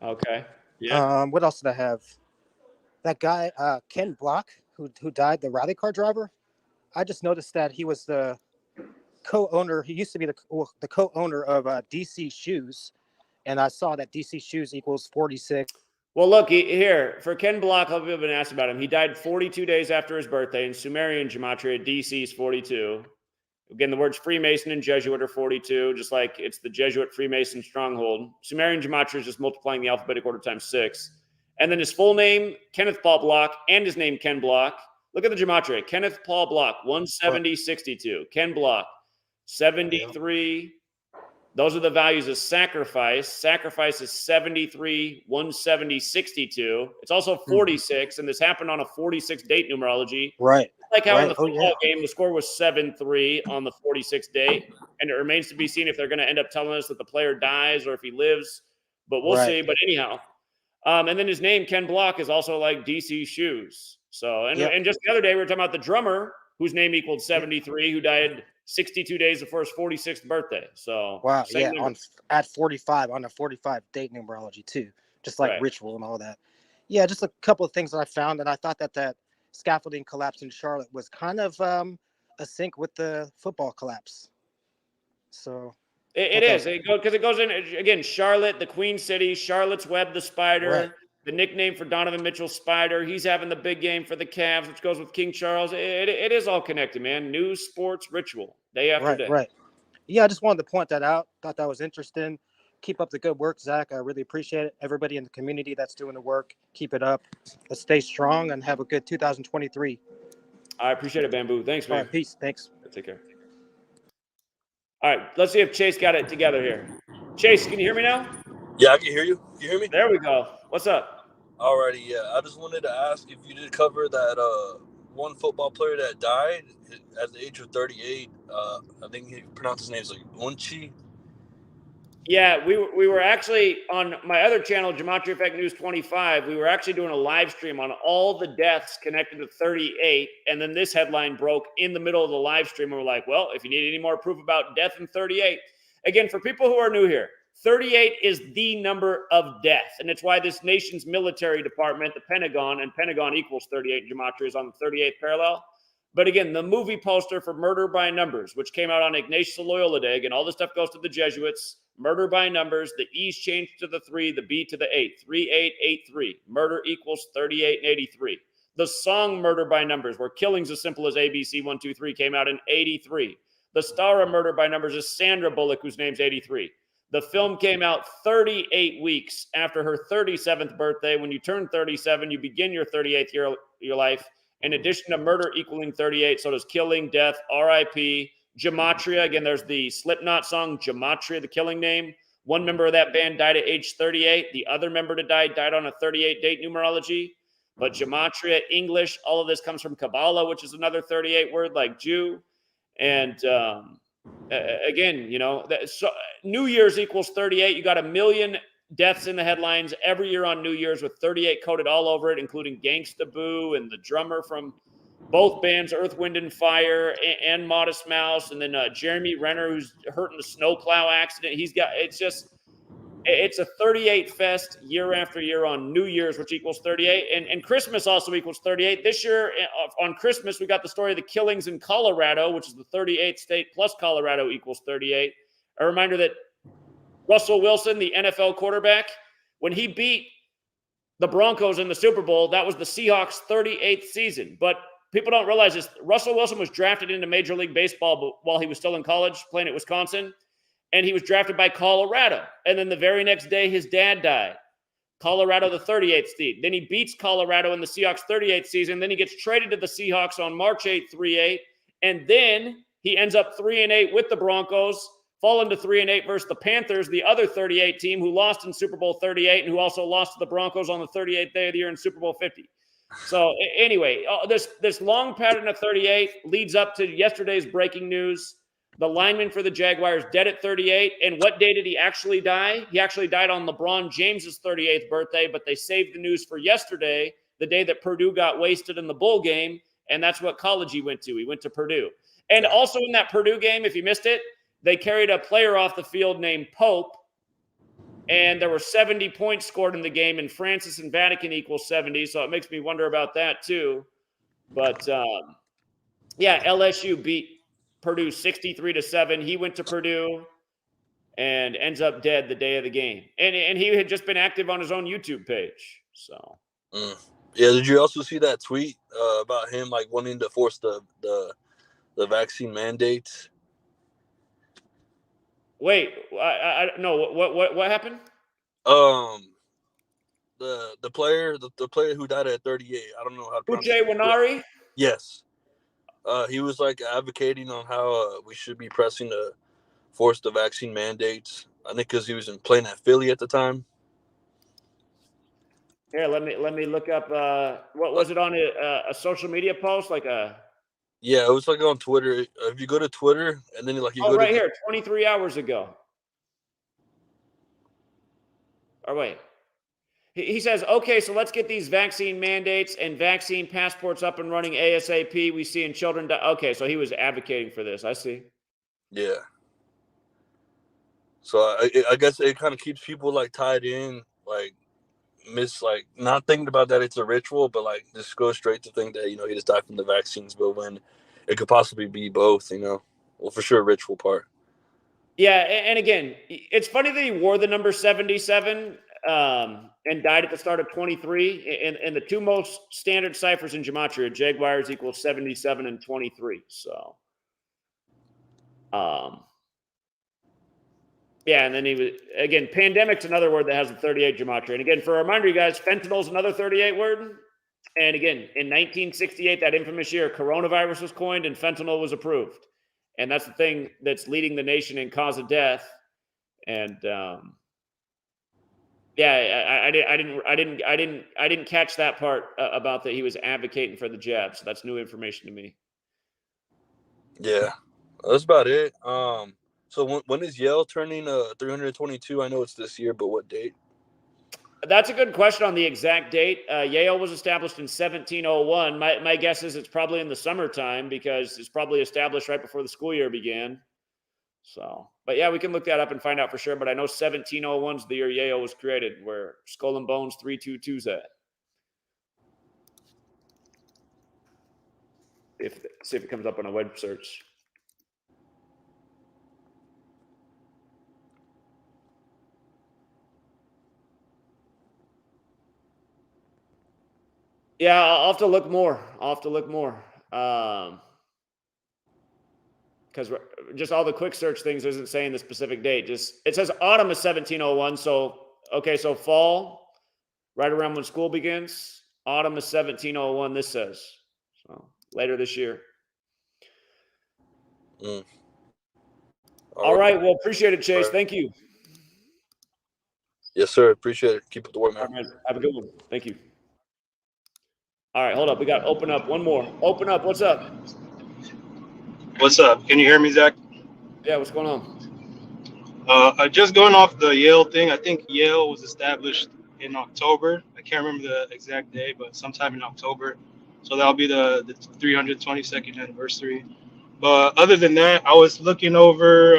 Okay. Yeah. What else did I have? That guy, Ken Block, who died, the rally car driver. I just noticed that he was the co-owner. He used to be the co-owner of DC Shoes, and I saw that DC Shoes equals 46. Well, look here for Ken Block. I've been asked about him. He died 42 days after his birthday in Sumerian gematria. DC is 42. Again, the words Freemason and Jesuit are 42, just like it's the Jesuit Freemason stronghold. Sumerian gematria is just multiplying the alphabetic order times 6. And then his full name, Kenneth Paul Block, and his name, Ken Block. Look at the gematria. Kenneth Paul Block, 170.62. Ken Block, 73. Those are the values of sacrifice. Sacrifice is 73, 170.62. It's also 46, and this happened on a 46 date numerology. Right. Like how in the football game, the score was 7-3 on the 46th date, and it remains to be seen if they're going to end up telling us that the player dies or if he lives, but we'll see. But anyhow, and then his name, Ken Block, is also like DC Shoes. So, and just the other day, we were talking about the drummer whose name equaled 73, who died 62 days before his 46th birthday. So Wow, same yeah, number. at 45 on a 45 date numerology too, just like Right. ritual and all that. Yeah, just a couple of things that I found, and I thought that scaffolding collapse in Charlotte was kind of a sync with the football collapse. So It is because it goes in again. Charlotte, the Queen City, Charlotte's Web, the Spider, Right. the nickname for Donovan Mitchell's Spider. He's having the big game for the Cavs, which goes with King Charles. It is all connected, man. News, sports, ritual, day after day. Right. Yeah, I just wanted to point that out. Thought that was interesting. Keep up the good work, Zach. I really appreciate it. Everybody in the community that's doing the work, keep it up. Let's stay strong and have a good 2023. I appreciate it, Bamboo. Thanks, man. All right, peace. Thanks. Take care. All right, let's see if Chase got it together here. Chase, can you hear me now? Yeah, I can hear you. Can you hear me? There we go. What's up? Alrighty, yeah. I just wanted to ask if you did cover that one football player that died at the age of 38. I think he pronounced his name like Unchi. Yeah, we were actually on my other channel, GematriaEffectNews 25. We were actually doing a live stream on all the deaths connected to 38, and then this headline broke in the middle of the live stream. And we're like, well, if you need any more proof about death in 38, again, for people who are new here, 38 is the number of death, and it's why this nation's military department, the Pentagon, and Pentagon equals 38 in Gematria, is on the 38th parallel. But again, the movie poster for Murder by Numbers, which came out on Ignatius Loyola Day, and all this stuff goes to the Jesuits. Murder by numbers, the E's changed to the 3, the B to the 8, 3883. Murder equals 38 and 83. The song Murder by Numbers, where killings as simple as ABC 1, 2, 3 came out in 83. The star of Murder by Numbers is Sandra Bullock, whose name's 83. The film came out 38 weeks after her 37th birthday. When you turn 37, you begin your 38th year of your life. In addition to murder equaling 38, so does killing, death, RIP, Gematria. Again, there's the Slipknot song, Gematria, the killing name. One member of that band died at age 38. The other member to die died on a 38 date numerology. But Gematria, English, all of this comes from Kabbalah, which is another 38 word like Jew. And again, you know, so New Year's equals 38. You got 1 million deaths in the headlines every year on New Year's with 38 coded all over it, including Gangsta Boo and the drummer from both bands, Earth, Wind, and Fire, and Modest Mouse, and then Jeremy Renner, who's hurt in the snowplow accident. It's a 38 fest year after year on New Year's, which equals 38, and Christmas also equals 38. This year on Christmas, we got the story of the killings in Colorado, which is the 38th state, plus Colorado equals 38. A reminder that Russell Wilson, the NFL quarterback, when he beat the Broncos in the Super Bowl, that was the Seahawks' 38th season. But people don't realize this. Russell Wilson was drafted into Major League Baseball while he was still in college, playing at Wisconsin, and he was drafted by Colorado. And then the very next day, his dad died. Colorado, the 38th seed. Then he beats Colorado in the Seahawks' 38th season. Then he gets traded to the Seahawks on March 8th, 3-8. And then he ends up 3-8 with the Broncos, falling to 3-8 versus the Panthers, the other 38 team who lost in Super Bowl 38 and who also lost to the Broncos on the 38th day of the year in Super Bowl 50. So anyway, this long pattern of 38 leads up to yesterday's breaking news. The lineman for the Jaguars dead at 38. And what day did he actually die? He actually died on LeBron James's 38th birthday, but they saved the news for yesterday, the day that Purdue got wasted in the bowl game. And that's what college he went to. He went to Purdue. And also in that Purdue game, if you missed it, they carried a player off the field named Pope, and there were 70 points scored in the game, and Francis and Vatican equals 70, so it makes me wonder about that too. But, yeah, LSU beat Purdue 63-7. He went to Purdue and ends up dead the day of the game. And he had just been active on his own YouTube page. So, Yeah, did you also see that tweet about him like wanting to force the vaccine mandates? Wait, I no. What happened? The player who died at 38. I don't know how to pronounce Uche it. Wanari? Yes. He was like advocating on how we should be pressing to force the vaccine mandates. I think because he was playing at Philly at the time. Here, let me look up. What was it on a social media post? Like a. Yeah, it was like on Twitter. If you go to Twitter and then like you go right to here, 23 hours ago. Or wait. He says, okay, so let's get these vaccine mandates and vaccine passports up and running ASAP. We see in children die. Okay, so he was advocating for this. I see. Yeah. So I guess it kind of keeps people like tied in, like not thinking about that it's a ritual, but like just go straight to think that, he just died from the vaccines, but when it could possibly be both, well, for sure, ritual part. Yeah, and again, it's funny that he wore the number 77 and died at the start of 23. And the two most standard ciphers in Gematria, Jaguars equals 77 and 23. So, yeah, and then he was, again, pandemic's another word that has a 38 Gematria. And again, for a reminder, you guys, fentanyl is another 38 word. And again, in 1968, that infamous year, coronavirus was coined and fentanyl was approved. And that's the thing that's leading the nation in cause of death. And yeah, I didn't catch that part about that he was advocating for the jab. So that's new information to me. Yeah, that's about it. So when is Yale turning 322? I know it's this year, but what date? That's a good question on the exact date. Yale was established in 1701. My guess is it's probably in the summertime because it's probably established right before the school year began. So, but yeah, we can look that up and find out for sure. But I know 1701 is the year Yale was created, where Skull and Bones 322's at. See if it comes up on a web search. Yeah, I'll have to look more. Because just all the quick search things isn't saying the specific date. Just it says autumn is 1701. So okay, so fall, right around when school begins. Autumn is 1701. This says so later this year. All right. Well, appreciate it, Chase. Thank you. Yes, sir. Appreciate it. Keep up the work, man. All right, have a good one. Thank you. All right, hold up. We got open up. One more. Open up. What's up? What's up? Can you hear me, Zach? Yeah, what's going on? Just going off the Yale thing, I think Yale was established in October. I can't remember the exact day, but sometime in October. So that'll be the 322nd anniversary. But other than that, I was looking over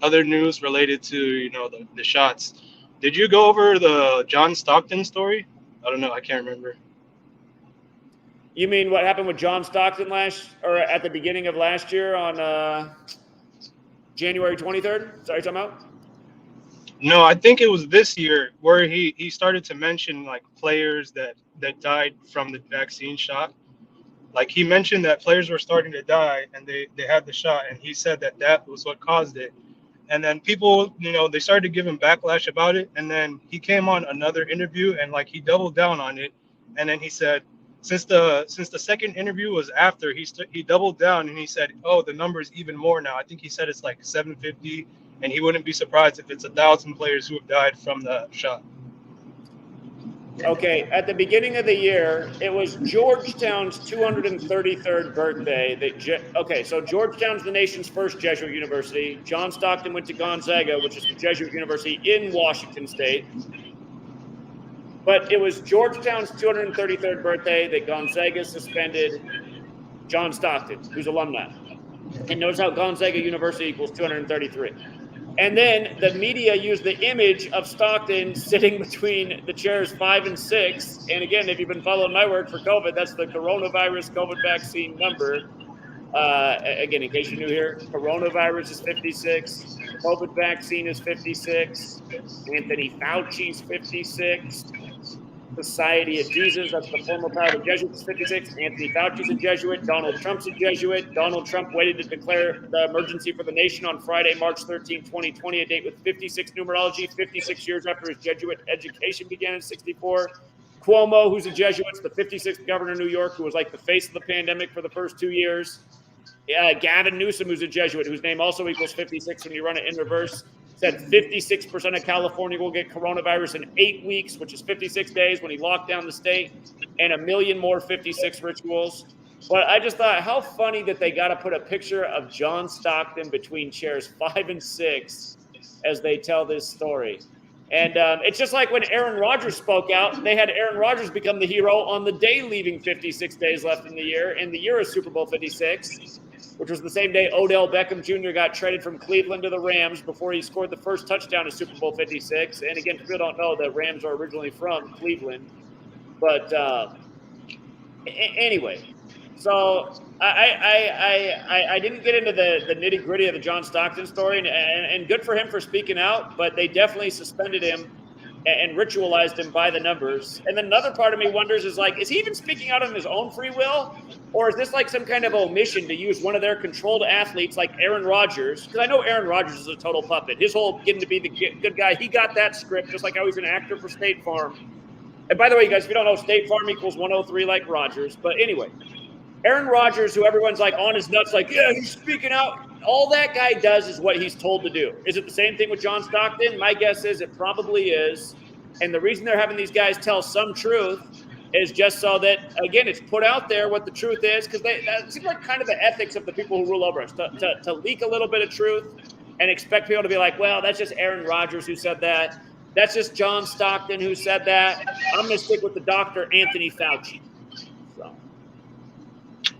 other news related to, the shots. Did you go over the John Stockton story? I don't know. I can't remember. You mean what happened with John Stockton at the beginning of last year on January 23rd? Sorry, talking about? No, I think it was this year where he started to mention like players that died from the vaccine shot. Like he mentioned that players were starting to die and they had the shot, and he said that was what caused it. And then people, they started to give him backlash about it. And then he came on another interview and like he doubled down on it. And then he said, since the second interview was after, he doubled down and he said, oh, the number is even more now. I think he said it's like 750, and he wouldn't be surprised if it's 1,000 players who have died from the shot. Okay, at the beginning of the year, it was Georgetown's 233rd birthday. So Georgetown's the nation's first Jesuit university. John Stockton went to Gonzaga, which is the Jesuit university in Washington State. But it was Georgetown's 233rd birthday that Gonzaga suspended John Stockton, who's alumni. And notice how Gonzaga University equals 233. And then the media used the image of Stockton sitting between the chairs 5 and 6. And again, if you've been following my work for COVID, that's the coronavirus COVID vaccine number. Again, in case you're new here, coronavirus is 56. COVID vaccine is 56. Anthony Fauci's 56. Society of Jesus, that's the former power of the Jesuits, 56. Anthony Fauci's a Jesuit. Donald Trump's a Jesuit. Donald Trump waited to declare the emergency for the nation on Friday, March 13, 2020, a date with 56 numerology, 56 years after his Jesuit education began in 64. Cuomo, who's a Jesuit, the 56th governor of New York, who was like the face of the pandemic for the first 2 years. Gavin Newsom, who's a Jesuit, whose name also equals 56 when you run it in reverse, said 56% of California will get coronavirus in 8 weeks, which is 56 days when he locked down the state, and 1 million more 56 rituals. But I just thought, how funny that they got to put a picture of John Stockton between chairs 5 and 6 as they tell this story. And it's just like when Aaron Rodgers spoke out, they had Aaron Rodgers become the hero on the day leaving 56 days left in the year of Super Bowl 56. which was the same day Odell Beckham Jr. got traded from Cleveland to the Rams before he scored the first touchdown in Super Bowl 56. And again, if you don't know, the Rams are originally from Cleveland. But anyway, so I didn't get into the nitty gritty of the John Stockton story, and good for him for speaking out, but they definitely suspended him and ritualized him by the numbers. And then another part of me wonders is like, is he even speaking out on his own free will? Or is this like some kind of omission to use one of their controlled athletes like Aaron Rodgers? Because I know Aaron Rodgers is a total puppet. His whole getting to be the good guy, he got that script just like how he's an actor for State Farm. And by the way, you guys, if you don't know, State Farm equals 103 like Rodgers. But anyway, Aaron Rodgers, who everyone's like on his nuts, like, yeah, he's speaking out. All that guy does is what he's told to do. Is it the same thing with John Stockton? My guess is it probably is. And the reason they're having these guys tell some truth is just so that, again, it's put out there what the truth is, because that seems like kind of the ethics of the people who rule over us, to leak a little bit of truth and expect people to be like, well, that's just Aaron Rodgers who said that. That's just John Stockton who said that. I'm going to stick with the Dr. Anthony Fauci. So.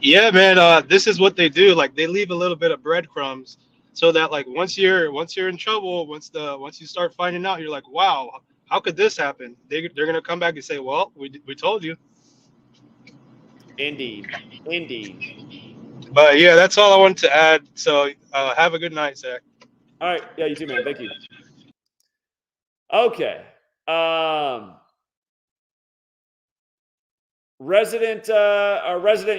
Yeah, man. This is what they do. Like, they leave a little bit of breadcrumbs so that, like, once you're in trouble, once you start finding out, you're like, wow, how could this happen? They're gonna come back and say, well, we told you. Indeed. But yeah, that's all I wanted to add. So have a good night, Zach. All right. Yeah, you too, man. Thank you. Okay. Our resident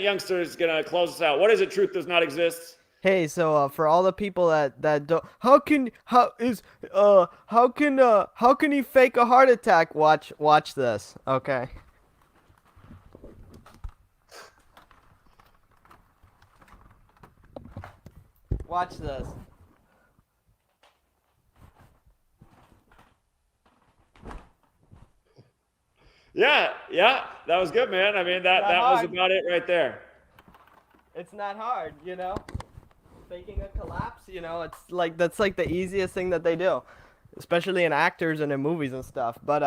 youngster is gonna close us out. What is it? Truth does not exist. Hey, so for all the people that don't, how can he fake a heart attack? Watch this, okay? Watch this. Yeah, that was good, man. I mean, that was about it right there. It's not hard, you know. Faking a collapse, you know, it's like that's like the easiest thing that they do, especially in actors and in movies and stuff. But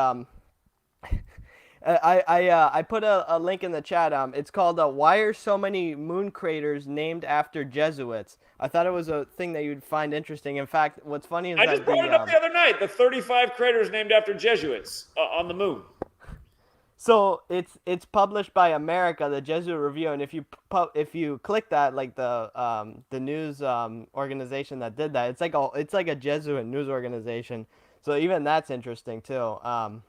I put a link in the chat. It's called "Why Are So Many Moon Craters Named After Jesuits?" I thought it was a thing that you'd find interesting. In fact, what's funny is I just brought it up the other night. The 35 craters named after Jesuits on the moon. So it's published by America, the Jesuit Review, and if you click that, like the news organization that did that, it's like a Jesuit news organization. So even that's interesting too. God,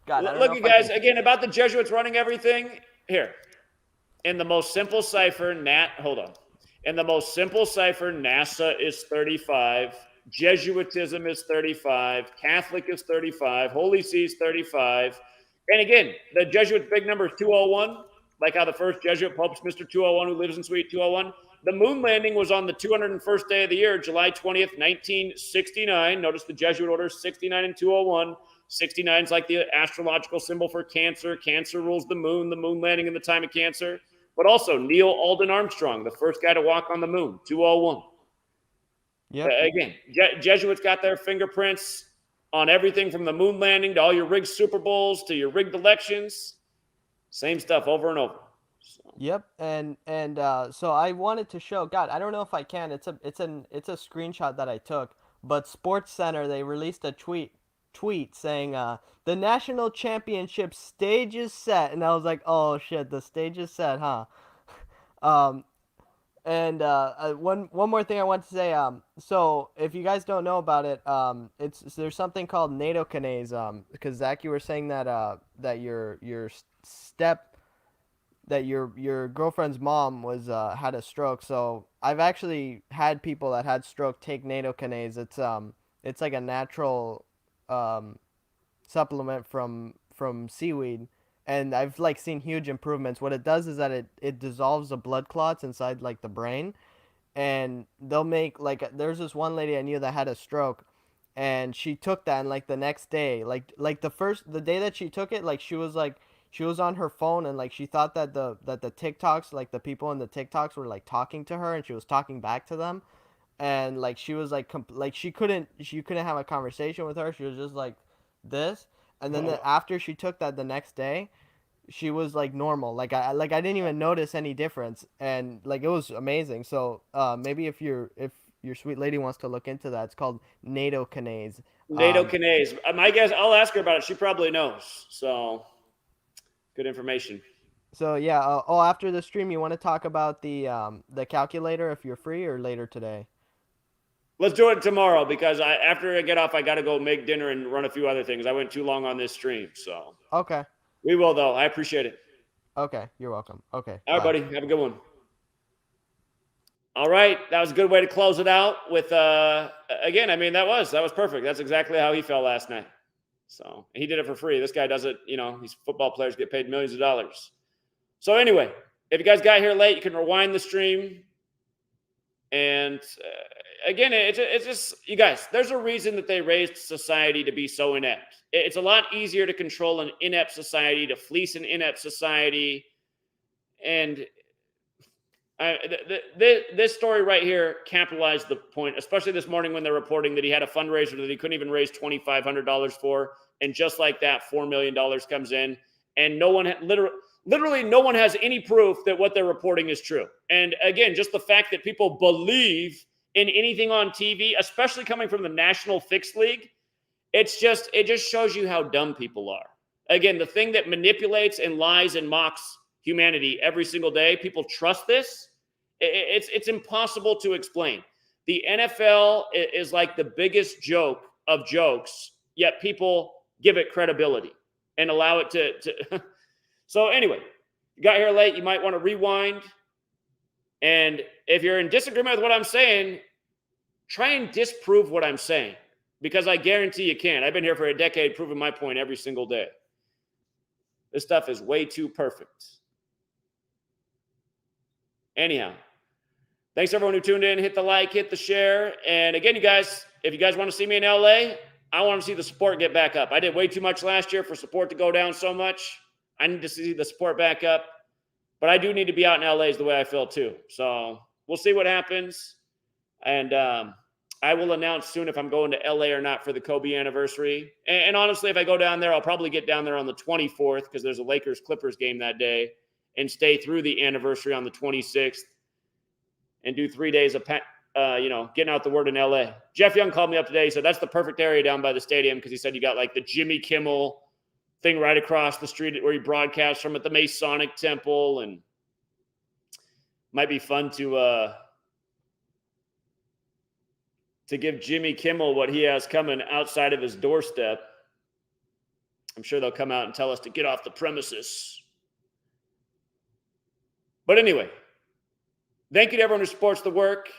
look, you guys, again about the Jesuits running everything here. In the most simple cipher, NASA is 35. Jesuitism is 35. Catholic is 35. Holy See is 35. And again, the Jesuits' big number is 201, like how the first Jesuit Pope's Mr. 201 who lives in Suite 201. The moon landing was on the 201st day of the year, July 20th, 1969. Notice the Jesuit orders 69 and 201. 69 is like the astrological symbol for Cancer. Cancer rules the moon landing in the time of Cancer. But also Neil Alden Armstrong, the first guy to walk on the moon, 201. Yeah. Again, Jesuits got their fingerprints on everything from the moon landing to all your rigged Super Bowls to your rigged elections. Same stuff over and over. So. Yep, and so I wanted to show. God, I don't know if I can. It's a screenshot that I took. But Sports Center, they released a tweet saying the national championship stage is set, and I was like, oh shit, the stage is set, huh? And one more thing I want to say. So if you guys don't know about it, there's something called nattokinase. Because Zach, you were saying that your girlfriend's mom was had a stroke. So I've actually had people that had stroke take nattokinase. It's like a natural supplement from seaweed. And I've like seen huge improvements. What it does is that it dissolves the blood clots inside like the brain, and they'll make like there's this one lady I knew that had a stroke, and she took that, and like the next day, like the day that she took it, like she was on her phone, and like she thought that the TikToks, like the people in the TikToks were like talking to her, and she was talking back to them, and like she was like you couldn't have a conversation with her. She was just like this. And then after she took that the next day, she was like normal. Like I didn't even notice any difference, and like it was amazing. So maybe if your sweet lady wants to look into that, it's called nattokinase. Nattokinase. My guess, I'll ask her about it. She probably knows. So good information. So yeah. After the stream, you want to talk about the calculator if you're free, or later today? Let's do it tomorrow because after I get off, I got to go make dinner and run a few other things. I went too long on this stream, so. Okay. We will, though. I appreciate it. Okay, you're welcome. Okay. All right, buddy. Have a good one. All right, that was a good way to close it out with, again, I mean, that was perfect. That's exactly how he felt last night. So he did it for free. This guy does it, these football players get paid millions of dollars. So anyway, if you guys got here late, you can rewind the stream. And again, it's just, you guys, there's a reason that they raised society to be so inept. It's a lot easier to control an inept society, to fleece an inept society. And this story right here capitalized the point, especially this morning when they're reporting that he had a fundraiser that he couldn't even raise $2,500 for. And just like that, $4 million comes in. And no one, literally no one has any proof that what they're reporting is true. And again, just the fact that people believe in anything on TV, especially coming from the National Fixed League, it just shows you how dumb people are. Again, the thing that manipulates and lies and mocks humanity every single day, people trust this. It's impossible to explain. The NFL is like the biggest joke of jokes, yet people give it credibility and allow it to. So anyway, you got here late, you might want to rewind. And if you're in disagreement with what I'm saying, try and disprove what I'm saying, because I guarantee you can. I've been here for a decade proving my point every single day. This stuff is way too perfect. Anyhow, thanks everyone who tuned in. Hit the like, hit the share. And again, you guys, if you guys want to see me in LA, I want to see the support get back up. I did way too much last year for support to go down so much. I need to see the support back up. But I do need to be out in LA is the way I feel too. So we'll see what happens. And I will announce soon if I'm going to LA or not for the Kobe anniversary. And honestly, if I go down there, I'll probably get down there on the 24th because there's a Lakers-Clippers game that day, and stay through the anniversary on the 26th and do 3 days of, getting out the word in LA. Jeff Young called me up today. He said, that's the perfect area down by the stadium because he said you got like the Jimmy Kimmel thing right across the street where he broadcasts from at the Masonic Temple, and might be fun to give Jimmy Kimmel what he has coming outside of his doorstep. I'm sure they'll come out and tell us to get off the premises. But anyway, thank you to everyone who supports the work.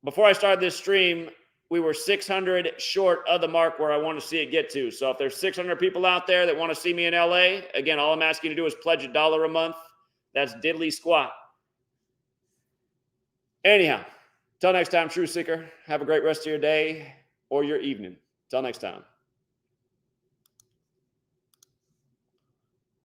Before I started this stream, we were 600 short of the mark where I want to see it get to. So if there's 600 people out there that want to see me in LA, again, all I'm asking you to do is pledge $1 a month. That's diddly squat. Anyhow, till next time, True Seeker, have a great rest of your day or your evening. Till next time.